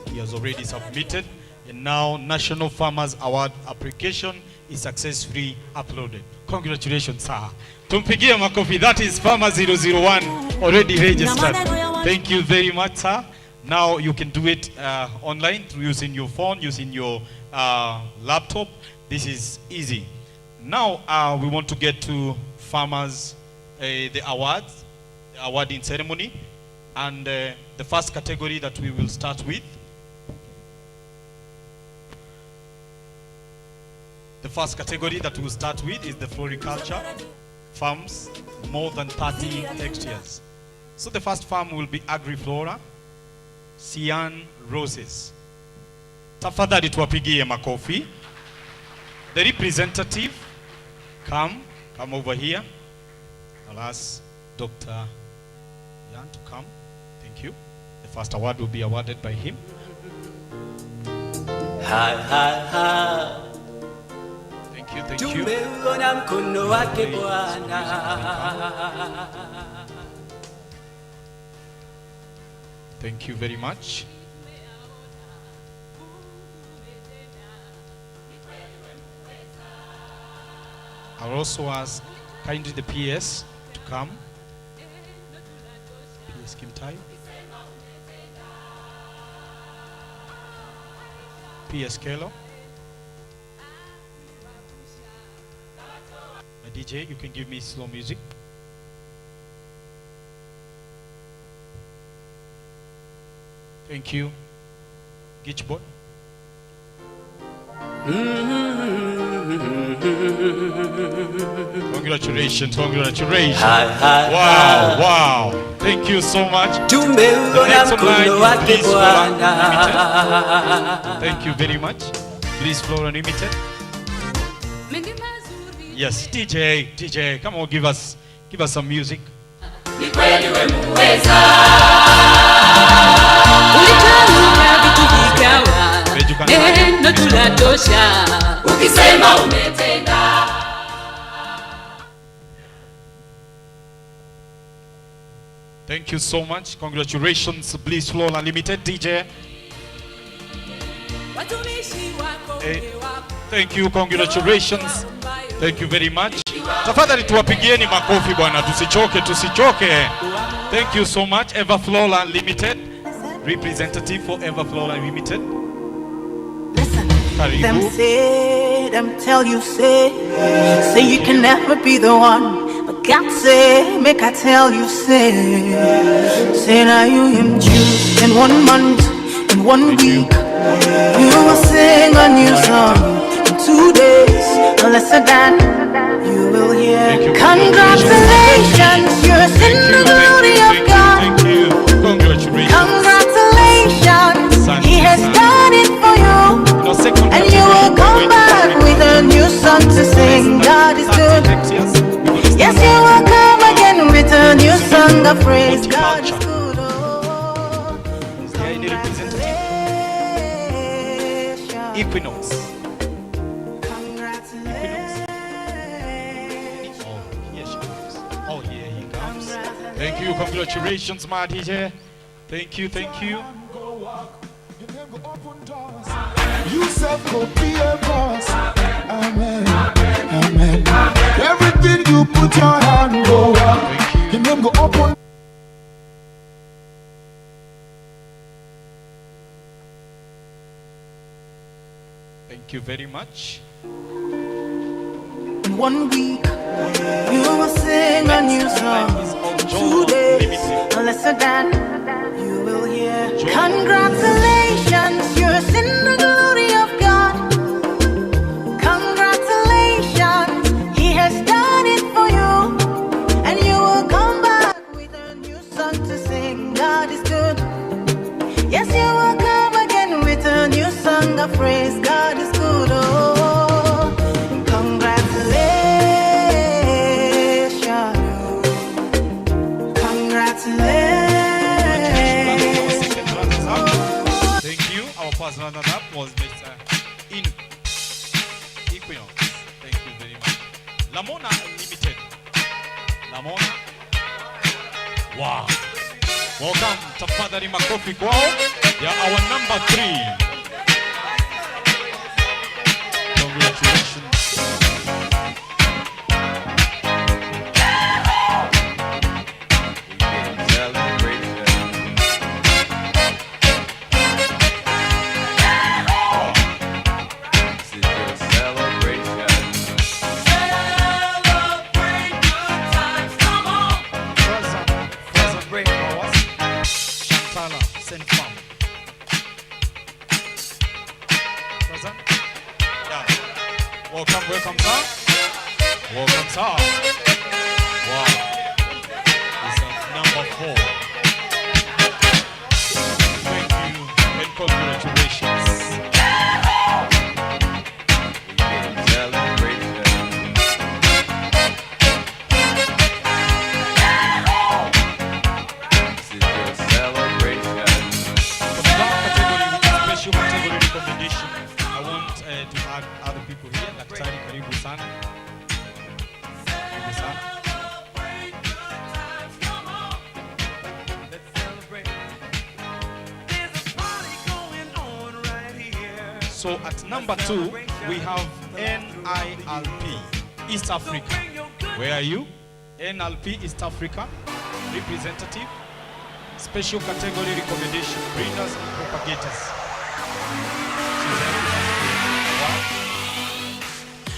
He has already submitted, and now National Farmers Award application is successfully uploaded. Congratulations, sir. Tumpigie makofi. That is Farmer 001 already registered. Thank you very much, sir. Now you can do it online through using your phone, using your laptop. This is easy. Now we want to get to farmers, the awards, the awarding ceremony. And the first category that we will start with, is the floriculture farms, more than 30 hectares. So the first farm will be Agriflora, Cyan Roses. Tafadhali tuwapigie makofi. The representative, come over here. I'll ask Dr. Yan to come. Thank you. The first award will be awarded by him. Thank you, thank you. Tumeuona mkono wake Bwana. Thank you very much. I'll also ask kindly the PS to come. PS Kimtai. PS Kelo. DJ, you can give me slow music. Thank you. Gitchbot. Congratulations, congratulations. Wow, wow. Thank you so much. The next online is Bliss Flora Limited. Thank you very much. Bliss Flora Limited. Yes, DJ, come on, give us some music. Thank you so much. Congratulations, Bliss Flora Limited, DJ. Thank you, congratulations. Thank you very much. Tafadhali tuwapigieni makofi bwana, tusichoke. Thank you so much, Everflora Limited. Representative for Everflora Limited. Them say, them tell you say you can never be the one. But God say, make I tell you say now you him choose in 1 month, in 1 week. You will sing a new song in 2 days, lesser than you will hear. Congratulations, you're in the glory of God. Thank you. Congratulations. Congratulations, He has done it for you. And you will come back with a new song to sing. God is good. Yes, you will come again with a new song of praise. God is good. Is there any representative? Equinox. Oh, here he comes. Thank you. Congratulations, my DJ. Thank you. You said go be a boss. Amen. Amen. Everything you put your hand go up. You name go open. Thank you very much. In 1 week, you will sing a new song. 2 days, lesser than you will hear. Congratulations, you're in the glory of God. Congratulations, He has done it for you. And you will come back with a new song to sing. God is good. Yes, you will come again with a new song of praise. God is good. Oh, congratulations. Congratulations. Thank you. Our first runner-up was Mr. Equinox. Thank you very much. Lamona Limited. Lamona. Wow. Welcome. Tafadhali makofi kwao. They are our number 3. Congratulations. Welcome, sir. Welcome, sir. Wow. It's number 4. Thank you and congratulations. Special category recommendation. I want to add other people here. Daktari, karibu sana. Karibu sana. So at number 2, we have NILP, East Africa. Where are you? NLP East Africa, representative, special category recommendation, breeders and propagators.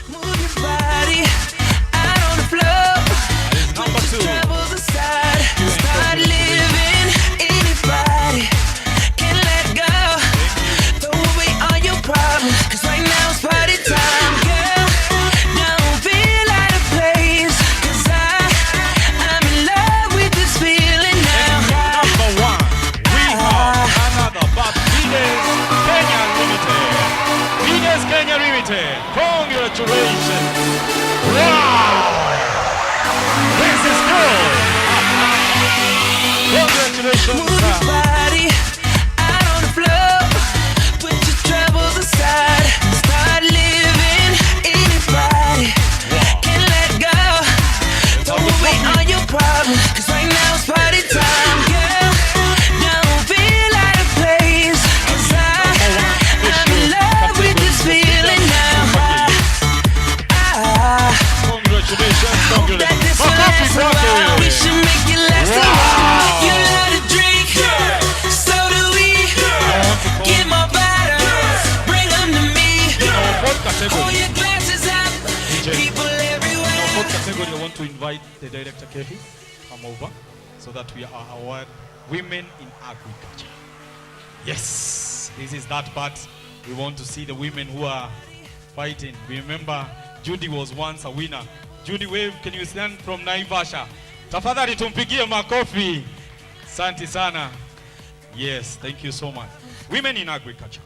Move your body out on the floor. Number 2. Troubles aside, start living. Anybody can let go. Throw away all your problems, 'cause right now it's party time, girl. Don't feel out of place, 'cause I'm in love with this feeling now. Number 1, we have another but Venus Kenya Limited. Venus Kenya Limited. Congratulations. Wow. This is good. Congratulations. Move your body out on the floor. Put your troubles aside. Start living. Anybody can let go. Throw away all your problems, 'cause right now it's party time, girl. Don't feel out of place, 'cause I'm in love with this feeling now. Congratulations. That this will last a while. We should make it last a while. You love to drink, so do we. Get more bottles, bring them to me. Pull your glasses up, people everywhere. What category I want to invite the director Kevi come over so that we are award women in agriculture. Yes, this is that part. We want to see the women who are fighting. Remember, Judy was once a winner. Judy, wave, can you stand from Naivasha? Tafadhali tumpigie makofi. Asante sana. Yes, thank you so much. Women in agriculture.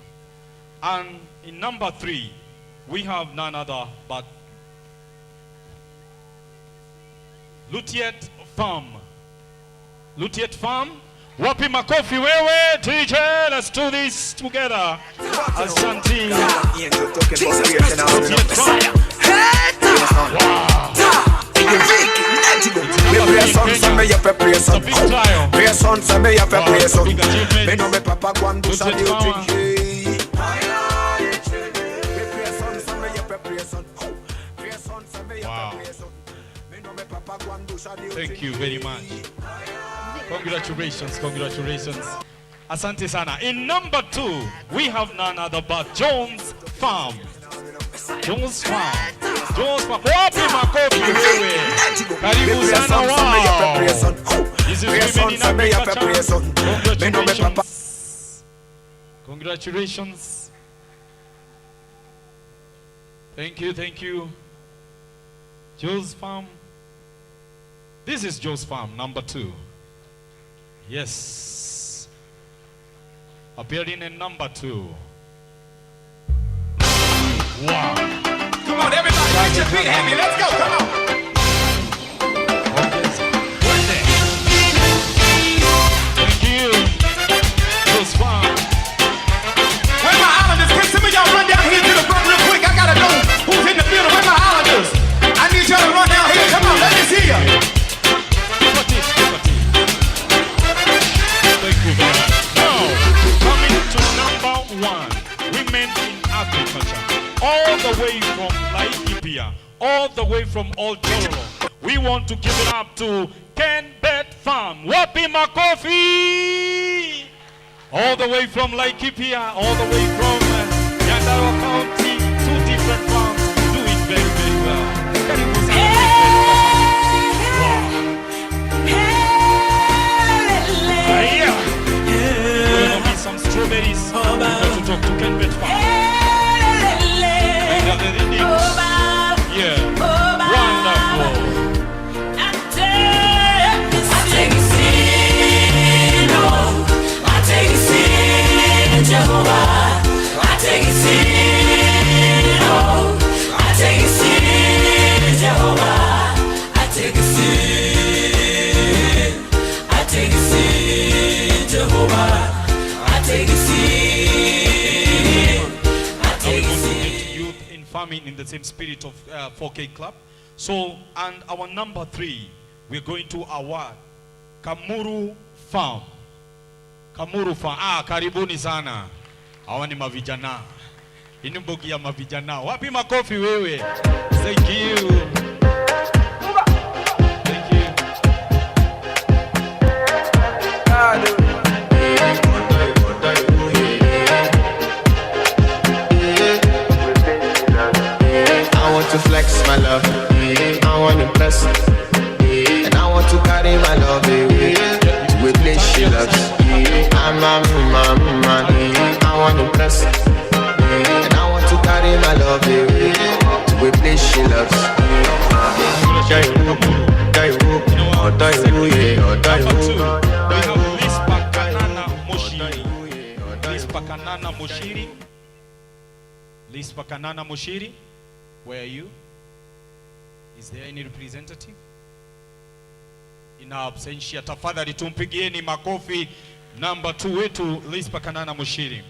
And in number 3, we have none other but Lutiet Farm. Lutiet Farm. Wapi makofi wewe, DJ, let's do this together. Asante. Lutiet Farm. Wow. Me pray son, say me ya pray son. Pray son, say me ya pray son. Me know me papa go and do some new thing. Me pray son, say me ya pray son. Pray son, say me ya pray son. Me know me papa go and do some new thing. Thank you very much. Congratulations, congratulations. Asante sana. In number 2, we have none other but Jones Farm. Jones Farm. Jones Farm. Wapi makofi wewe. Karibu sana wao. This is women in agriculture. Congratulations. Congratulations. Thank you, thank you. Jones Farm. This is Jones Farm, number 2. Yes. Appearing in number 2. Wow. Come on, everybody, get your feet heavy. Let's go. Come on. Thank you. Jones Farm. Where my islanders? Can some of y'all run down here to the front real quick? I gotta know who's in the field. Where my islanders? I need y'all to run down here. Come on, let me see ya. Thank you very much. Now, coming to number 1, women in agriculture. All the way from Laikipia, all the way from Old Jororo. We want to give it up to Ken Bet Farm. Wapi makofi! All the way from Laikipia, all the way from Nyandarua County, 2 different farms, doing very, very well. Karibu sana. Going to be some strawberries. We're going to talk to Ken Bet Farm. Yeah. Wonderful. In the same spirit of 4K Club. So, and our number 3, we're going to award Kamuru Farm. Kamuru Farm. Karibuni sana. Hawa ni mavijana. Ini mbogi ya mavijana. Wapi makofi wewe? Thank you. Thank you. I want to flex my love, I want to impress, and I want to carry my love to a place she loves. I'm a man, I want to impress, and I want to carry my love to a place she loves. Lispa Kanana Moshiri, where are you? Is there any representative? In our absentia, tafadhali tumpigieni makofi. Number 2 wetu Lispa Kanana Moshiri.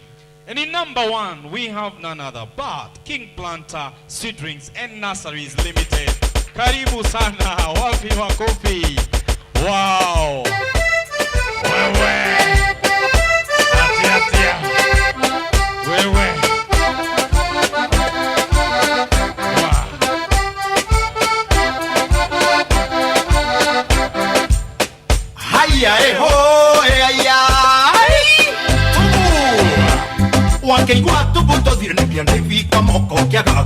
And in number 1, we have none other but King Planter Seedlings and Nurseries Limited. Karibu sana, wapi makofi. Wow. Wewe. Atia. Wewe. Wakeigua tubuto thirĩkia nĩvika moko kĩaga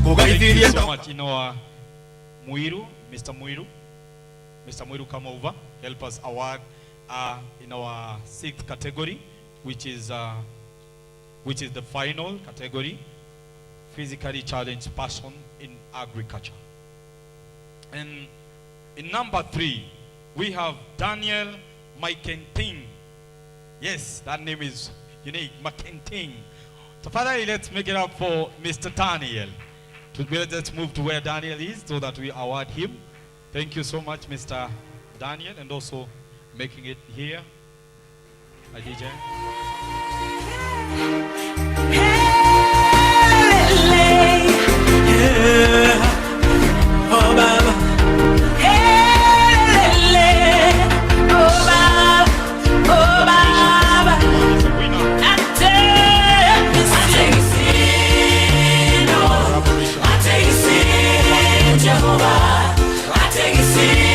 kugaithirie so much. Muiru, Mr. Muiru, come over, help us award in our 6th category, which is the final category, physically challenged person in agriculture. And in number 3, we have Daniel Maikenting. Yes, that name is unique, Maikenting. So finally, let's make it up for Mr. Daniel. Let's move to where Daniel is so that we award him. Thank you so much, Mr. Daniel, and also making it here. Hi, DJ. Oh, Baba. Oh, Baba. Oh, Baba. I take a seat, Jehovah. I take a seat,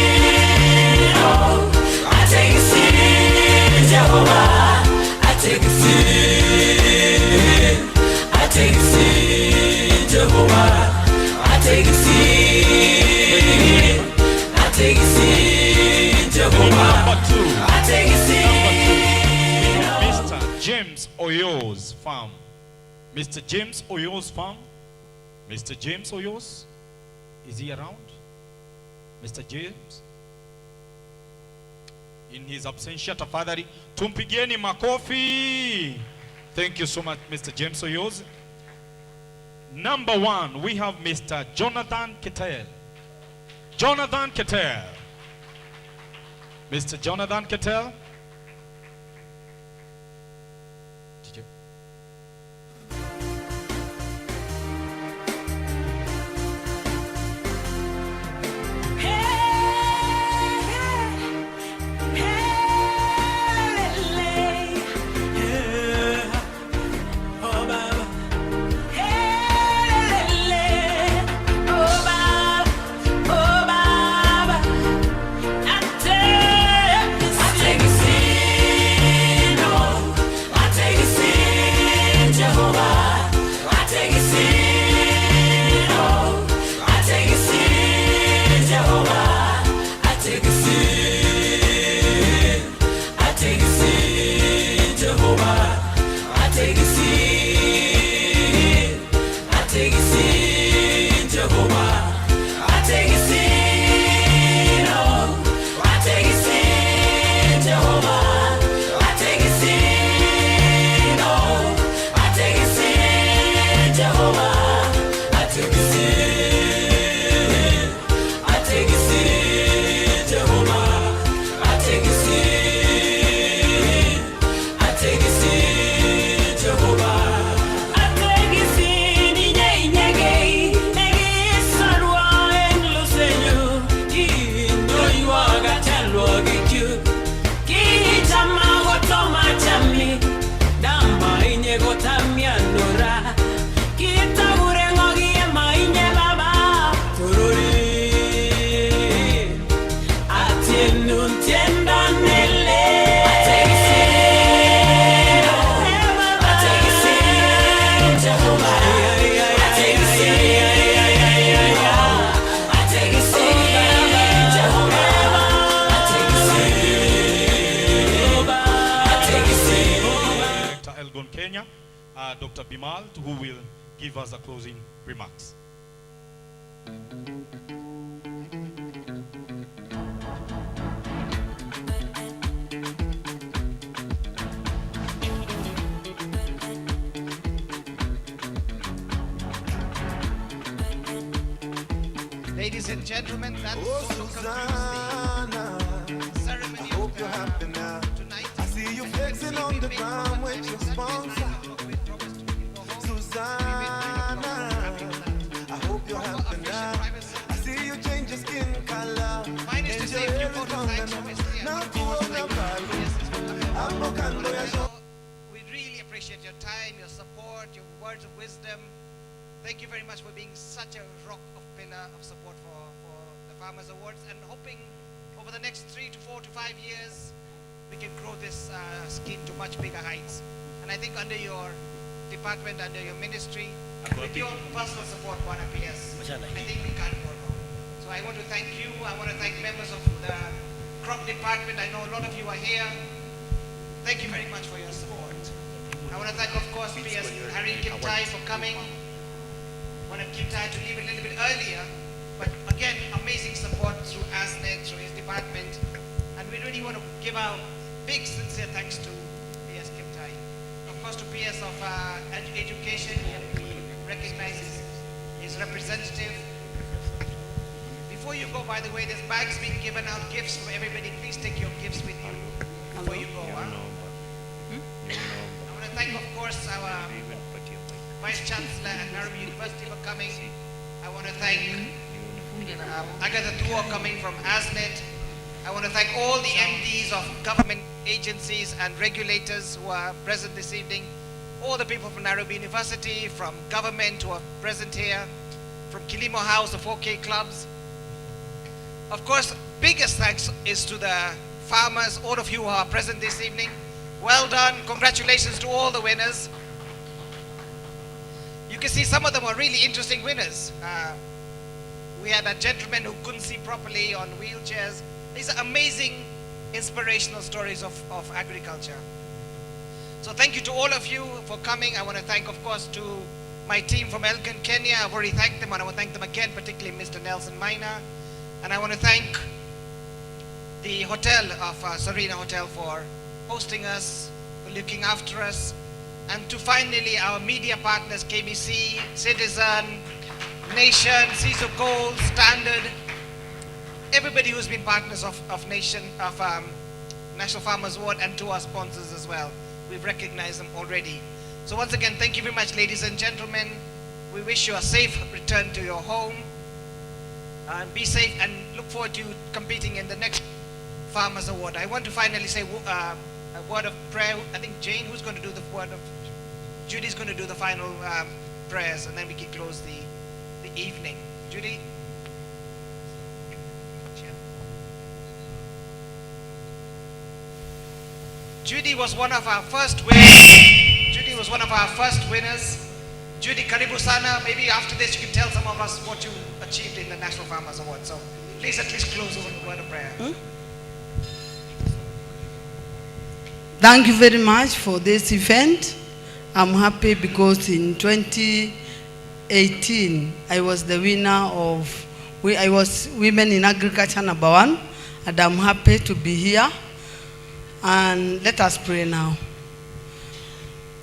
I take a seat, Jehovah. I take a seat, I take a seat, Jehovah. I take a seat, I take a seat, Jehovah. I take a seat. Mr. James Oyo's farm. Mr. James Oyo's farm. Mr. James Oyos, is he around? Mr. James? In his absentia, tafadhali tumpigieni makofi. Thank you so much, Mr. James Oyos. Number 1, we have Mr. Jonathan Ketel. Jonathan Ketel. Mr. Jonathan Ketel. I take a Dr. Bimal, who will give us the closing remarks. Ladies and gentlemen, that sort of concludes the ceremony of tonight. I see you flexing on the ground with your sponsor, Susanna. I hope you're happy now. I see you change your skin color. Mine is to say a few photos. We really appreciate your time, your support, your words of wisdom. Thank you very much for being such a rock of pillar of support for the Farmers Awards, and hoping over the next 3 to 4 to 5 years we can grow this scheme to much bigger heights. And I think under your department, under your ministry, with your personal support, Bwana PS, I think we can't go wrong. So I want to thank you. I want to thank members of the crop department. I know a lot of you are here. Thank you very much for your support. I want to thank, of course, PS Harry Kimtai for coming. I want Kimtai to leave a little bit earlier, but again, amazing support through ASNET, through his department, and we really want to give our big sincere thanks to PS Kimtai. Of course, to PS of Education, he recognizes his representative. Before you go, by the way, there's bags being given out, gifts for everybody. Please take your gifts with you before you go. I want to thank, of course, our Vice Chancellor at Nairobi University for coming. I want to thank Agatha Tuo coming from ASNET. I want to thank all the MDs of government agencies and regulators who are present this evening. All the people from Nairobi University, from government who are present here, from Kilimo House, the 4K clubs. Of course, biggest thanks is to the farmers, all of you who are present this evening. Well done. Congratulations to all the winners. You can see some of them are really interesting winners. We had a gentleman who couldn't see properly on wheelchairs. These are amazing, inspirational stories of agriculture. So thank you to all of you for coming. I want to thank, of course, to my team from Elgon Kenya. I've already thanked them, and I want to thank them again, particularly Mr. Nelson Minor. And I want to thank the hotel of Serena Hotel for hosting us, for looking after us. And to finally our media partners, KBC, Citizen, Nation, CISO Gold, Standard, everybody who's been partners of National Farmers Award, and to our sponsors as well. We've recognized them already. So once again, thank you very much, ladies and gentlemen. We wish you a safe return to your home. And be safe, and look forward to competing in the next Farmers Award. I want to finally say a word of prayer. I think Jane, who's going to do the word of, Judy's going to do the final prayers, and then we can close the evening. Judy? Judy was one of our first winners. Judy was one of our first winners. Judy, karibu sana. Maybe after this you can tell some of us what you achieved in the National Farmers Award. So please at least close with a word of prayer. Thank you very much for this event. I'm happy because in 2018 I was the winner of, I was Women in Agriculture #1, and I'm happy to be here. And let us pray now.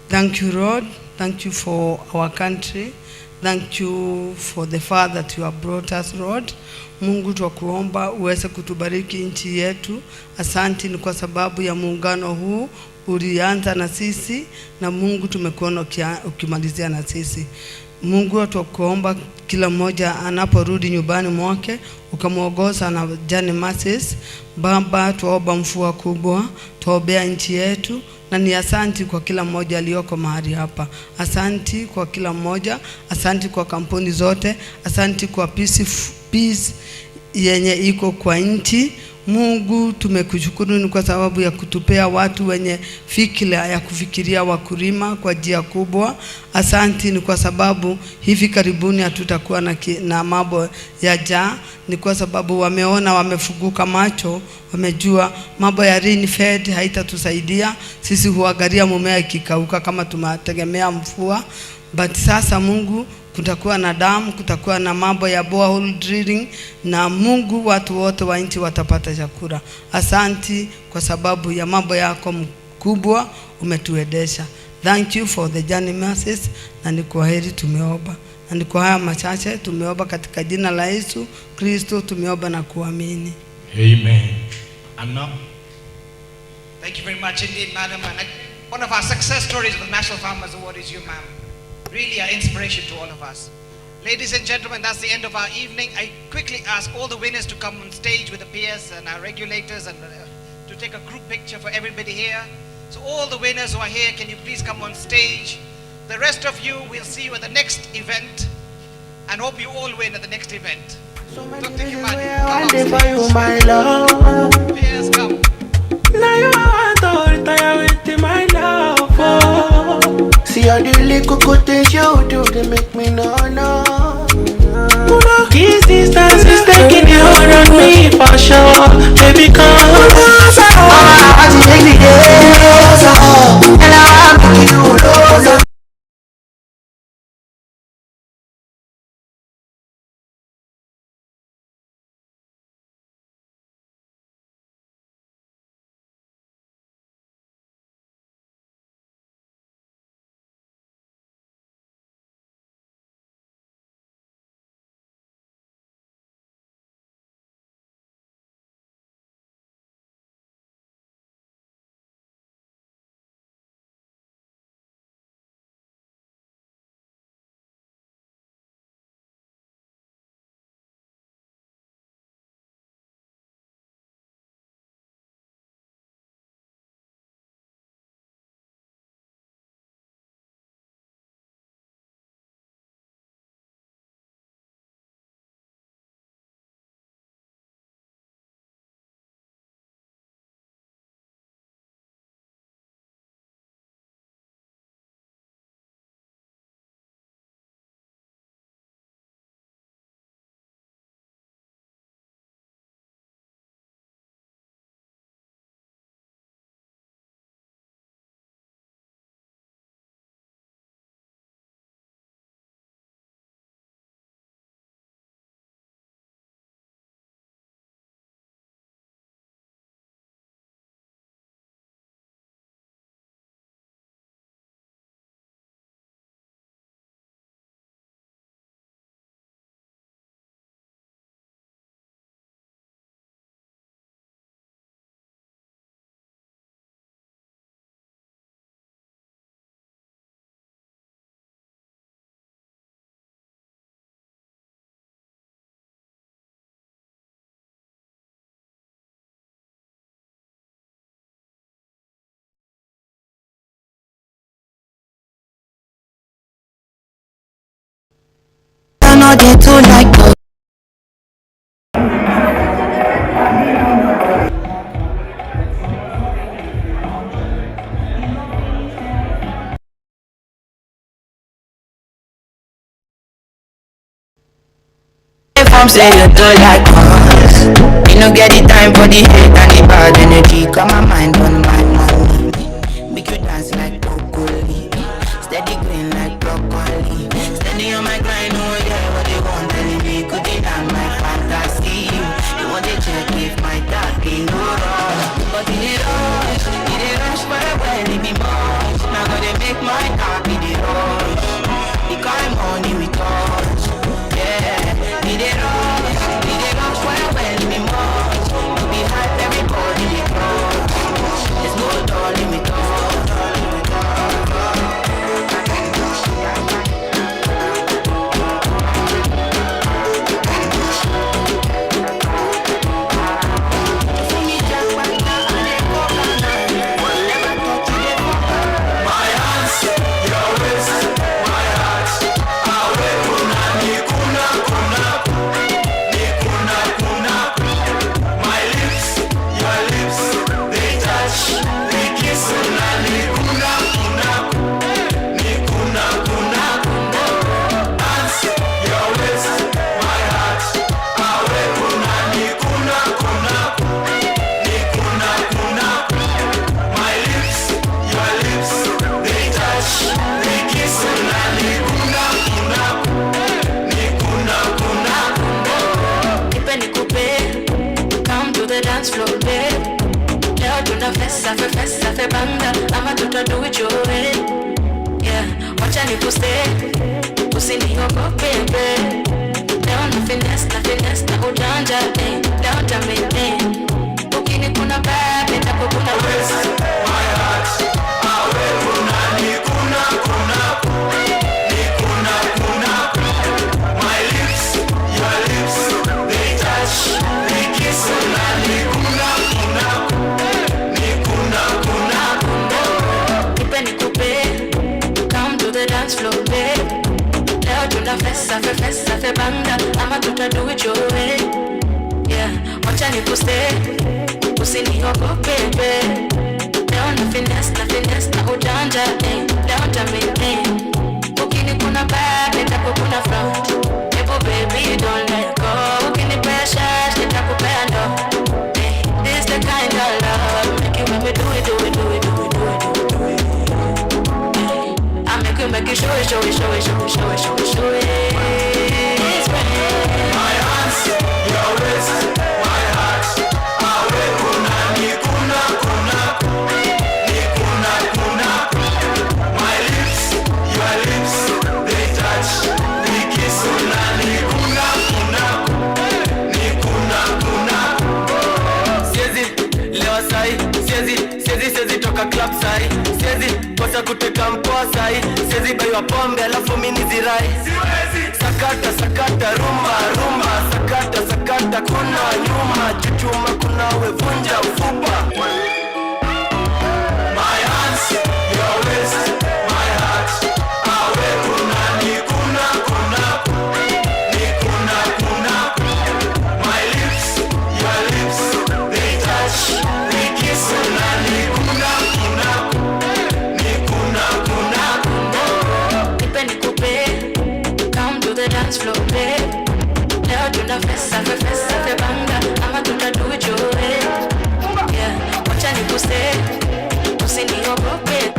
Thank you, Lord. Thank you for our country. Thank you for the far that you have brought us, Lord. Mungu twakuomba uweze kutubariki nchi yetu. Asante ni kwa sababu ya muungano huu ulianza na sisi, na Mungu tumekuona ukimalizia na sisi. Mungu twakuomba kila mmoja anaporudi nyumbani mwake ukamuongoza na Jane Masses. Baba, tuomba mvua kubwa, tuombea nchi yetu, na ni asanti kwa kila mmoja aliyoko mahali hapa. Asanti kwa kila mmoja, asanti kwa kampuni zote, asanti kwa Peace yenye iko kwa nchi. Mungu, tumekushukuru ni kwa sababu ya kutupea watu wenye fikira ya kufikiria wakulima kwa njia kubwa. Asanti ni kwa sababu hivi karibuni hatutakuwa na mambo ya njaa. Ni kwa sababu wameona, wamefunguka macho, wamejua mambo ya rain fed haitatusaidia. Sisi huangalia mumea ikikauka kama tunategemea mvua. But sasa Mungu, kutakuwa na damu, kutakuwa na mambo ya borehole drilling, na Mungu, watu wote wa nchi watapata chakula. Asanti kwa sababu ya mambo yako mkubwa umetuendesha. Thank you for the journey mercies, na ni kwa heri tumeomba. Na ni kwa haya machache tumeomba katika jina la Yesu Kristo tumeomba na kuamini. Amen. And now, Thank you very much indeed, madam. And one of our success stories of the National Farmers Award is you, ma'am. Really an inspiration to all of us. Ladies and gentlemen, that's the end of our evening. I quickly ask all the winners to come on stage with the peers and our regulators and to take a group picture for everybody here. So all the winners who are here, can you please come on stage? The rest of you, we'll see you at the next event and hope you all win at the next event. Dr. Kimani, come on stage. Peers, come. Now you want to retire with my love. Oh. See all the little good things you do, they make me no. This distance is taking you on me for sure. Baby, come. Take me there, and I'll make you love. From say you do like us, you no get the time for the hate and the bad energy. Got my mind on my money. Make you dance like broccoli, steady green like broccoli. Steady on my grind, oh yeah, what they want telling me. Could it down my fantasy? You want to check if my dad be no rush, but in the rush well, it be much. Now gonna make my dad be the rush. The kind money we touch, yeah. Need it rush well, it be much. To be hype, everybody they crush. fessa fe banga ama tutadu it your way. Yeah, wacha nikuste usiniogope babe. Leo na finesse na ujanja leo tamete. Ukini kuna bad nitakukuna west. My heart awe kuna kuna my lips your lips they touch they kiss na kuna nikupe come to the dance floor babe. Leo tuna fessa fe banga ama tutadu it your way. Yeah, wacha nikuste usiniogope babe. Leo na finesse na ujanja leo tamete. Ukini kuna bad nitakukuna front. Ebo baby don't let go. Ukini pressure nitakupea ndo. This the kind of love make you make me do it. I make you show it. My hands, your wrist, my heart. Awe kuna my lips, your lips, they touch, they kiss Siezi toka club sai. Siezi kosa kuteka mpoa sai. Siezi baiwa pombe alafu mimi zirai. Sakata rumba. Sakata kuna nyuma. Chuchuma kuna wevunja ufupa. My hands, your waist, my heart. Awe kuna. My lips, your lips, they touch, they kiss Nipe nikupe, come to the dance floor babe. Leo tuna fessa fe banga ama tutadu it your way. Yeah, wacha nikuste usiniogope.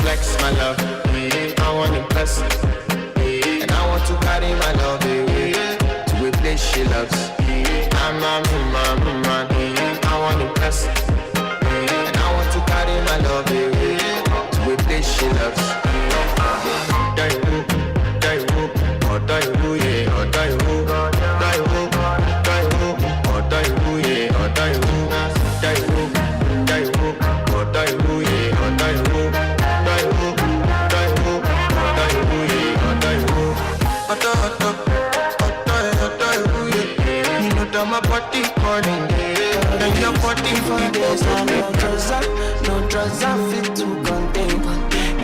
Flex my love, I want to impress, and I want to carry my love to a place she loves. I'm a man, I want to impress, and I want to carry my love to a place she loves. No trouser fit to contain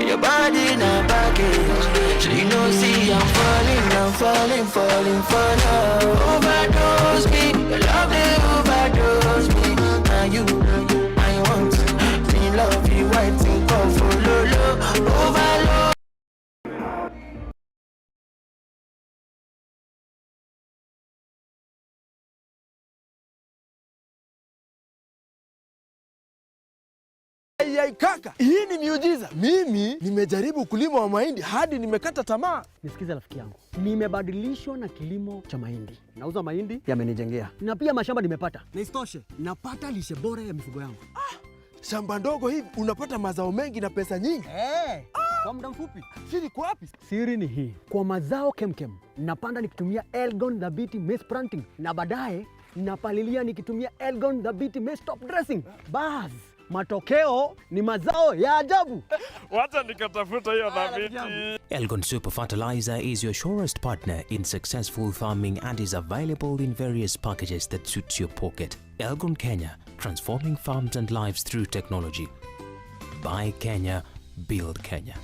your body na baggage. So you know see I'm falling for love. Overdose me, your love they overdose me. Now you I want me love you white and come for low overload. Yai kaka, hii ni miujiza. Mimi nimejaribu kulima wa mahindi hadi nimekata tamaa. Nisikize rafiki yangu. Nimebadilishwa na kilimo cha mahindi. Nauza mahindi yamenijengea. Na pia mashamba nimepata. Na isitoshe, napata lishe bora ya mifugo yangu. Shamba ndogo hivi unapata mazao mengi na pesa nyingi. Kwa muda mfupi. Siri kwa wapi? Siri ni hii. Kwa mazao kemkem, napanda nikitumia Elgon Maize Planting na baadaye napalilia nikitumia Elgon Maize Top Dressing. Bas, matokeo ni mazao ya ajabu. Wacha nikatafuta hiyo dhabiti. Elgon Super Fertilizer is your surest partner in successful farming and is available in various packages that suits your pocket. Elgon Kenya, transforming farms and lives through technology. Buy Kenya, build Kenya.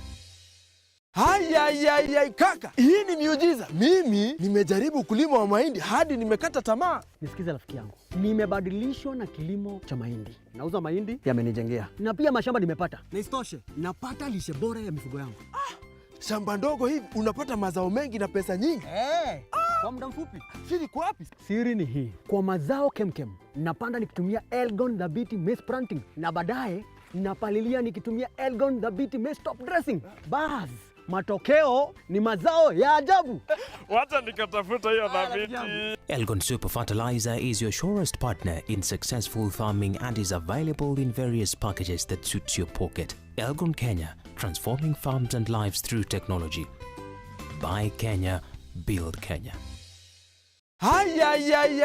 Hayayayay kaka, hii ni miujiza. Mimi nimejaribu kulima wa mahindi hadi nimekata tamaa. Nisikize rafiki yangu. Nimebadilishwa na kilimo cha mahindi. Nauza mahindi yamenijengea. Na pia mashamba nimepata. Na isitoshe, napata lishe bora ya mifugo yangu. Shamba ndogo hivi unapata mazao mengi na pesa nyingi. kwa muda mfupi. Siri kwa wapi? Siri ni hii. Kwa mazao kemkem, napanda nikitumia Elgon Dhabiti Maize Planting na baadaye napalilia nikitumia Elgon Dhabiti Maize Top Dressing. Bas, matokeo ni mazao ya ajabu. Wacha nikatafuta hiyo dhabiti. Elgon Super Fertilizer is your surest partner in successful farming and is available in various packages that suits your pocket. Elgon Kenya, transforming farms and lives through technology. Buy Kenya, build Kenya. Haya.